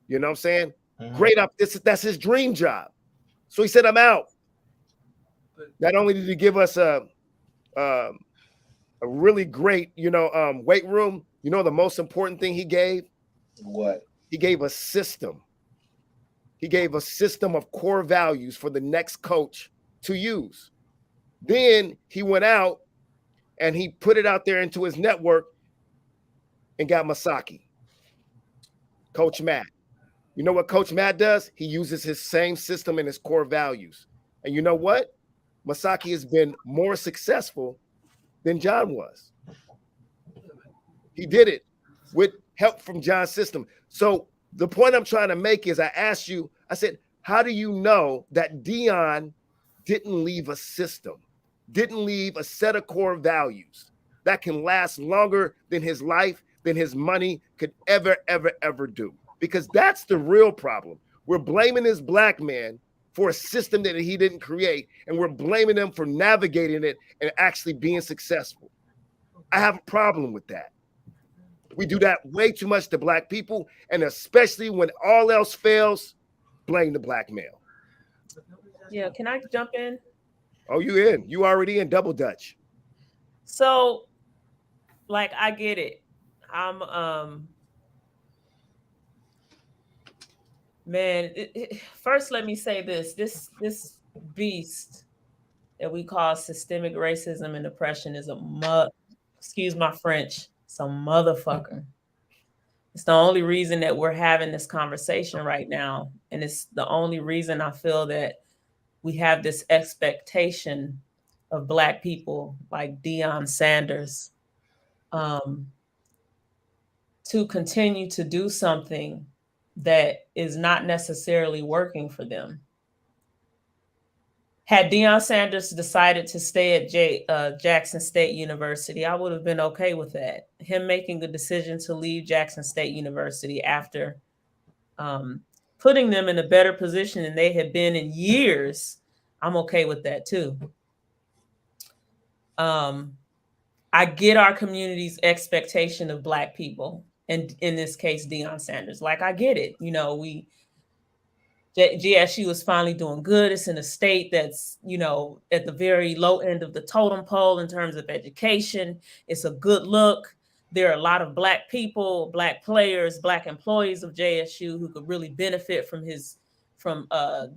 B: You know what I'm saying?
J: Mm-hmm.
B: Great up. That's his dream job. So he said, I'm out. Not only did he give us a really great, weight room. The most important thing he gave?
J: What?
B: He gave a system. He gave a system of core values for the next coach to use. Then he went out and he put it out there into his network and got Masaki, Coach Matt. You know what Coach Matt does? He uses his same system and his core values. And you know what? Masaki has been more successful than John was. He did it with help from John's system. So the point I'm trying to make is I asked you, I said, how do you know that Deion didn't leave a system, didn't leave a set of core values that can last longer than his life, than his money could ever do? Because that's the real problem. We're blaming this black man for a system that he didn't create, and we're blaming them for navigating it and actually being successful. I have a problem with that. We do that way too much to Black people, and especially when all else fails, blame the Black male.
A: Yeah, can I jump in?
B: Oh, you in? You already in double Dutch.
A: So, like, I get it. I'm man. First, let me say this: this beast that we call systemic racism and oppression is excuse my French, it's a motherfucker. It's the only reason that we're having this conversation right now, and it's the only reason I feel that we have this expectation of Black people like Deion Sanders to continue to do something that is not necessarily working for them. Had Deion Sanders decided to stay at Jackson State University, I would have been okay with that. Him making the decision to leave Jackson State University after putting them in a better position than they had been in years, I'm okay with that too. I get our community's expectation of Black people, and in this case, Deion Sanders. Like, I get it. You know, GSU is finally doing good. It's in a state that's, you know, at the very low end of the totem pole in terms of education. It's a good look. There are a lot of Black people, Black players, Black employees of JSU who could really benefit from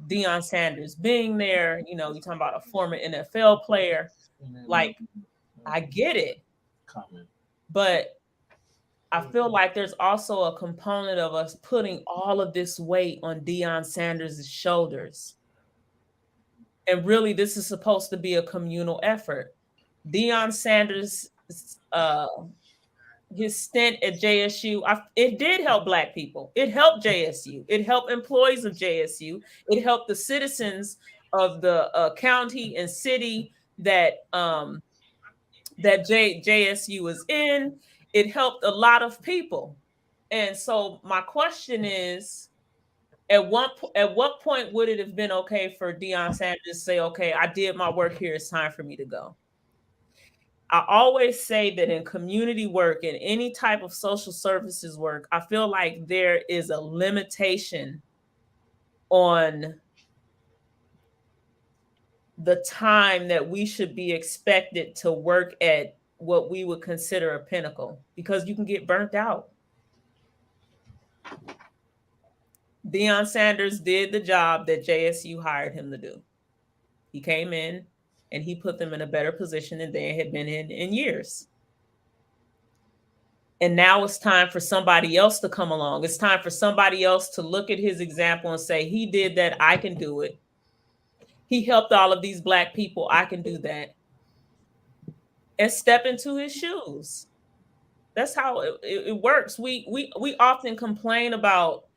A: Deion Sanders being there. You know, you're talking about a former NFL player. Like, I get it. But I feel like there's also a component of us putting all of this weight on Deion Sanders' shoulders. And really, this is supposed to be a communal effort. Deion Sanders, his stint at JSU, it did help Black people. It helped JSU. It helped employees of JSU. It helped the citizens of the county and city that JSU is in. It helped a lot of people. And so my question is, at what point would it have been okay for Deion Sanders to say, okay, I did my work here, it's time for me to go? I always say that in community work and any type of social services work, I feel like there is a limitation on the time that we should be expected to work at what we would consider a pinnacle, because you can get burnt out. Deion Sanders did the job that JSU hired him to do. He came in and he put them in a better position than they had been in years. And now it's time for somebody else to come along. It's time for somebody else to look at his example and say, he did that, I can do it. He helped all of these Black people, I can do that. And step into his shoes. That's how it works. We often complain about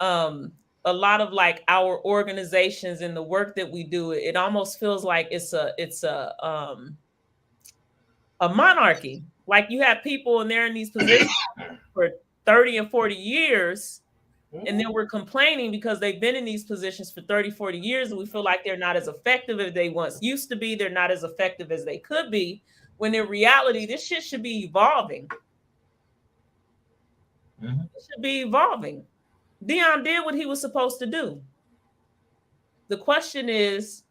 A: a lot of like our organizations and the work that we do. It almost feels like it's a monarchy. Like, you have people and they're in these positions for 30 and 40 years. And then we're complaining because they've been in these positions for 30, 40 years, and we feel like they're not as effective as they once used to be. They're not as effective as they could be, when in reality, this shit should be evolving. It should be evolving. Deion did what he was supposed to do. The question is,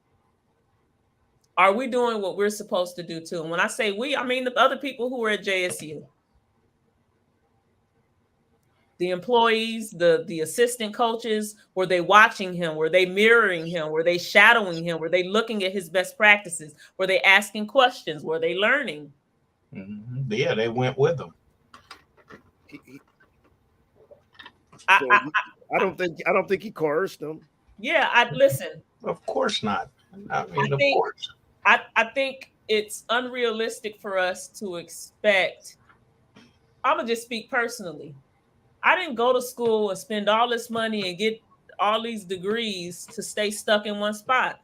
A: are we doing what we're supposed to do too? And when I say we, I mean the other people who were at JSU. The employees, the assistant coaches, were they watching him? Were they mirroring him? Were they shadowing him? Were they looking at his best practices? Were they asking questions? Were they learning?
J: Yeah, they went with him.
B: I don't think he coerced them.
A: Yeah, I listen.
J: Of course not. I mean, of course.
A: I think it's unrealistic for us to expect. I'm gonna just speak personally. I didn't go to school and spend all this money and get all these degrees to stay stuck in one spot.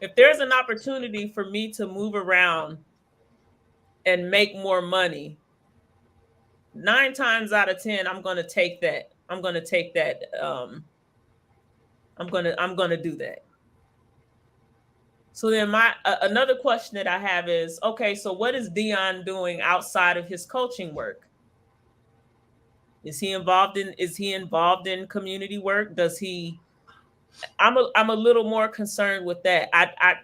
A: If there's an opportunity for me to move around and make more money, 9 times out of 10, I'm going to take that. I'm going to take that I'm gonna do that. So then my another question that I have is, okay, so what is Dion doing outside of his coaching work? Is he involved in community work? Does he I'm a little more concerned with that. I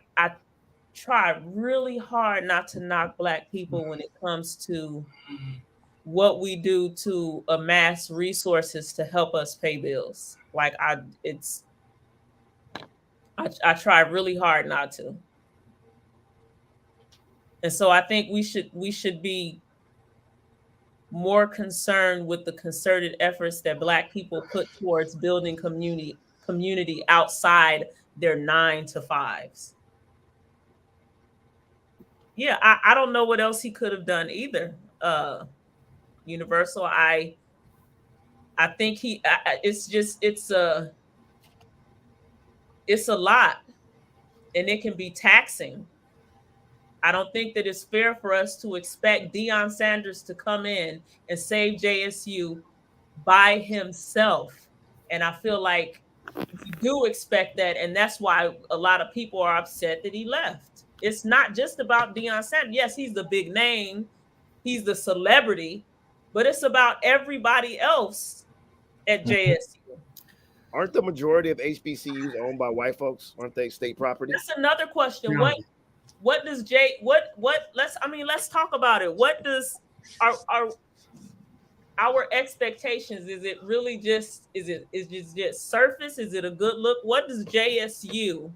A: try really hard not to knock Black people when it comes to what we do to amass resources to help us pay bills. Like I try really hard not to. And so I think we should be more concerned with the concerted efforts that Black people put towards building community outside their 9 to 5s. Yeah, I don't know what else he could have done either. Universal, I think it's a lot, and it can be taxing. I don't think that it's fair for us to expect Deion Sanders to come in and save JSU by himself. And I feel like we do expect that, and that's why a lot of people are upset that he left. It's not just about Deion Sanders. Yes, he's the big name, he's the celebrity, but it's about everybody else at JSU.
B: Aren't the majority of HBCUs owned by white folks? Aren't they state property?
A: That's another question. What does let's talk about it. What does our expectations, is it really just just surface? Is it a good look? What does JSU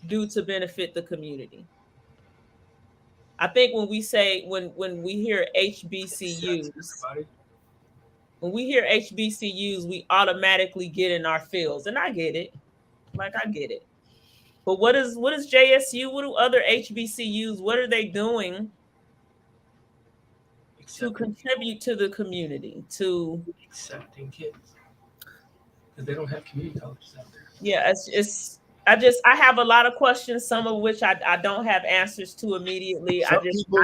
A: do to benefit the community? I think when we say when we hear HBCUs, we automatically get in our feels, and I get it. Like I get it. But what is JSU? What do other HBCUs? What are they doing to contribute to the community? To
K: accepting kids, because they don't have community colleges out there.
A: Yeah, I have a lot of questions, some of which I don't have answers to immediately.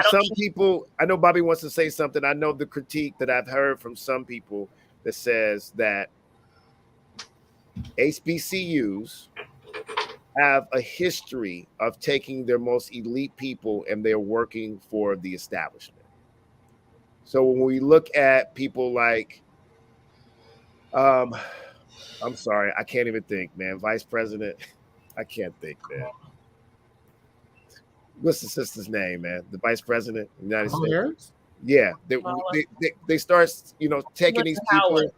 B: Some people, I know Bobby wants to say something. I know the critique that I've heard from some people that says that HBCUs have a history of taking their most elite people and they're working for the establishment. So when we look at people like, I'm sorry, I can't even think, man. Vice President, I can't think, man. What's the sister's name, man? The Vice President of the United States. Yeah, they start, taking these people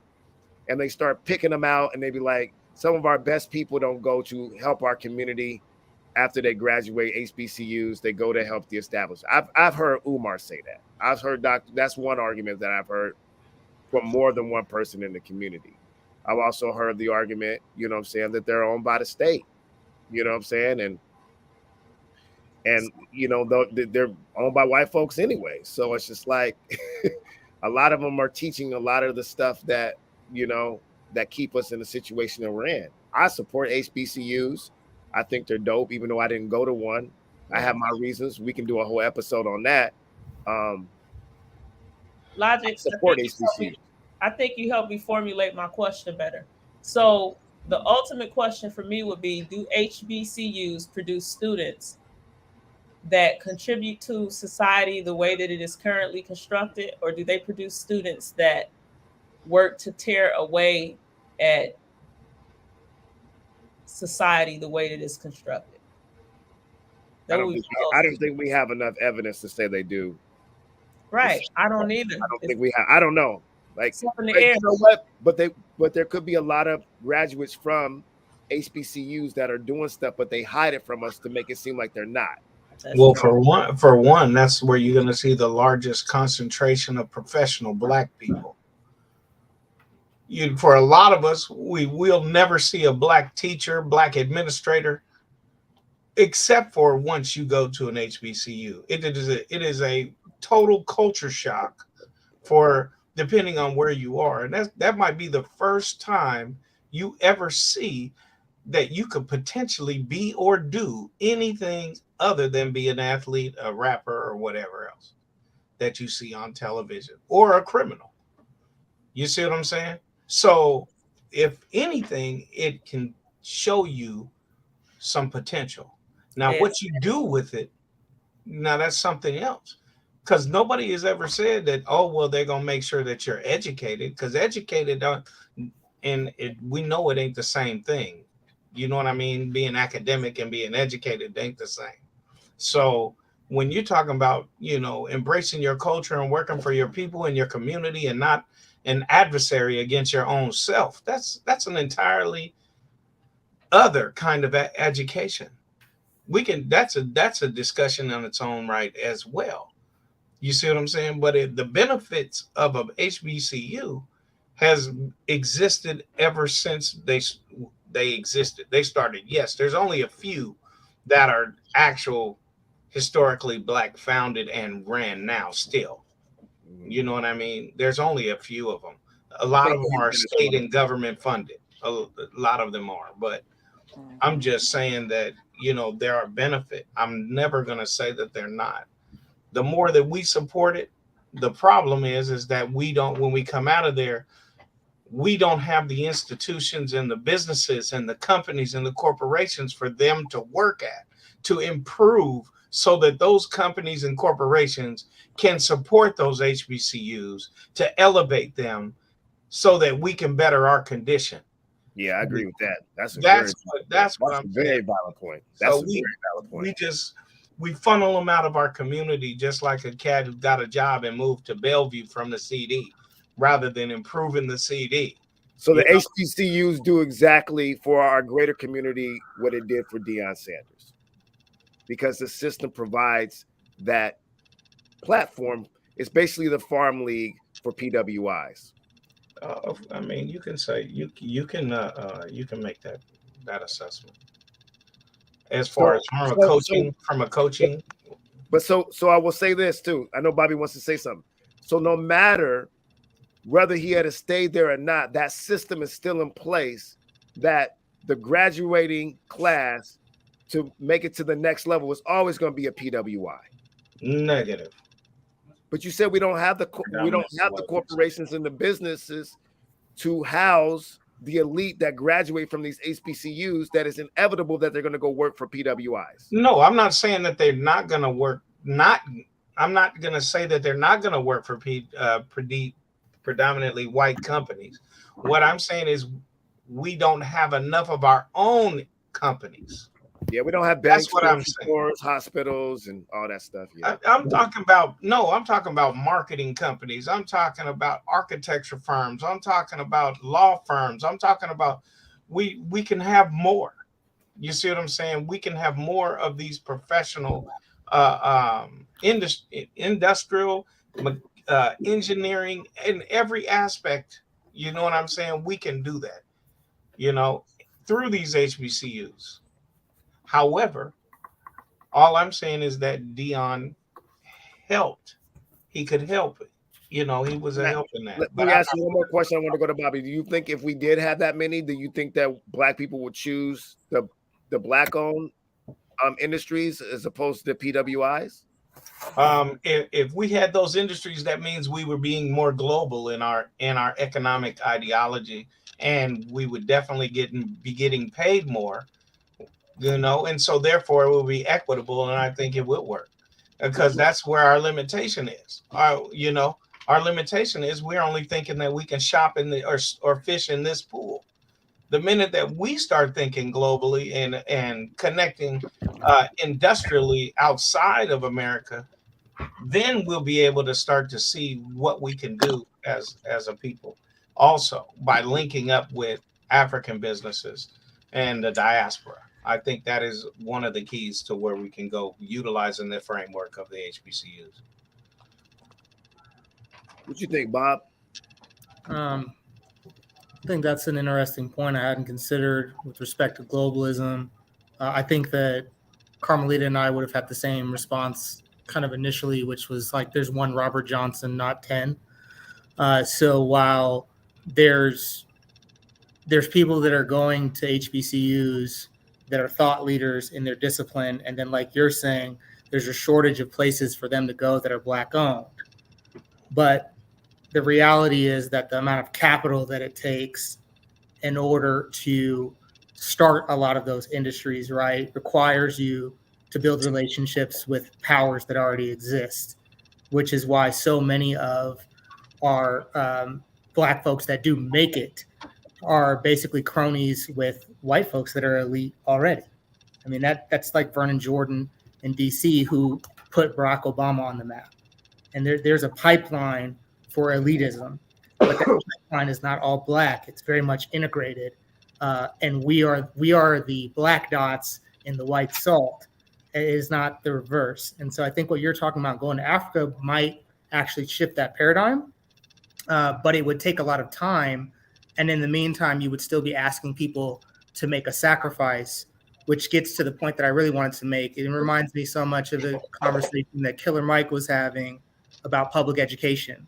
B: and they start picking them out, and they be like, some of our best people don't go to help our community after they graduate HBCUs. They go to help the establishment. I've heard Umar say that. I've heard that's one argument that I've heard from more than one person in the community. I've also heard the argument, that they're owned by the state, and they're owned by white folks anyway. So it's just like a lot of them are teaching a lot of the stuff that, that keep us in the situation that we're in. I support HBCUs. I think they're dope, even though I didn't go to one. I have my reasons. We can do a whole episode on that.
A: Logic.
B: Support HBCUs.
A: I think you helped me formulate my question better. So the ultimate question for me would be, do HBCUs produce students that contribute to society the way that it is currently constructed, or do they produce students that work to tear away at society the way that it's constructed?
B: I don't think we have enough evidence to say they do.
A: Right. I don't either.
B: I don't think we have. I don't know. Like,
A: you
B: know what? But there could be a lot of graduates from HBCUs that are doing stuff, but they hide it from us to make it seem like they're not.
J: Well, for one, that's where you're going to see the largest concentration of professional Black people. For a lot of us, we'll never see a Black teacher, Black administrator, except for once you go to an HBCU. It is a total culture shock for depending on where you are, and that might be the first time you ever see that you could potentially be or do anything other than be an athlete, a rapper, or whatever else that you see on television, or a criminal. You see what I'm saying? So if anything, it can show you some potential. Now,
A: Yeah.
J: what you do with it, now that's something else. Because nobody has ever said that, oh, well, they're going to make sure that you're educated, because educated don't, and we know it ain't the same thing. You know what I mean? Being academic and being educated ain't the same. So when you're talking about, embracing your culture and working for your people and your community and not an adversary against your own self, that's an entirely other kind of education. That's a discussion on its own right as well. You see what I'm saying? But the benefits of a HBCU has existed ever since they existed. They started. Yes, there's only a few that are actual historically black founded and ran now still. You know what I mean? There's only a few of them. A lot of them are state and government funded. A lot of them are, but I'm just saying that, there are benefits. I'm never going to say that they're not. The more that we support it, the problem is that we don't, when we come out of there, we don't have the institutions and the businesses and the companies and the corporations for them to work at, to improve, so that those companies and corporations can support those HBCUs to elevate them so that we can better our condition.
B: Yeah, I agree with that. That's
J: what I'm
B: very
J: saying.
B: valid point.
J: That's a very valid point. We funnel them out of our community just like a cat who got a job and moved to Bellevue from the CD, rather than improving the CD.
B: So the HBCUs do exactly for our greater community what it did for Deion Sanders, because the system provides that platform. It's basically the farm league for PWIs.
J: I mean, you can say you can make that assessment as far as from a coaching.
B: But so I will say this too. I know Bobby wants to say something. So no matter whether he had to stay there or not, that system is still in place, that the graduating class to make it to the next level is always going to be a PWI.
J: Negative.
B: But you said we don't have the corporations and the businesses to house the elite that graduate from these HBCUs. That is inevitable that they're going to go work for PWIs.
J: No, I'm not saying that they're not going to work. I'm not going to say that they're not going to work for predominantly white companies. What I'm saying is we don't have enough of our own companies.
B: Yeah, we don't have banks, stores, hospitals, and all that stuff. Yeah,
J: I'm talking about marketing companies. I'm talking about architecture firms. I'm talking about law firms. I'm talking about we can have more. You see what I'm saying? We can have more of these professional industrial engineering in every aspect. You know what I'm saying? We can do that, through these HBCUs. However, all I'm saying is that Deion helped. He could help it. He was a help in that.
B: Let me ask you one more question. I want to go to Bobby. Do you think if we did have that many, do you think that Black people would choose the Black-owned industries as opposed to PWIs?
J: If we had those industries, that means we were being more global in our economic ideology, and we would definitely be getting paid more. And so therefore it will be equitable, and I think it would work, because that's where our limitation is. Our limitation is we're only thinking that we can shop in or fish in this pool. The minute that we start thinking globally and connecting industrially outside of America, then we'll be able to start to see what we can do as a people, also by linking up with African businesses and the diaspora. I think that is one of the keys to where we can go, utilizing the framework of the HBCUs.
B: What you think, Bob?
H: I think that's an interesting point I hadn't considered with respect to globalism. I think that Carmelita and I would have had the same response kind of initially, which was like, there's one Robert Johnson, not 10. So while there's people that are going to HBCUs that are thought leaders in their discipline, and then like you're saying, there's a shortage of places for them to go that are Black owned. But the reality is that the amount of capital that it takes in order to start a lot of those industries, right, requires you to build relationships with powers that already exist, which is why so many of our Black folks that do make it are basically cronies with white folks that are elite already. I mean, that's like Vernon Jordan in DC, who put Barack Obama on the map. And there's a pipeline for elitism, but that pipeline is not all Black. It's very much integrated. And we are the Black dots in the white salt. It is not the reverse. And so I think what you're talking about going to Africa might actually shift that paradigm, but it would take a lot of time. And in the meantime, you would still be asking people to make a sacrifice, which gets to the point that I really wanted to make. It reminds me so much of the conversation that Killer Mike was having about public education.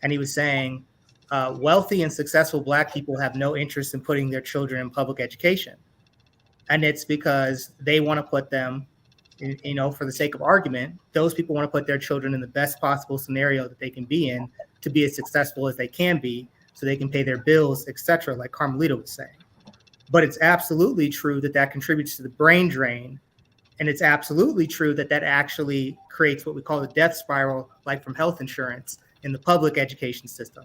H: And he was saying, wealthy and successful Black people have no interest in putting their children in public education. And it's because they want to put them, you know, for the sake of argument, those people want to put their children in the best possible scenario that they can be in to be as successful as they can be so they can pay their bills, etc., like Carmelita was saying. But it's absolutely true that that contributes to the brain drain. And it's absolutely true that that actually creates what we call the death spiral, like from health insurance in the public education system,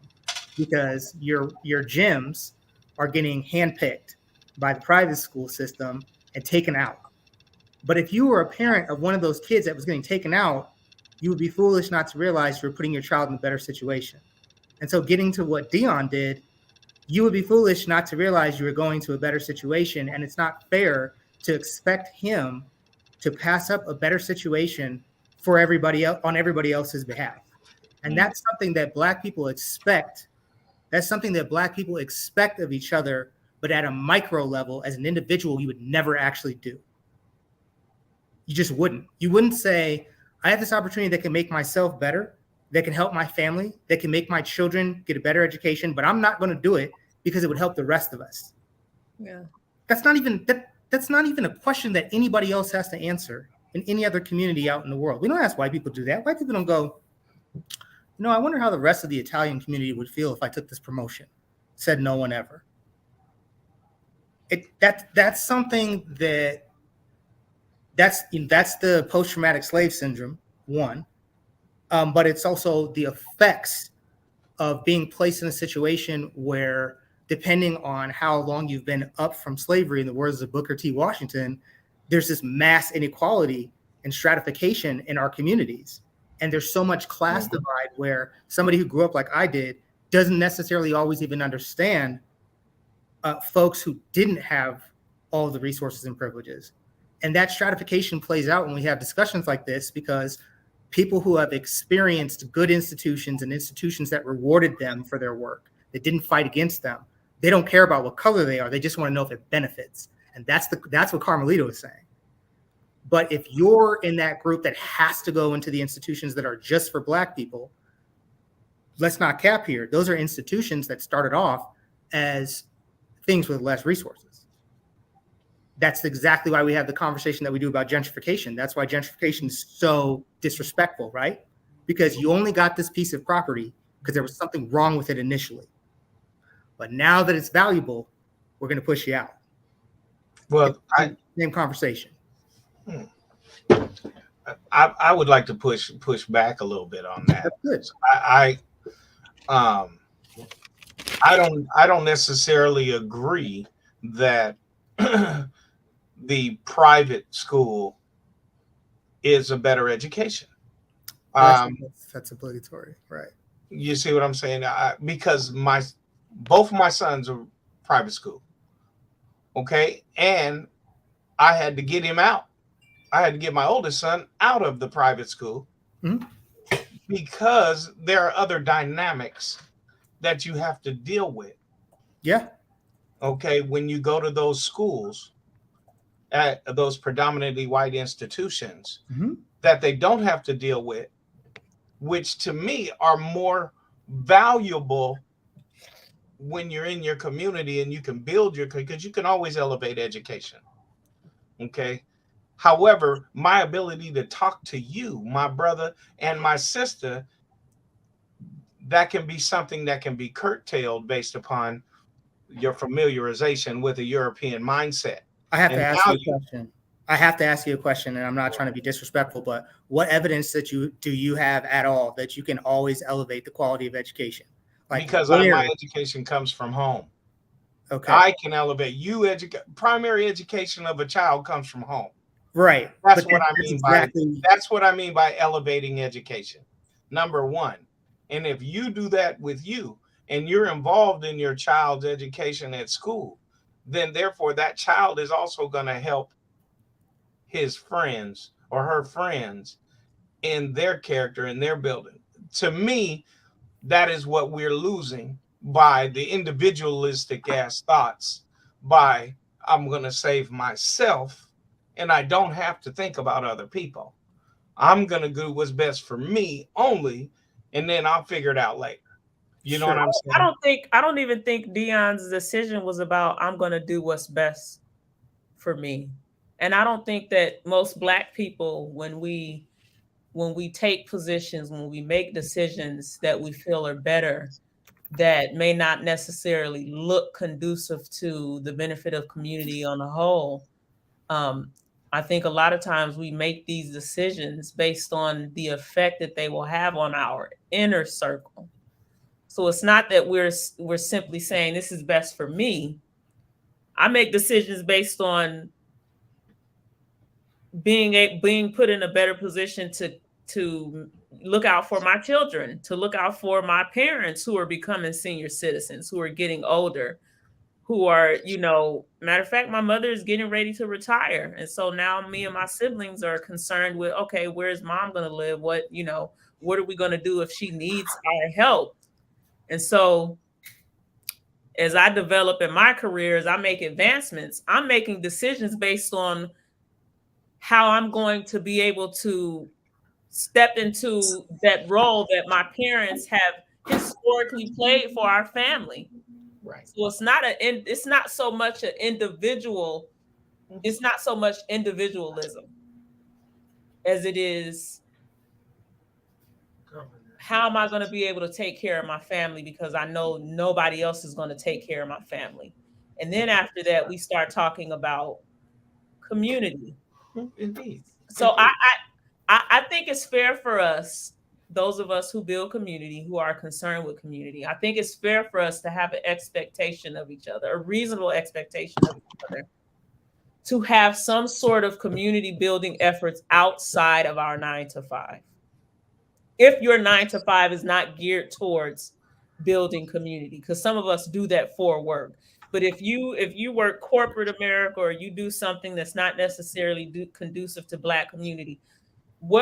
H: because your gyms are getting handpicked by the private school system and taken out. But if you were a parent of one of those kids that was getting taken out, you would be foolish not to realize you're putting your child in a better situation. And so getting to what Dion did, you would be foolish not to realize you were going to a better situation. And it's not fair to expect him to pass up a better situation for everybody else on everybody else's behalf. And that's something that Black people expect. That's something that Black people expect of each other, but at a micro level, as an individual, you would never actually do. You just wouldn't. You wouldn't say, I have this opportunity that can make myself better, that can help my family, that can make my children get a better education, but I'm not going to do it because it would help the rest of us.
A: Yeah.
H: That's not even a question that anybody else has to answer in any other community out in the world. We don't ask white people to do that. White people don't go, you know, I wonder how the rest of the Italian community would feel if I took this promotion. Said no one ever. That's something that's the post-traumatic slave syndrome, one. But it's also the effects of being placed in a situation where, depending on how long you've been up from slavery, in the words of Booker T. Washington, there's this mass inequality and stratification in our communities. And there's so much class divide where somebody who grew up like I did doesn't necessarily always even understand folks who didn't have all of the resources and privileges. And that stratification plays out when we have discussions like this, because people who have experienced good institutions and institutions that rewarded them for their work, that didn't fight against them, they don't care about what color they are. They just want to know if it benefits. And that's what Carmelita was saying. But if you're in that group that has to go into the institutions that are just for Black people, let's not cap here. Those are institutions that started off as things with less resources. That's exactly why we have the conversation that we do about gentrification. That's why gentrification is so disrespectful, right? Because you only got this piece of property because there was something wrong with it initially. But now that it's valuable, we're going to push you out.
J: Well,
H: same conversation.
J: I would like to push back a little bit on that.
H: That's good.
J: I don't necessarily agree that the private school is a better education.
H: That's obligatory, right?
J: You see what I'm saying? Because both of my sons are private school. Okay, and I had to get him out. I had to get my oldest son out of the private school because there are other dynamics that you have to deal with.
H: Yeah.
J: Okay, when you go to those schools, at those predominantly white institutions, that they don't have to deal with, which to me are more valuable when you're in your community and you can build because you can always elevate education. Okay. However, my ability to talk to you, my brother and my sister, that can be something that can be curtailed based upon, your familiarization with a European mindset.
H: I have
J: And
H: to ask
J: now
H: you a question. I have to ask you a question, and I'm not trying to be disrespectful, but what evidence that do you have at all that you can always elevate the quality of education? Like
J: because my
H: where?
J: education comes from home.
H: Okay.
J: I can elevate you. Primary education of a child comes from home.
H: Right.
J: That's
H: But
J: what I
H: that's
J: mean
H: exactly.
J: that's what I mean by elevating education. Number one. And if you do that with you and you're involved in your child's education at school, then therefore that child is also going to help his friends or her friends in their character, in their building. To me, that is what we're losing by the individualistic ass thoughts, by I'm going to save myself and I don't have to think about other people. I'm going to do what's best for me only, and then I'll figure it out later. You know
H: Sure.
J: what I'm saying?
A: I don't even think Dion's decision was about I'm going to do what's best for me. And I don't think that most Black people, when we take positions, when we make decisions that we feel are better, that may not necessarily look conducive to the benefit of community on the whole. I think a lot of times we make these decisions based on the effect that they will have on our inner circle. So it's not that we're simply saying this is best for me. I make decisions based on being put in a better position to look out for my children, to look out for my parents who are becoming senior citizens, who are getting older, who are, matter of fact, my mother is getting ready to retire. And so now me and my siblings are concerned with, okay, where's mom going to live? What are we going to do if she needs our help? And so as I develop in my career, as I make advancements, I'm making decisions based on how I'm going to be able to step into that role that my parents have historically played for our family.
J: Right.
A: So it's not so much an individual, it's not so much individualism as it is how am I going to be able to take care of my family, because I know nobody else is going to take care of my family. And then after that, we start talking about community.
J: Indeed.
A: So I think it's fair for us, those of us who build community, who are concerned with community, I think it's fair for us to have an expectation of each other, a reasonable expectation of each other, to have some sort of community building efforts outside of our 9 to 5. If your 9 to 5 is not geared towards building community, because some of us do that for work. But if you work corporate America, or you do something that's not necessarily conducive to Black community,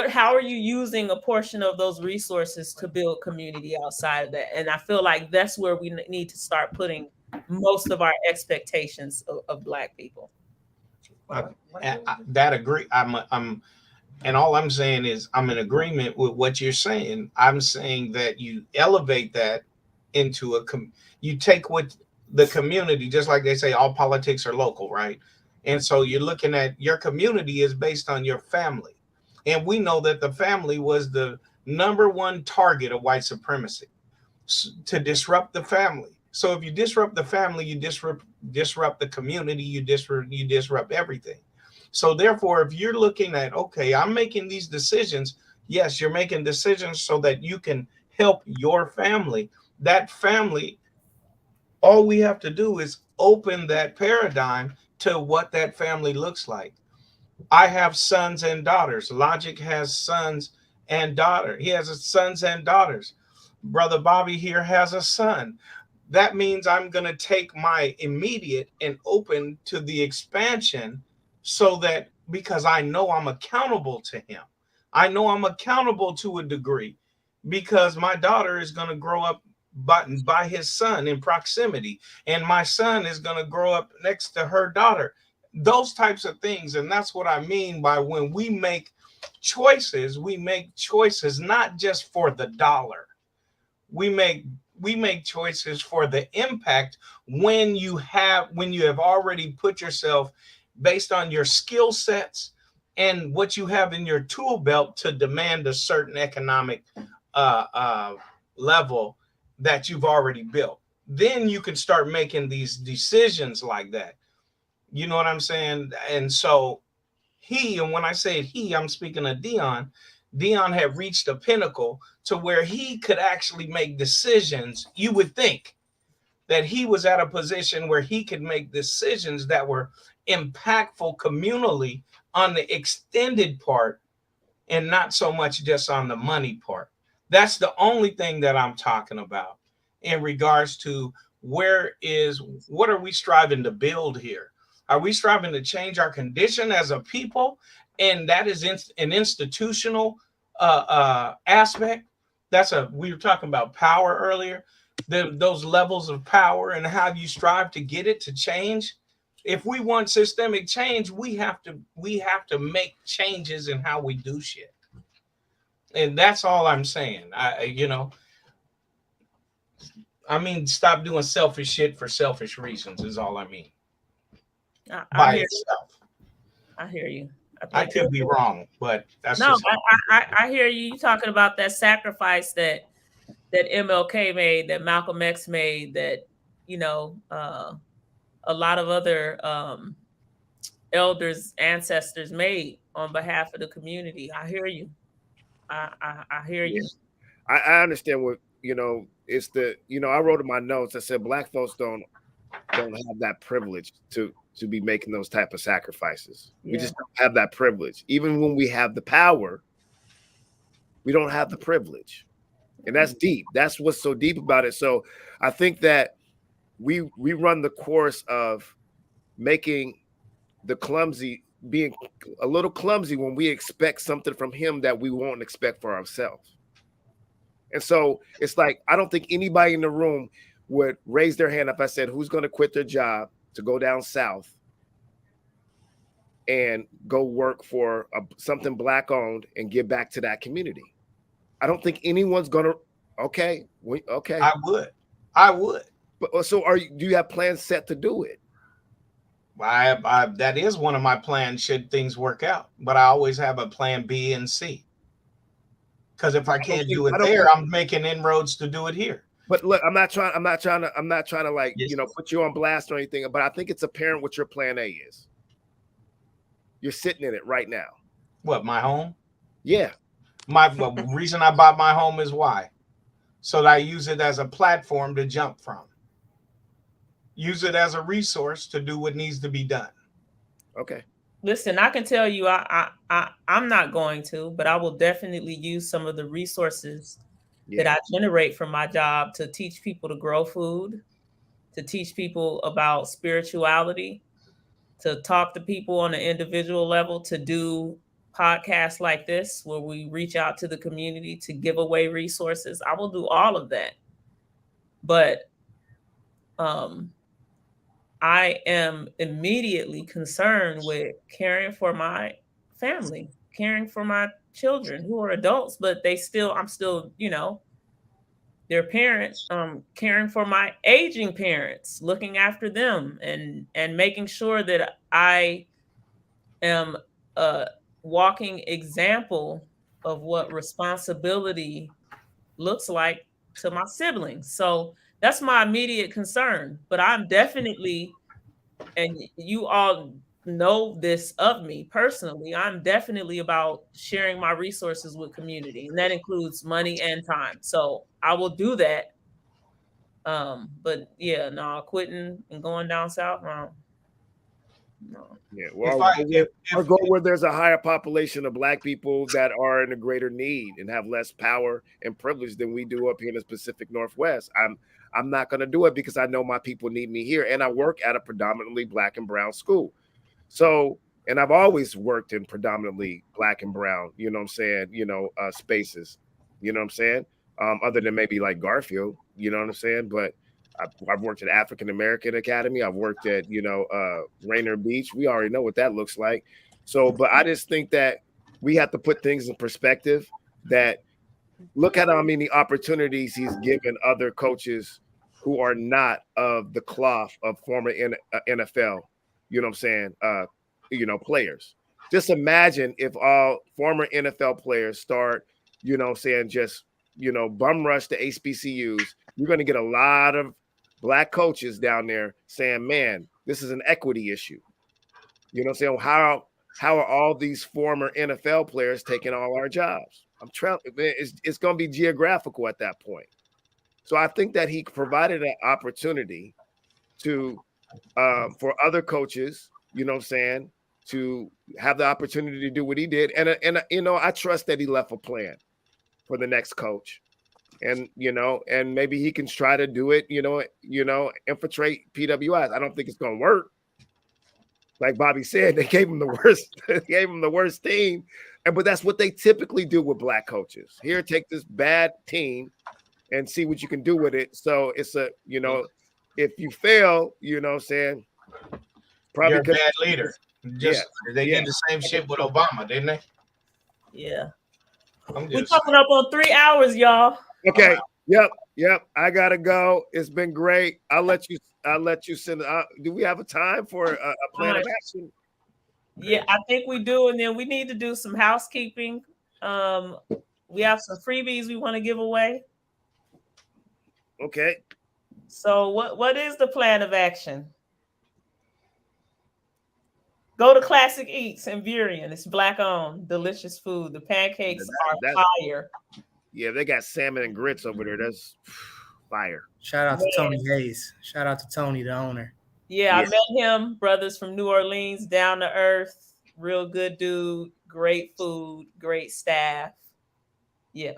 A: how are you using a portion of those resources to build community outside of that? And I feel like that's where we need to start putting most of our expectations of Black people.
J: That agree. And all I'm saying is I'm in agreement with what you're saying. I'm saying that you elevate that into you take what the community, just like they say, all politics are local, right? And so you're looking at your community is based on your family. And we know that the family was the number one target of white supremacy, to disrupt the family. So if you disrupt the family, you disrupt the community, you disrupt everything. So therefore, if you're looking at, okay, I'm making these decisions, yes, you're making decisions so that you can help your family. That family, all we have to do is open that paradigm to what that family looks like. I have sons and daughters. Logic has sons and daughters. He has sons and daughters. Brother Bobby here has a son. That means I'm going to take my immediate and open to the expansion, so that, because I know I'm accountable to him. I know I'm accountable to a degree, because my daughter is going to grow up by his son in proximity, and my son is going to grow up next to her daughter. Those types of things. And that's what I mean by when we make choices not just for the dollar. We make choices for the impact when you have already put yourself, based on your skill sets and what you have in your tool belt, to demand a certain economic level that you've already built. then you can start making these decisions like that. You know what I'm saying? And so and when I say he, I'm speaking of Dion. Dion had reached a pinnacle to where he could actually make decisions. You would think that he was at a position where he could make decisions that were impactful communally on the extended part and not so much just on the money part. That's the only thing that I'm talking about in regards to what are we striving to build here? Are we striving to change our condition as a people? And that is an institutional aspect. We were talking about power earlier, those levels of power and how you strive to get it to change. If we want systemic change, we have to make changes in how we do shit. And that's all I'm saying. I mean, stop doing selfish shit for selfish reasons is all I mean.
A: I hear itself. I hear you.
J: I could be wrong, but that's
A: no.
J: Just
A: I hear you. You talking about that sacrifice that MLK made, that Malcolm X made, that a lot of other elders, ancestors made on behalf of the community. I hear you. I hear you.
B: I understand what it's I wrote in my notes, I said black folks don't have that privilege to be making those type of sacrifices. We just don't have that privilege. Even when we have the power, we don't have the privilege. And that's deep. That's what's so deep about it. So I think that we run the course of making being a little clumsy when we expect something from him that we won't expect for ourselves. And so it's like, I don't think anybody in the room would raise their hand if I said, who's going to quit their job to go down south and go work for something black owned and give back to that community? I don't think anyone's going to. Okay.
J: I would.
B: But so do you have plans set to do it?
J: That is one of my plans should things work out, but I always have a plan B and C. Because if I can't do it there, I'm making inroads to do it here.
B: But look, I'm not trying to like, put you on blast or anything, but I think it's apparent what your plan A is. You're sitting in it right now.
J: What, my home?
B: Yeah.
J: The reason I bought my home is why? So that I use it as a platform to jump from. Use it as a resource to do what needs to be done.
B: Okay.
A: Listen, I can tell you I'm not going to, but I will definitely use some of the resources that I generate from my job to teach people to grow food, to teach people about spirituality, to talk to people on an individual level, to do podcasts like this where we reach out to the community to give away resources. I will do all of that. But I am immediately concerned with caring for my family, caring for my children who are adults, but I'm still, their parents, caring for my aging parents, looking after them and making sure that I am a walking example of what responsibility looks like to my siblings. So that's my immediate concern. But I'm definitely, and you all know this of me personally, I'm definitely about sharing my resources with community, and that includes money and time. So I will do that. But yeah, no, quitting and going down south, no.
B: Yeah, well, or go where there's a higher population of black people that are in a greater need and have less power and privilege than we do up here in the Pacific Northwest. I'm not going to do it because I know my people need me here, and I work at a predominantly black and brown school. So, and I've always worked in predominantly black and brown, spaces, you know what I'm saying? Other than maybe like Garfield, you know what I'm saying? But I've worked at African American Academy. I've worked at, Rainier Beach. We already know what that looks like. So, but I just think that we have to put things in perspective, that look at how many opportunities he's given other coaches who are not of the cloth of former NFL, players. Just imagine if all former NFL players start, just, bum rush to HBCUs. You're going to get a lot of black coaches down there saying, man, this is an equity issue. You know what I'm saying? How are all these former NFL players taking all our jobs? It's going to be geographical at that point. So I think that he provided an opportunity to for other coaches, you know what I'm saying, to have the opportunity to do what he did. And you know, I trust that he left a plan for the next coach. And you know, and maybe he can try to do it, infiltrate PWIs. I don't think it's gonna work. Like Bobby said, they gave him the worst team. But that's what they typically do with black coaches. Here, take this bad team and see what you can do with it. So it's if you fail, you know what I'm saying, probably
J: you're a bad leader. They did the same shit with Obama, didn't they?
A: Yeah. We're coming up on 3 hours, y'all.
B: Okay. Yep. I gotta go. It's been great. I'll let you send. Do we have a time for a plan of action?
A: Yeah, I think we do, and then we need to do some housekeeping. We have some freebies we want to give away.
B: Okay.
A: So what is the plan of action? Go to Classic Eats in Burien. It's black owned, delicious food. The pancakes are fire.
B: Yeah, they got salmon and grits over there. That's fire.
H: Shout out to Tony Hayes. Shout out to Tony, the owner.
A: Yeah, I met him. Brothers from New Orleans, down to earth, real good dude, great food, great staff. Yeah.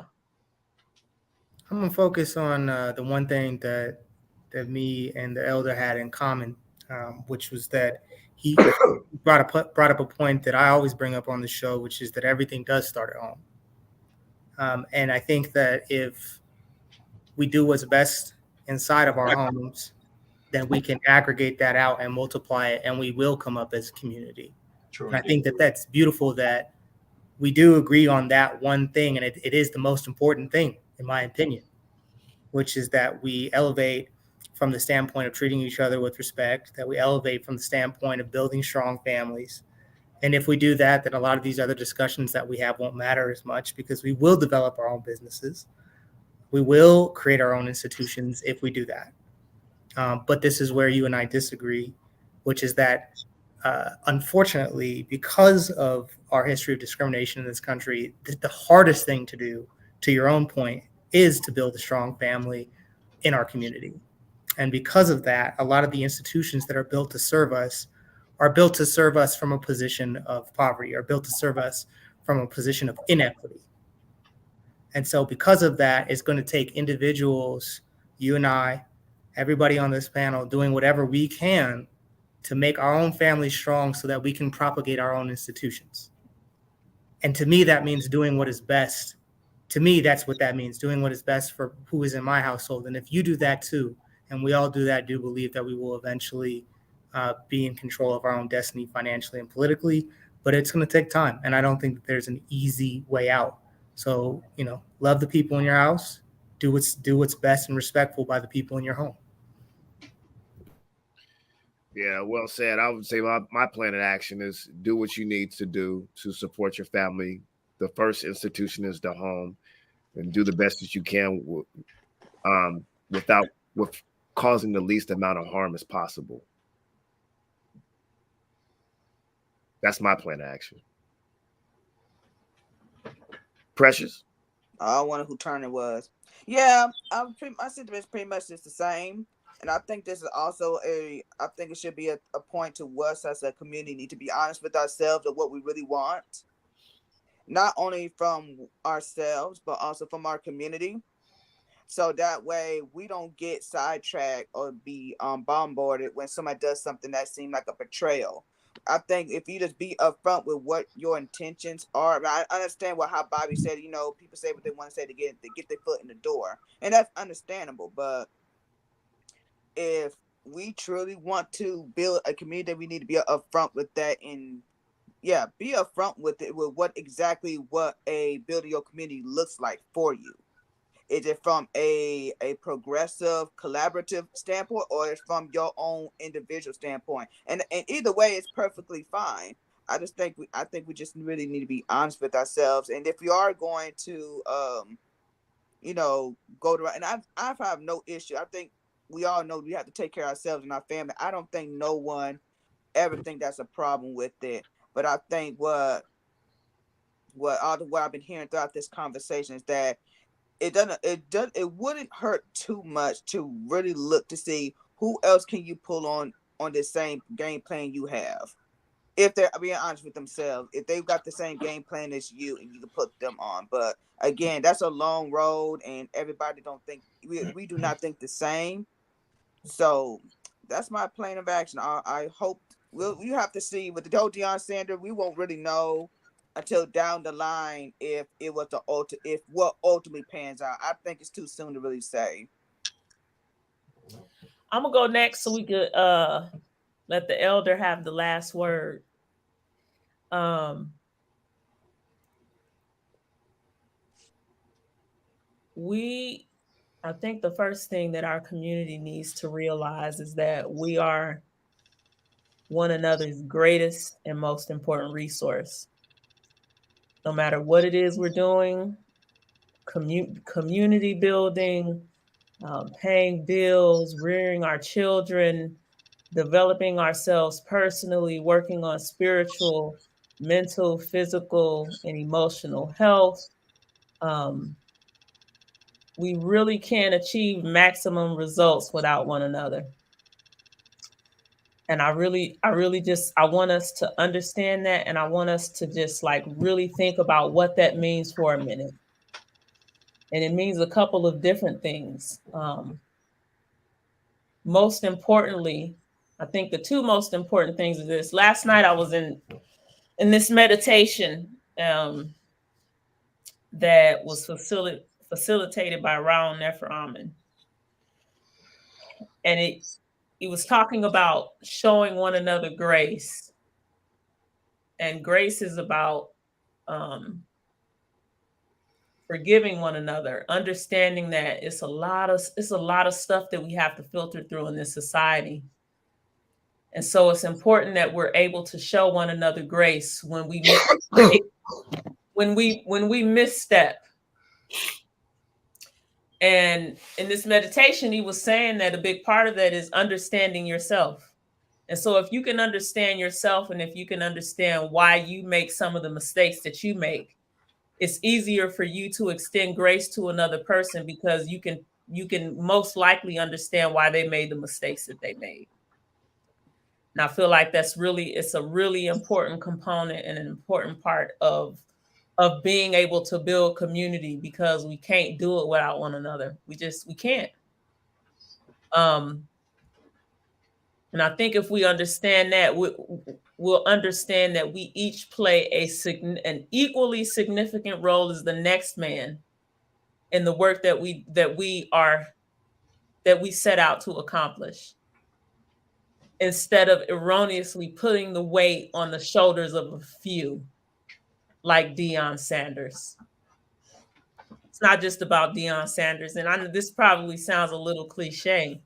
H: I'm gonna focus on the one thing that me and the elder had in common, which was that he brought up a point that I always bring up on the show, which is that everything does start at home. And I think that if we do what's best inside of our homes, then we can aggregate that out and multiply it, and we will come up as a community. True. And I think that that's beautiful that we do agree on that one thing, and it is the most important thing, in my opinion, which is that we elevate from the standpoint of treating each other with respect, that we elevate from the standpoint of building strong families. And if we do that, then a lot of these other discussions that we have won't matter as much, because we will develop our own businesses. We will create our own institutions if we do that. But this is where you and I disagree, which is that, unfortunately, because of our history of discrimination in this country, the hardest thing to do, to your own point, is to build a strong family in our community. And because of that, a lot of the institutions that are built to serve us are built to serve us from a position of poverty, are built to serve us from a position of inequity. And so because of that, it's going to take individuals, you and I, everybody on this panel, doing whatever we can to make our own family strong so that we can propagate our own institutions. And to me, that means doing what is best. To me, that's what that means, doing what is best for who is in my household. And if you do that too, and we all do that, I do believe that we will eventually be in control of our own destiny financially and politically, but it's going to take time. And I don't think that there's an easy way out. So, love the people in your house, do what's best and respectful by the people in your home.
B: Yeah, well said. I would say my plan of action is do what you need to do to support your family. The first institution is the home, and do the best that you can with causing the least amount of harm as possible. That's my plan of action. Precious?
I: I wonder who turn it was. Yeah, my sentiment is pretty much just the same. And I think this is also I think it should be a point to us as a community need to be honest with ourselves of what we really want. Not only from ourselves, but also from our community. So that way we don't get sidetracked or be bombarded when somebody does something that seems like a betrayal. I think if you just be upfront with what your intentions are, I understand how Bobby said, people say what they want to say to get their foot in the door. And that's understandable. But if we truly want to build a community, we need to be upfront with that and be upfront with it, with what a building your community looks like for you. Is it from a progressive, collaborative standpoint, or is it from your own individual standpoint? And either way, it's perfectly fine. I think we just really need to be honest with ourselves. And if we are going to, go to, and I have no issue. I think we all know we have to take care of ourselves and our family. I don't think no one ever think that's a problem with it. But I think what I've been hearing throughout this conversation is that it wouldn't hurt too much to really look to see who else can you pull on this same game plan you have. If they're being honest with themselves, if they've got the same game plan as you, and you can put them on. But again, that's a long road, and everybody don't think we do not think the same. So that's my plan of action. I hope you have to see with the whole Deion Sanders. We won't really know until down the line if it was if what ultimately pans out. I think it's too soon to really say.
A: I'm gonna go next so we could let the elder have the last word. Um, I think the first thing that our community needs to realize is that we are one another's greatest and most important resource. No matter what it is we're doing, community building, paying bills, rearing our children, developing ourselves personally, working on spiritual, mental, physical, and emotional health. We really can't achieve maximum results without one another. And I want us to understand that. And I want us to just like really think about what that means for a minute. And it means a couple of different things. Most importantly, I think the two most important things is this. Last night I was in this meditation that was facilitated by Raul Nefer Amen. And he was talking about showing one another grace. And grace is about forgiving one another, understanding that it's a lot of stuff that we have to filter through in this society. And so it's important that we're able to show one another grace when we misstep. And in this meditation, he was saying that a big part of that is understanding yourself. And so if you can understand yourself, and if you can understand why you make some of the mistakes that you make, it's easier for you to extend grace to another person, because you can most likely understand why they made the mistakes that they made. And I feel like it's a really important component and an important part of being able to build community, because we can't do it without one another. We can't. And I think if we understand that, we'll understand that we each play an equally significant role as the next man in the work that we set out to accomplish, instead of erroneously putting the weight on the shoulders of a few, like Deion Sanders. It's not just about Deion Sanders. And this probably sounds a little cliche,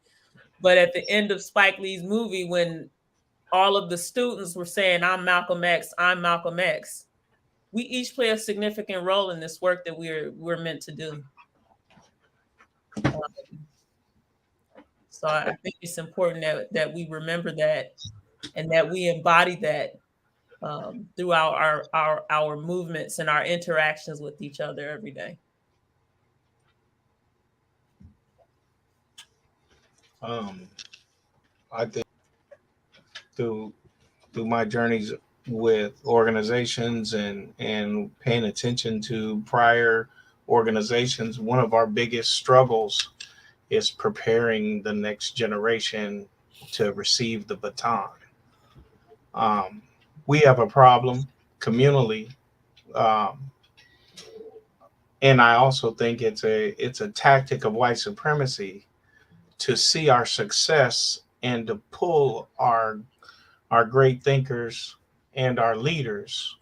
A: but at the end of Spike Lee's movie, when all of the students were saying, I'm Malcolm X, we each play a significant role in this work that we're meant to do. So I think it's important that we remember that, and that we embody that throughout our movements and our interactions with each other every day.
J: I think through my journeys with organizations and paying attention to prior organizations, one of our biggest struggles is preparing the next generation to receive the baton. We have a problem communally, and I also think it's a tactic of white supremacy to see our success and to pull our great thinkers and our leaders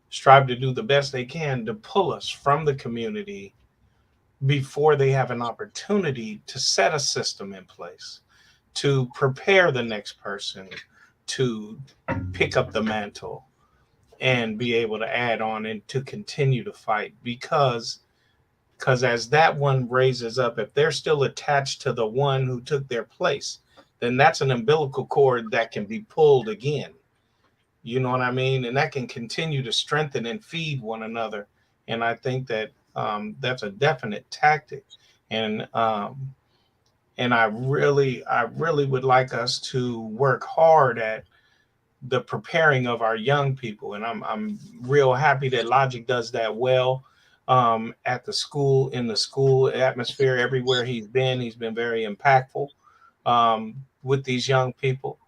J: strive to do the best they can to pull us from the community before they have an opportunity to set a system in place, to prepare the next person to pick up the mantle and be able to add on and to continue to fight. Because Because as that one raises up, if they're still attached to the one who took their place, then that's an umbilical cord that can be pulled again. You know what I mean? And that can continue to strengthen and feed one another. And I think that that's a definite tactic. And I really would like us to work hard at the preparing of our young people. And I'm real happy that Logic does that well at the school, in the school atmosphere, everywhere he's been very impactful with these young people.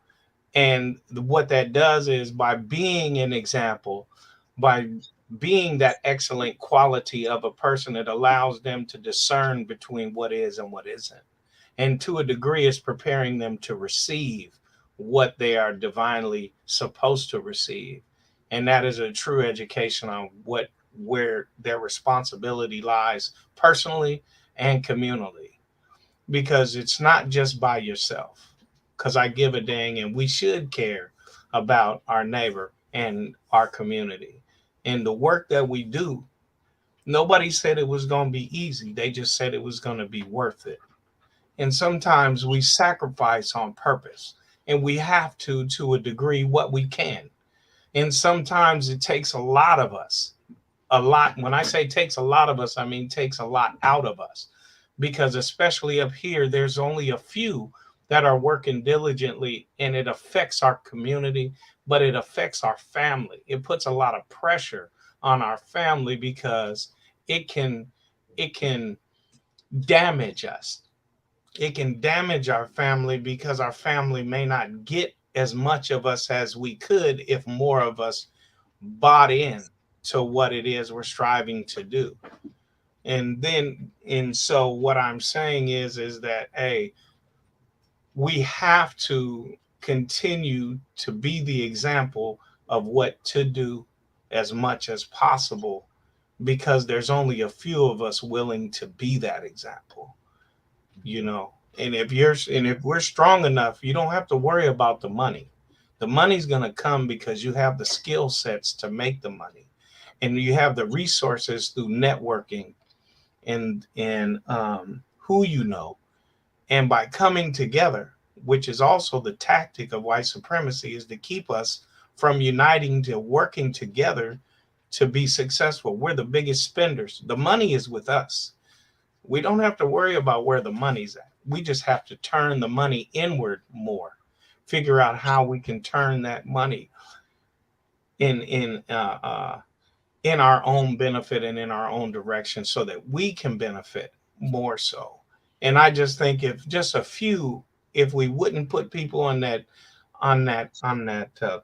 J: And what that does is, by being an example, by being that excellent quality of a person, it allows them to discern between what is and what isn't. And to a degree, it's preparing them to receive what they are divinely supposed to receive. And that is a true education on where their responsibility lies personally and communally, because it's not just by yourself. Because I give a dang, and we should care about our neighbor and our community. And the work that we do, nobody said it was going to be easy. They just said it was going to be worth it. And sometimes we sacrifice on purpose, and we have to a degree, what we can. And sometimes it takes a lot of us. A lot. When I say takes a lot of us, I mean takes a lot out of us, because especially up here, there's only a few that are working diligently, and it affects our community, but it affects our family. It puts a lot of pressure on our family, because it can damage us. It can damage our family, because our family may not get as much of us as we could if more of us bought in to what it is we're striving to do. And so what I'm saying is that, hey, we have to continue to be the example of what to do as much as possible, because there's only a few of us willing to be that example, you know. And if we're strong enough, you don't have to worry about the money. The money's going to come because you have the skill sets to make the money, and you have the resources through networking and who you know. And by coming together, which is also the tactic of white supremacy, is to keep us from uniting, to working together to be successful. We're the biggest spenders. The money is with us. We don't have to worry about where the money's at. We just have to turn the money inward more. Figure out how we can turn that money in in uh, uh, in our own benefit and in our own direction, so that we can benefit more so. And I just think, if just a few, if we wouldn't put people on that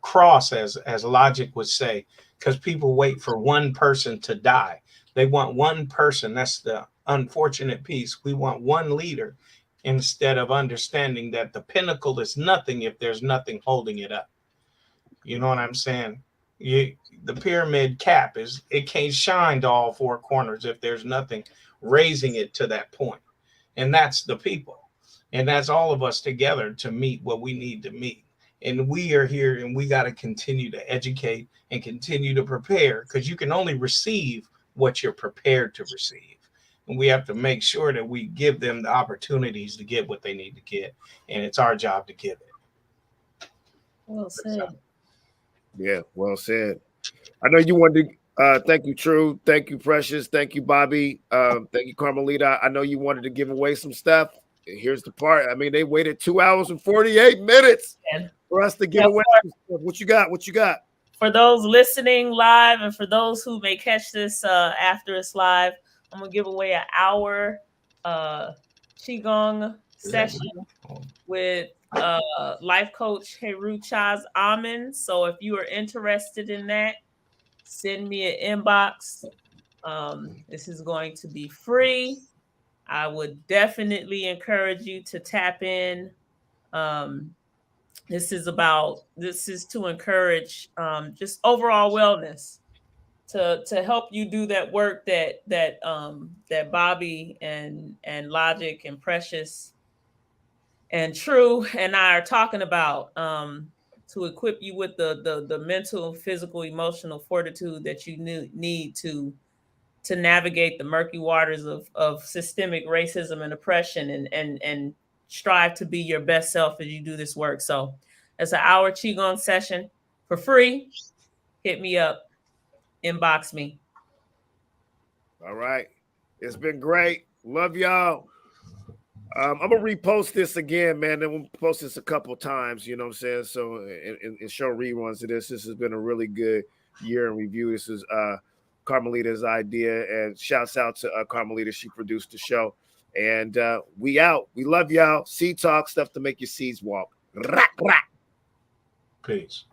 J: cross, as Logic would say, because people wait for one person to die. They want one person. That's the unfortunate piece. We want one leader, instead of understanding that the pinnacle is nothing if there's nothing holding it up. You know what I'm saying? You, the pyramid cap is, it can't shine to all four corners if there's nothing raising it to that point. And that's the people. And that's all of us together to meet what we need to meet. And we are here, and we got to continue to educate and continue to prepare, because you can only receive what you're prepared to receive. And we have to make sure that we give them the opportunities to get what they need to get. And it's our job to give it.
A: Well said.
B: Yeah, well said. I know you wanted to thank you, True. Thank you, Precious. Thank you, Bobby. Thank you, Carmelita. I know you wanted to give away some stuff. Here's the part. I mean, they waited 2 hours and 48 minutes for us to give away some stuff. What you got? What you got?
A: For those listening live, and for those who may catch this after it's live, I'm gonna give away an hour Qigong session with life coach Heru Chaz Amin. So if you are interested in that, send me an inbox. This is going to be free. I would definitely encourage you to tap in. This is to encourage just overall wellness, to help you do that work that Bobby and Logic and Precious and True and I are talking about, to equip you with the mental, physical, emotional fortitude that you need to navigate the murky waters of systemic racism and oppression, and strive to be your best self as you do this work. So it's an hour Qigong session for free. Hit me up, inbox me.
B: All right. It's been great. Love y'all. I'm gonna repost this again, man. And we'll post this a couple times, you know what I'm saying? So and show reruns of this. This has been a really good year in review. This is Carmelita's idea, and shouts out to Carmelita. She produced the show. And we out. We love y'all. Seed Talk, stuff to make your seeds walk. Peace.